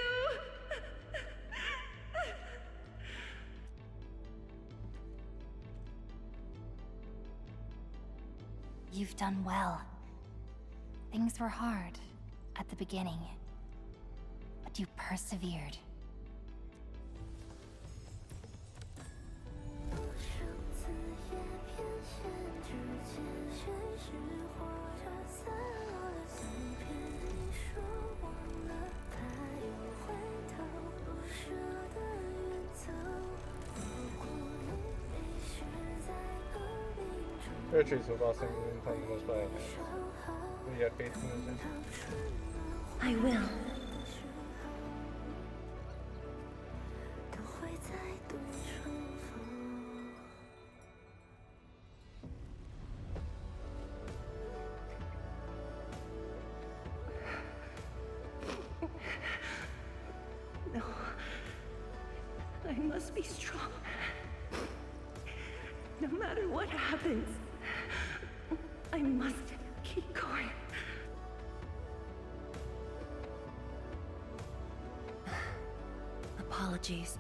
You've done well. Things were hard at the beginning, but you persevered. Beatrice was awesome and playing the most violent. You got faith in this? I will. no matter what happens, I must keep going. Apologies.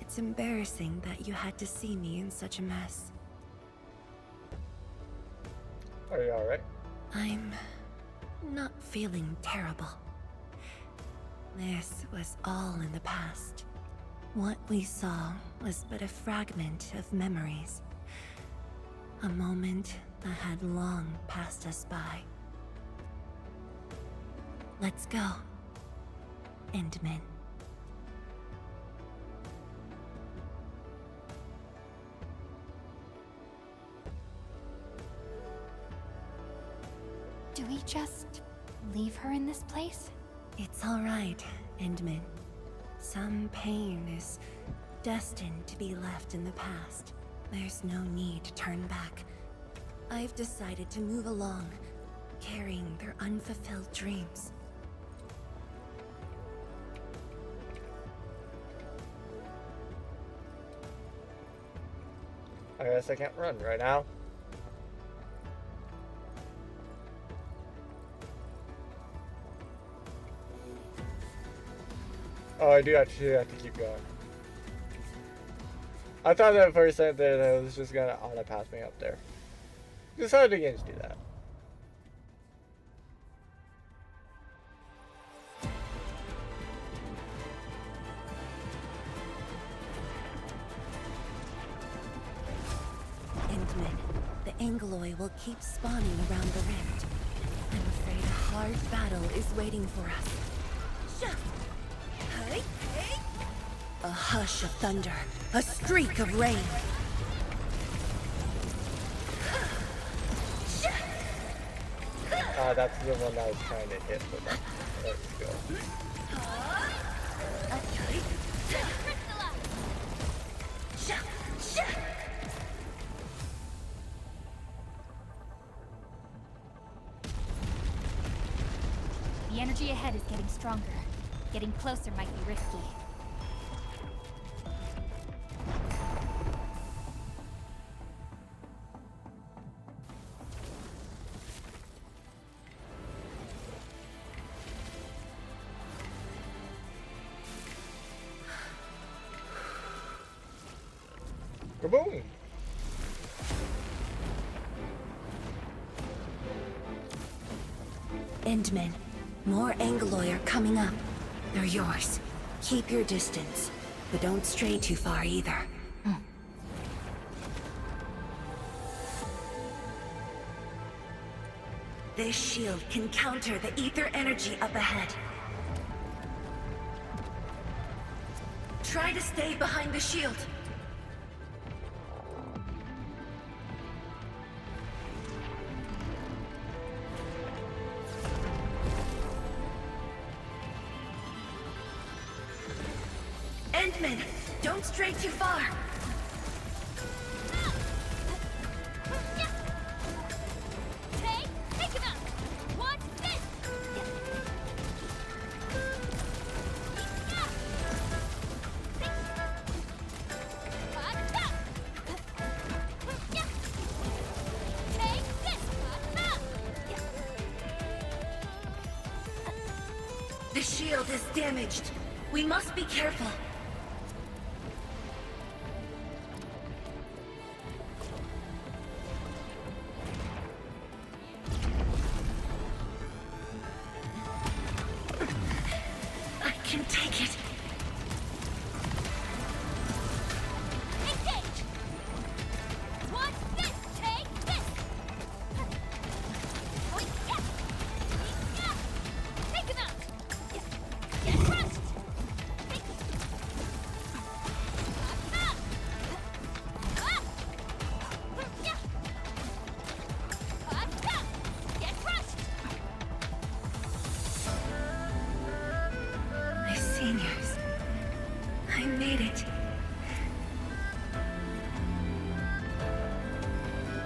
It's embarrassing that you had to see me in such a mess. Are you alright? I'm not feeling terrible. This was all in the past. What we saw was but a fragment of memories. A moment that had long passed us by. Let's go, Endman. Do we just leave her in this place? It's all right, Endman. Some pain is destined to be left in the past. There's no need to turn back. I've decided to move along, carrying their unfulfilled dreams. I guess I can't run right now. Oh, I do actually have to keep going. I thought that for a second that it was just gonna auto pass me up there. Decided against do that. Endman, the Angloy will keep spawning around the rift. I'm afraid a hard battle is waiting for us. A hush of thunder, a streak of rain. That's the one I was trying to hit with that. Let's go. The energy ahead is getting stronger. Getting closer might be risky. Kaboom! Endman, more Angloy are coming up. They're yours. Keep your distance, but don't stray too far either. This shield can counter the ether energy up ahead. Try to stay behind the shield. Endman, don't stray too far. The shield is damaged. We must be careful. I can take it. Engage! Want this? Take this! Take him out! Get crushed! Get crushed! My seniors. I made it.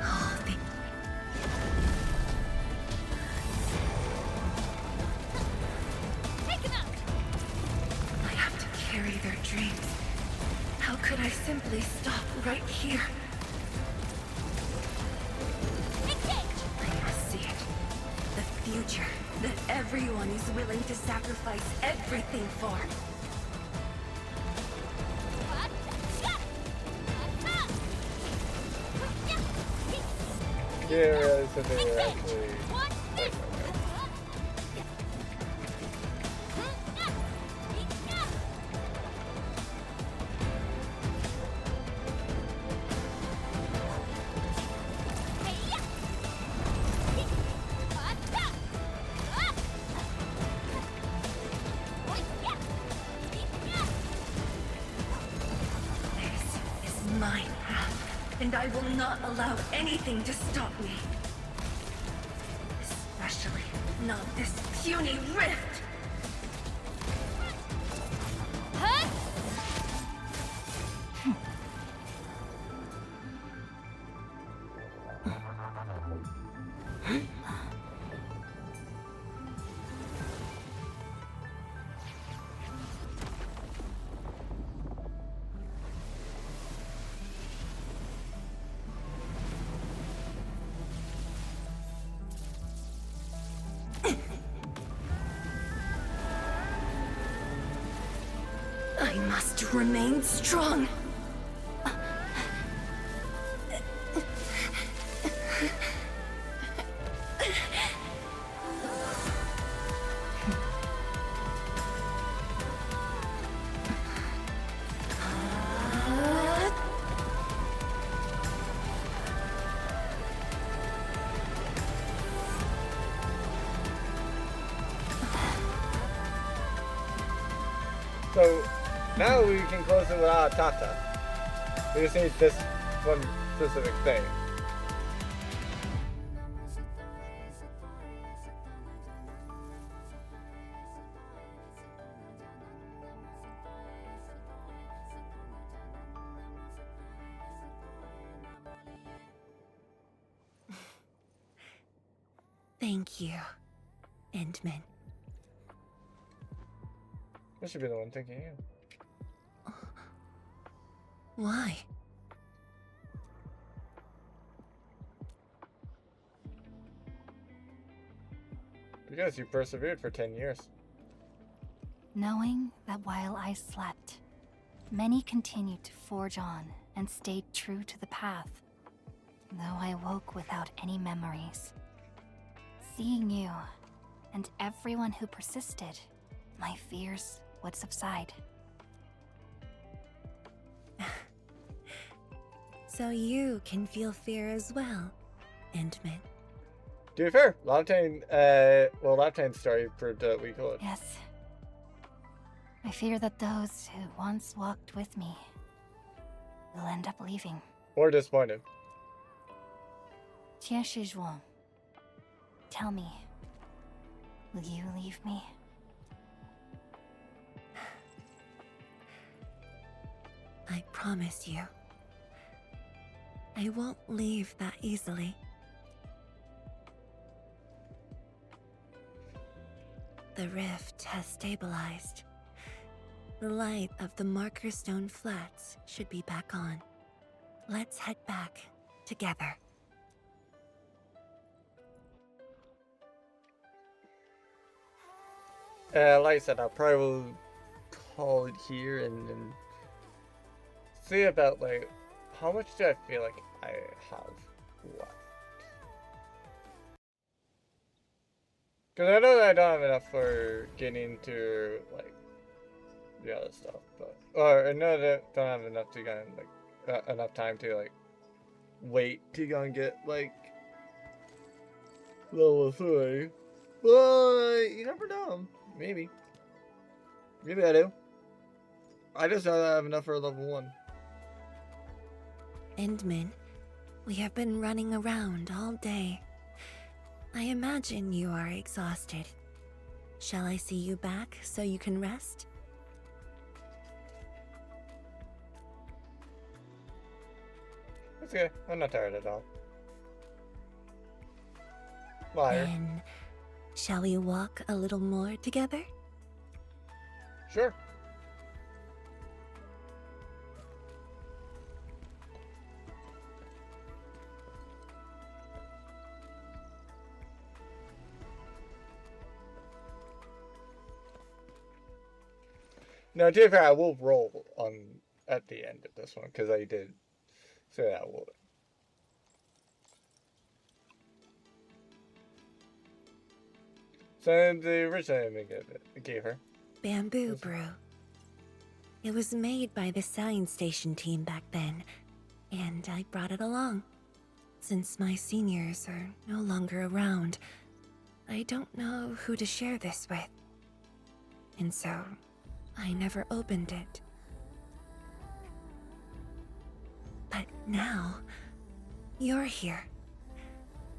Oh, Take him out! I have to carry their dreams. How could I simply stop right here? I must see it. The future that everyone is willing to sacrifice everything for. Yeah, so they're actually... This is my path, and I will not allow anything to stop me. Especially not this puny rift! I must remain strong. So now we can close it without Tata. We just need this one specific thing. Thank you, Endman. I should be the one thanking you. Why? Because you persevered for 10 years. Knowing that while I slept, many continued to forge on and stayed true to the path, though I woke without any memories. Seeing you, and everyone who persisted, my fears would subside. So you can feel fear as well, Endman. To be fair, Laptane, Laptane's story proved that we could. Yes. I fear that those who once walked with me will end up leaving. Or disappointed. Tian Shizhuang, tell me, will you leave me? I promise you, I won't leave that easily. The rift has stabilized. The light of the Marker Stone Flats should be back on. Let's head back together. Like I said, I'll probably call it here and then see about, like, how much do I feel like I have left? Because I know that I don't have enough for getting to, like, the other stuff, but, or I know that I don't have enough to go and, like, enough time to, like, wait to go and get, like, level 3. But you never know. Maybe. Maybe I do. I just know that I have enough for level 1. Endman, we have been running around all day. I imagine you are exhausted. Shall I see you back so you can rest? It's okay. I'm not tired at all. Liar. Then, shall we walk a little more together? Sure. Now, to be fair, I will roll on at the end of this one because I did say I would. So the original I gave her Bamboo brew. It was made by the science station team back then, and I brought it along. Since my seniors are no longer around, I don't know who to share this with. And so, I never opened it. But now, you're here.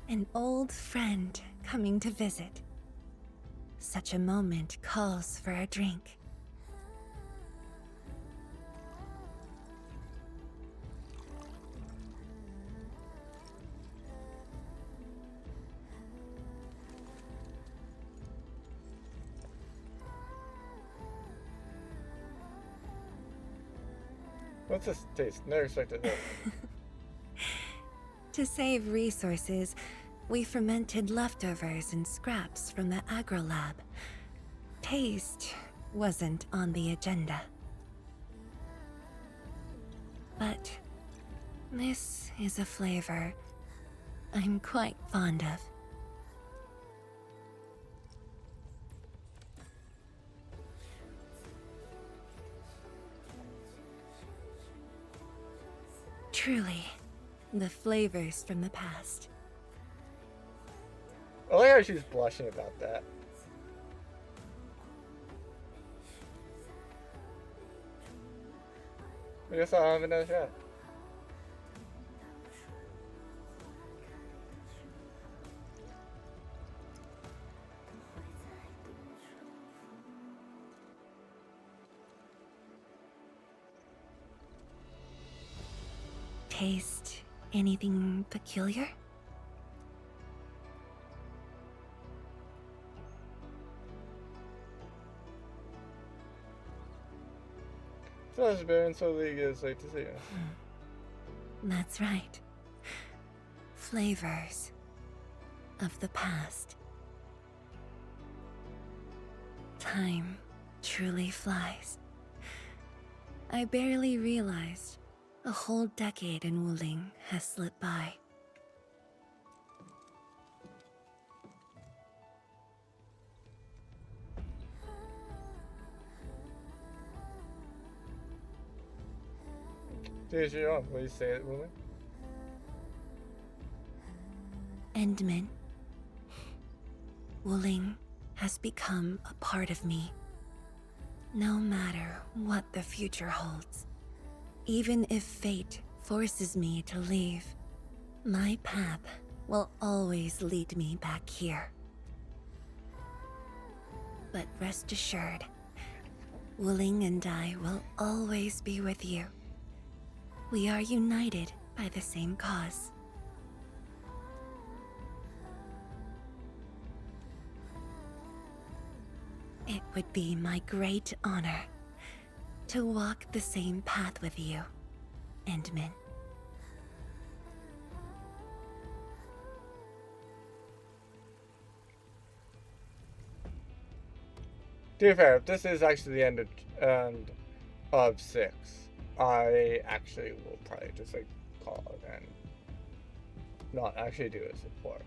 An old friend coming to visit. Such a moment calls for a drink. What's this taste? Never expected that. To save resources, we fermented leftovers and scraps from the agro lab. Taste wasn't on the agenda. But this is a flavor I'm quite fond of. Truly, the flavors from the past. I like how she's blushing about that. I guess I'll have another shot. Taste anything peculiar? Husband, so League is like to see you. That's right. Flavors of the past. Time truly flies. I barely realized a whole decade in Wuling has slipped by. Here's your own. Will you say it, Wuling? Endman. Wuling has become a part of me. No matter what the future holds, even if fate forces me to leave, my path will always lead me back here. But rest assured, Wuling and I will always be with you. We are united by the same cause. It would be my great honor to walk the same path with you, Endman. To be fair, this is actually the end of 6. I actually will probably just like call it and not actually do as it was.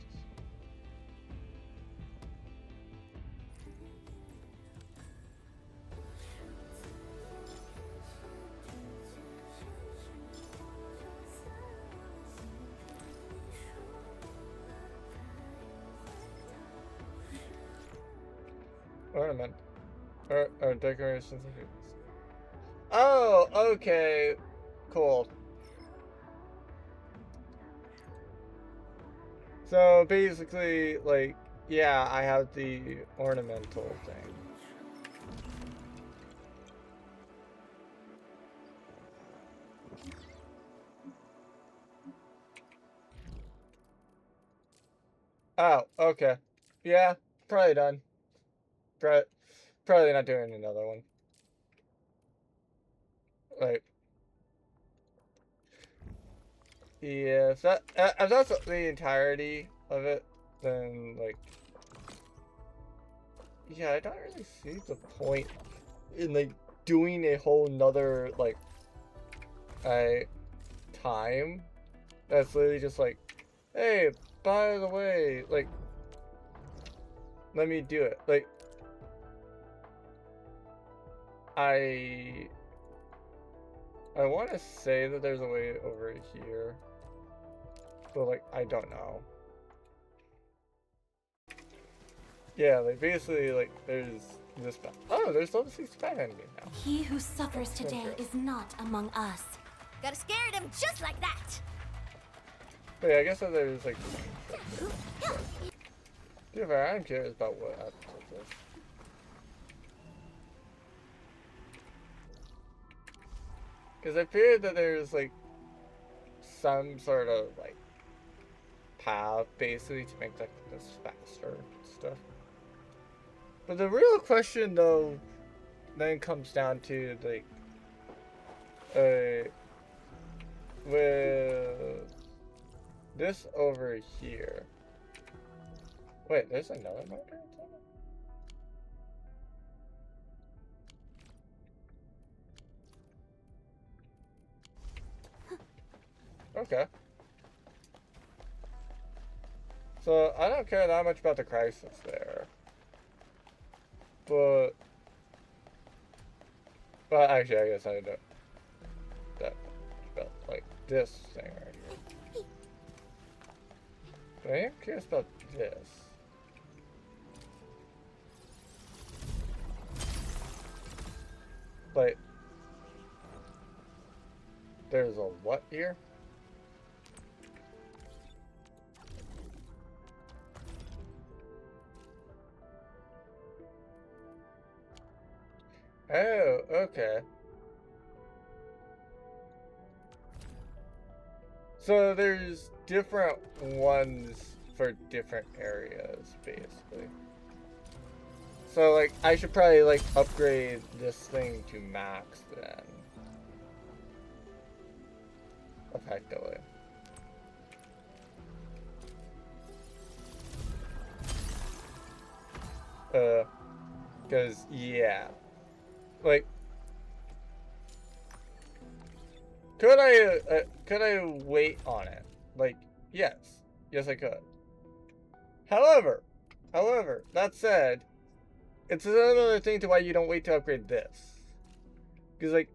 Ornament. Or decorations. Oh, okay. Cool. So basically, like, yeah, I have the ornamental thing. Oh, okay. Yeah, probably done. Probably not doing another one. Like, yeah, if that's the entirety of it, then, like, yeah, I don't really see the point in, like, doing a whole nother, like, time. That's literally just like, hey, by the way, like, let me do it. Like, I want to say that there's a way over here, but like, I don't know. Yeah, like basically, like there's this. Oh, there's level 65 enemy now. He who suffers today is not among us. Gotta scare them just like that. Wait, I guess that there's like. Dude, I'm curious about what happens with this. Because I feared that there's like some sort of like path basically to make like this faster and stuff. But the real question though then comes down to like with this over here. Wait, there's another marker? Okay. So, I don't care that much about the crisis there. But actually, I guess I don't that much about, like, this thing right here. But I am curious about this. Like, there's a what here? Oh, okay. So there's different ones for different areas, basically. So, like, I should probably, like, upgrade this thing to max, then. Effectively. Because, yeah. Like, could I wait on it? Like, yes. Yes, I could. However, that said, it's another thing to why you don't wait to upgrade this. Because, like,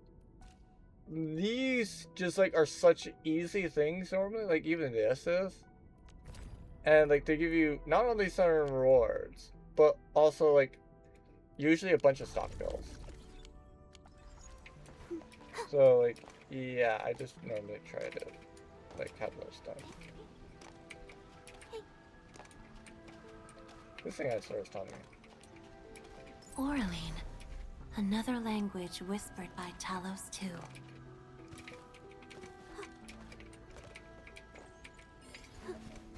these just, like, are such easy things normally. Like, even this is. And, like, they give you not only some rewards, but also, like, usually a bunch of stock bills. So, like, yeah, I just normally try to, like, have those stuff. This thing I started telling me. Oraline, another language whispered by Talos II.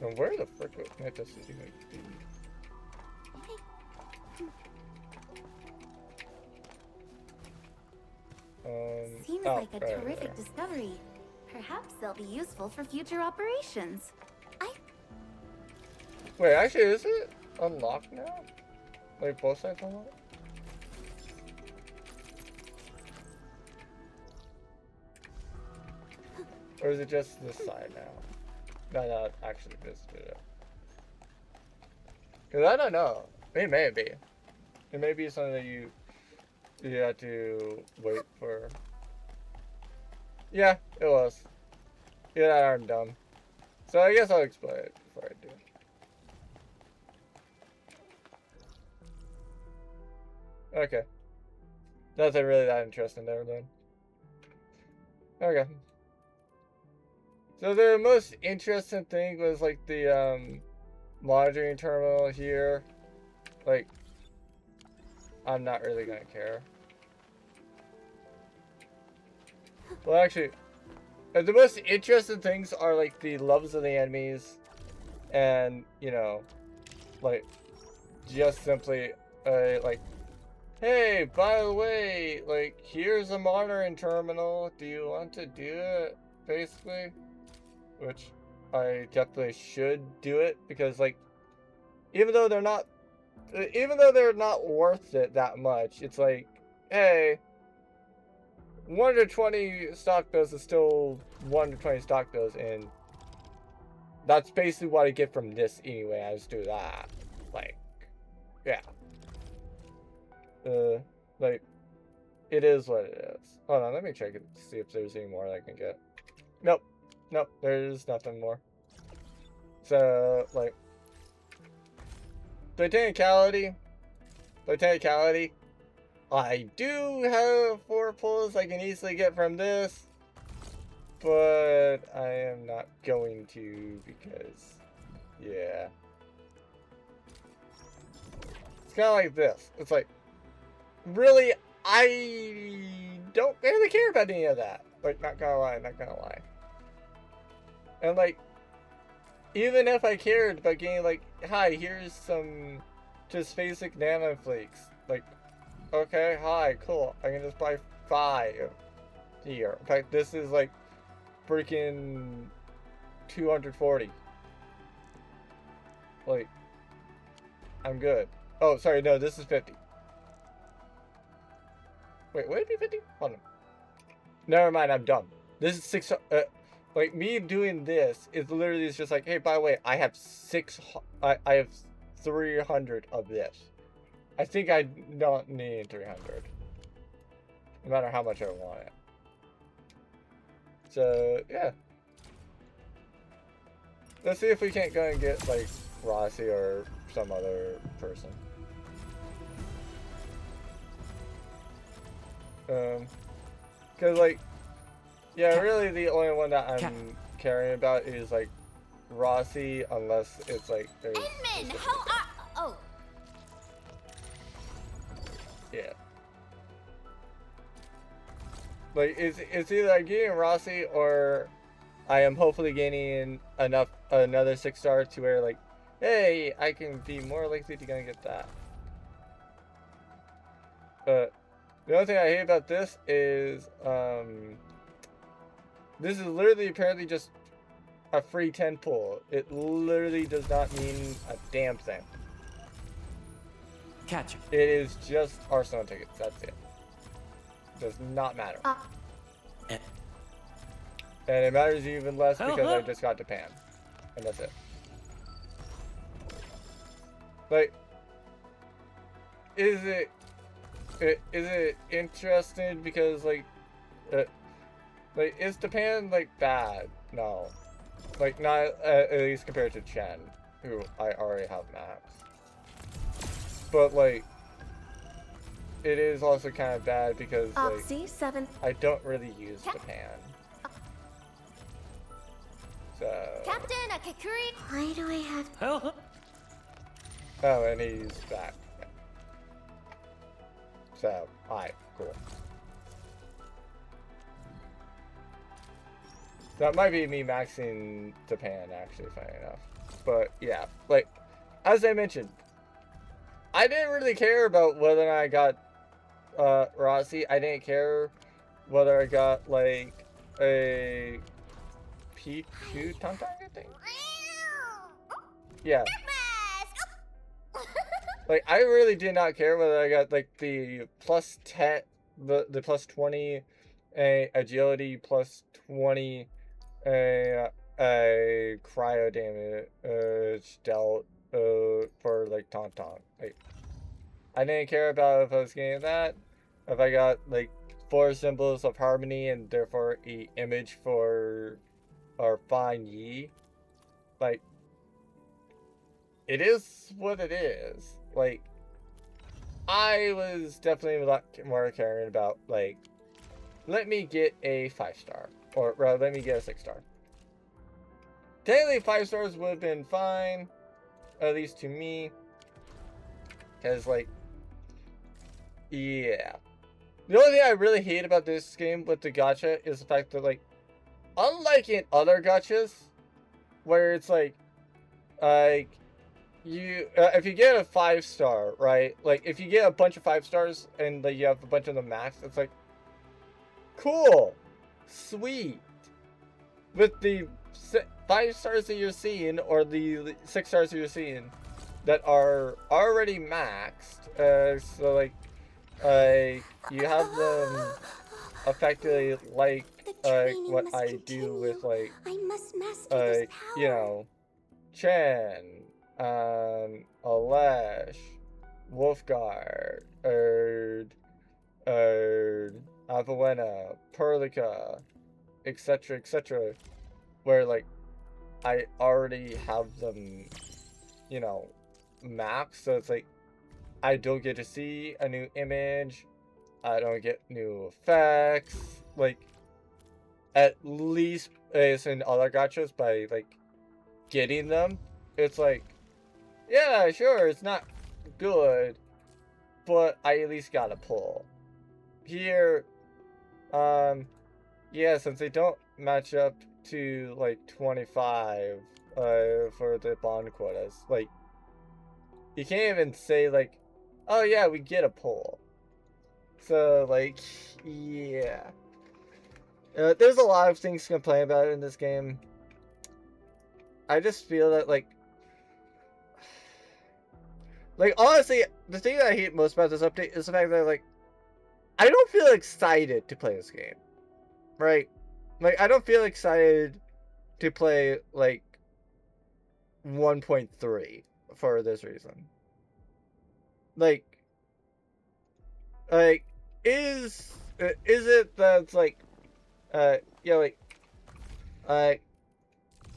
And where the frick would Nethys even be? Seems like a terrific discovery. Perhaps they'll be useful for future operations. Wait, actually, is it unlocked now? Like, both sides unlocked? Or is it just this side now? Not actually visited it. Because I don't know. It may be. It may be something that you have to wait for. Yeah, it was. Yeah, I'm dumb. So I guess I'll explain it before I do. Okay. Nothing really that interesting there then. Okay. So the most interesting thing was like the monitoring terminal here. Like, I'm not really gonna care. Well, actually, the most interesting things are like the levels of the enemies, and you know, like just simply like, hey, by the way, like here's a monitoring terminal. Do you want to do it? Basically, which I definitely should do it because like, even though they're not worth it that much, it's like, hey, 1 to 20 stock bills is still 1 to 20 stock bills, and that's basically what I get from this anyway. I just do that. Like, yeah. Like, it is what it is. Hold on, let me check it, see if there's any more I can get. Nope. Nope, there's nothing more. So, like, botanicality, I do have 4 pulls I can easily get from this, but I am not going to because, yeah. It's kind of like this. It's like, really, I don't really care about any of that. Like, not gonna lie. And like, even if I cared about getting like, hi, here's some just basic nanoflakes. Like, okay, hi, cool. I can just buy 5 here. In fact, this is like freaking 240. Like, I'm good. Oh, sorry, no, this is 50. Wait, would it be 50? Hold on. Never mind, I'm dumb. This is 6. Like, me doing this is literally just like, hey, by the way, I have 300 of this. I think I don't need 300. No matter how much I want it. So, yeah. Let's see if we can't go and get, like, Rossi or some other person. Cause, like, yeah, really the only one that I'm caring about is, like, Rossi, unless it's, like, there's... Edmund, how are... Oh. Yeah. Like, it's either I'm getting Rossi or I am hopefully gaining another 6-star to where, like, hey, I can be more likely to gonna get that. But the only thing I hate about this is, this is literally apparently just a free 10 pull. It literally does not mean a damn thing. Catch it. It is just Arsenal tickets. That's it. Does not matter. And it matters even less because I just got Japan. And that's it. Like, is it interesting because, like, is Japan, like, bad? No. Like, not at least compared to Chen, who I already have max. But, like, it is also kind of bad because, like, I don't really use Japan. So... Captain Akakuri, why do I have... Oh, and he's back. Yeah. So, alright, cool. That might be me maxing Japan, actually, funny enough. But, yeah, like, as I mentioned, I didn't really care about whether or not I got Rossi. I didn't care whether I got, like, a P2 Tauntaun, I think? Yeah. Like, I really did not care whether I got, like, the plus 10, the plus 20, agility, plus 20, a cryo damage dealt, for, like, Tauntaun. Like, I didn't care about if I was getting that, if I got, like, 4 symbols of harmony and therefore a image for our fine Yi. Like, it is what it is. Like, I was definitely a lot more caring about, like, let me get a 5-star. Or, rather, let me get a 6-star. Technically, 5 stars would have been fine. At least to me. Because, like, yeah. The only thing I really hate about this game with the gacha is the fact that, like, unlike in other gachas, where it's like you if you get a 5-star, right? Like, if you get a bunch of 5 stars and like you have a bunch of them max, it's like, cool, sweet. With the 5 stars that you're seeing, or the 6 stars that you're seeing, that are already maxed, so like, you have them effectively like what I do with like I must master this power. you know, Chen, Alesh, Wolfguard, Avelena, Perlica, etc., where like I already have them, you know, max, so it's like I don't get to see a new image, I don't get new effects, like at least as in other gachas by like getting them, it's like, yeah, sure, it's not good, but I at least got a pull. Here, yeah, since they don't match up to like 25 for the bond quotas, like you can't even say like, oh yeah, we get a pull. So like, yeah, there's a lot of things to complain about in this game. I just feel that like honestly, the thing that I hate most about this update is the fact that like I don't feel excited to play this game, right? Like I don't feel excited to play like 1.3 for this reason. Like is it that's like yeah, like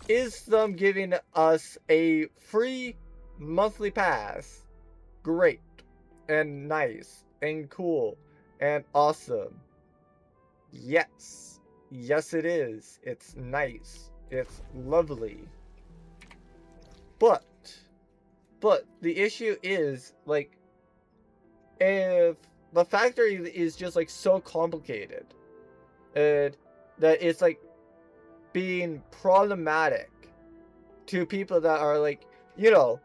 is them giving us a free monthly pass great and nice and cool and awesome? Yes. Yes, it is. It's nice. It's lovely. But the issue is, like, if the factory is just, like, so complicated, and that it's, like, being problematic to people that are, like, you know,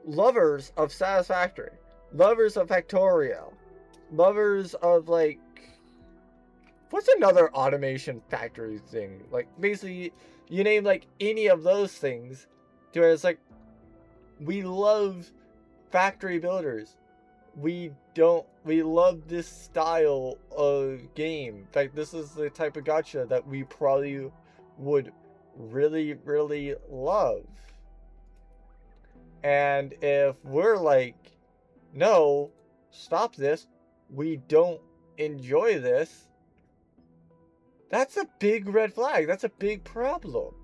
lovers of Satisfactory, lovers of Factorio, lovers of, like, what's another automation factory thing? Like, basically, you name, like, any of those things, to where it's like, we love factory builders. We love this style of game. In fact, this is the type of gacha that we probably would really, really love. And if we're like, no, stop this, we don't enjoy this, that's a big red flag. That's a big problem.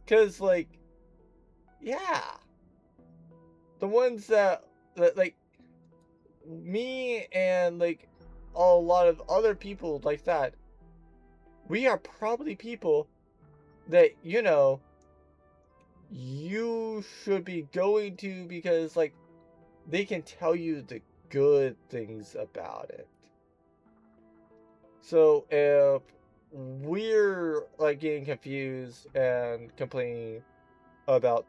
Because, like, yeah. The ones that like, me and, like, a lot of other people like that, we are probably people that, you know, you should be going to because, like, they can tell you the good things about it. So if we're, like, getting confused and complaining about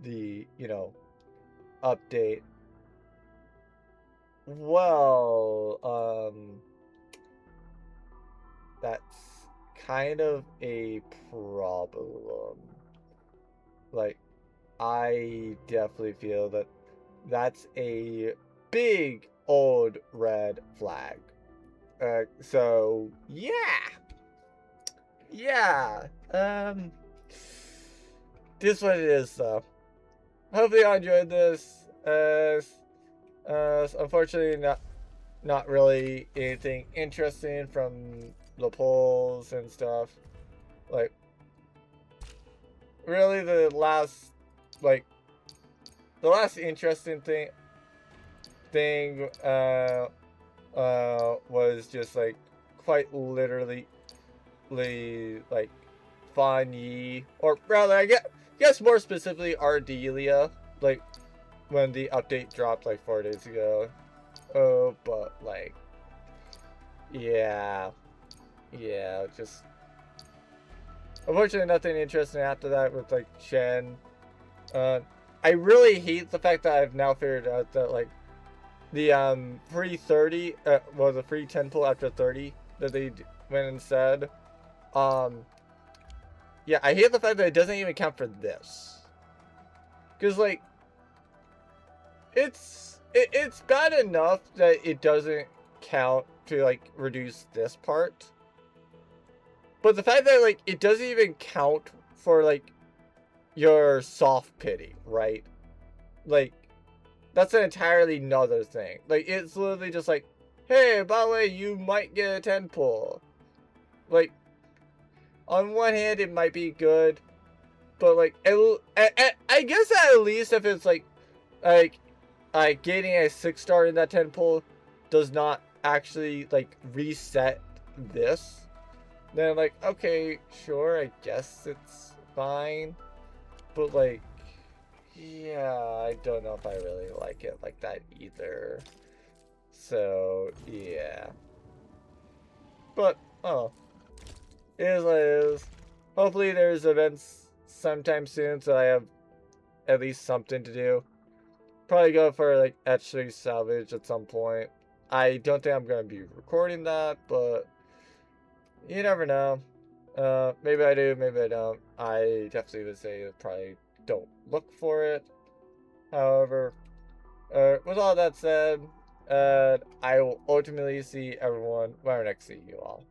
the, you know, update, well, that's kind of a problem. Like, I definitely feel that that's a big old red flag. So yeah, this is what it is, though. Hopefully I enjoyed this. Unfortunately, not really anything interesting from the polls and stuff. Like, really, the last interesting thing was just, like, quite literally, like, Fan Yi, or rather, I guess more specifically, Ardelia, like, when the update dropped, like, 4 days ago. Oh, but, like, yeah, just, unfortunately, nothing interesting after that with, like, Shen. I really hate the fact that I've now figured out that, like, the free 30 well, the free 10 pull after 30 that they went and said, yeah, I hate the fact that it doesn't even count for this, because, like, it's bad enough that it doesn't count to like reduce this part. But the fact that like it doesn't even count for like your soft pity, right? Like that's an entirely another thing. Like it's literally just like, hey, by the way, you might get a 10 pull. Like on one hand it might be good, but like I guess at least if it's like getting a 6-star in that 10 pull does not actually like reset this, then like okay, sure, I guess it's fine. But like, yeah, I don't know if I really like it like that either. So yeah. But oh, it is what it is. Hopefully there's events sometime soon so I have at least something to do. Probably go for like etching salvage at some point. I don't think I'm gonna be recording that, but you never know. Maybe I do, maybe I don't. I definitely would say probably don't look for it. However, with all that said, I will ultimately see everyone when I next see you all.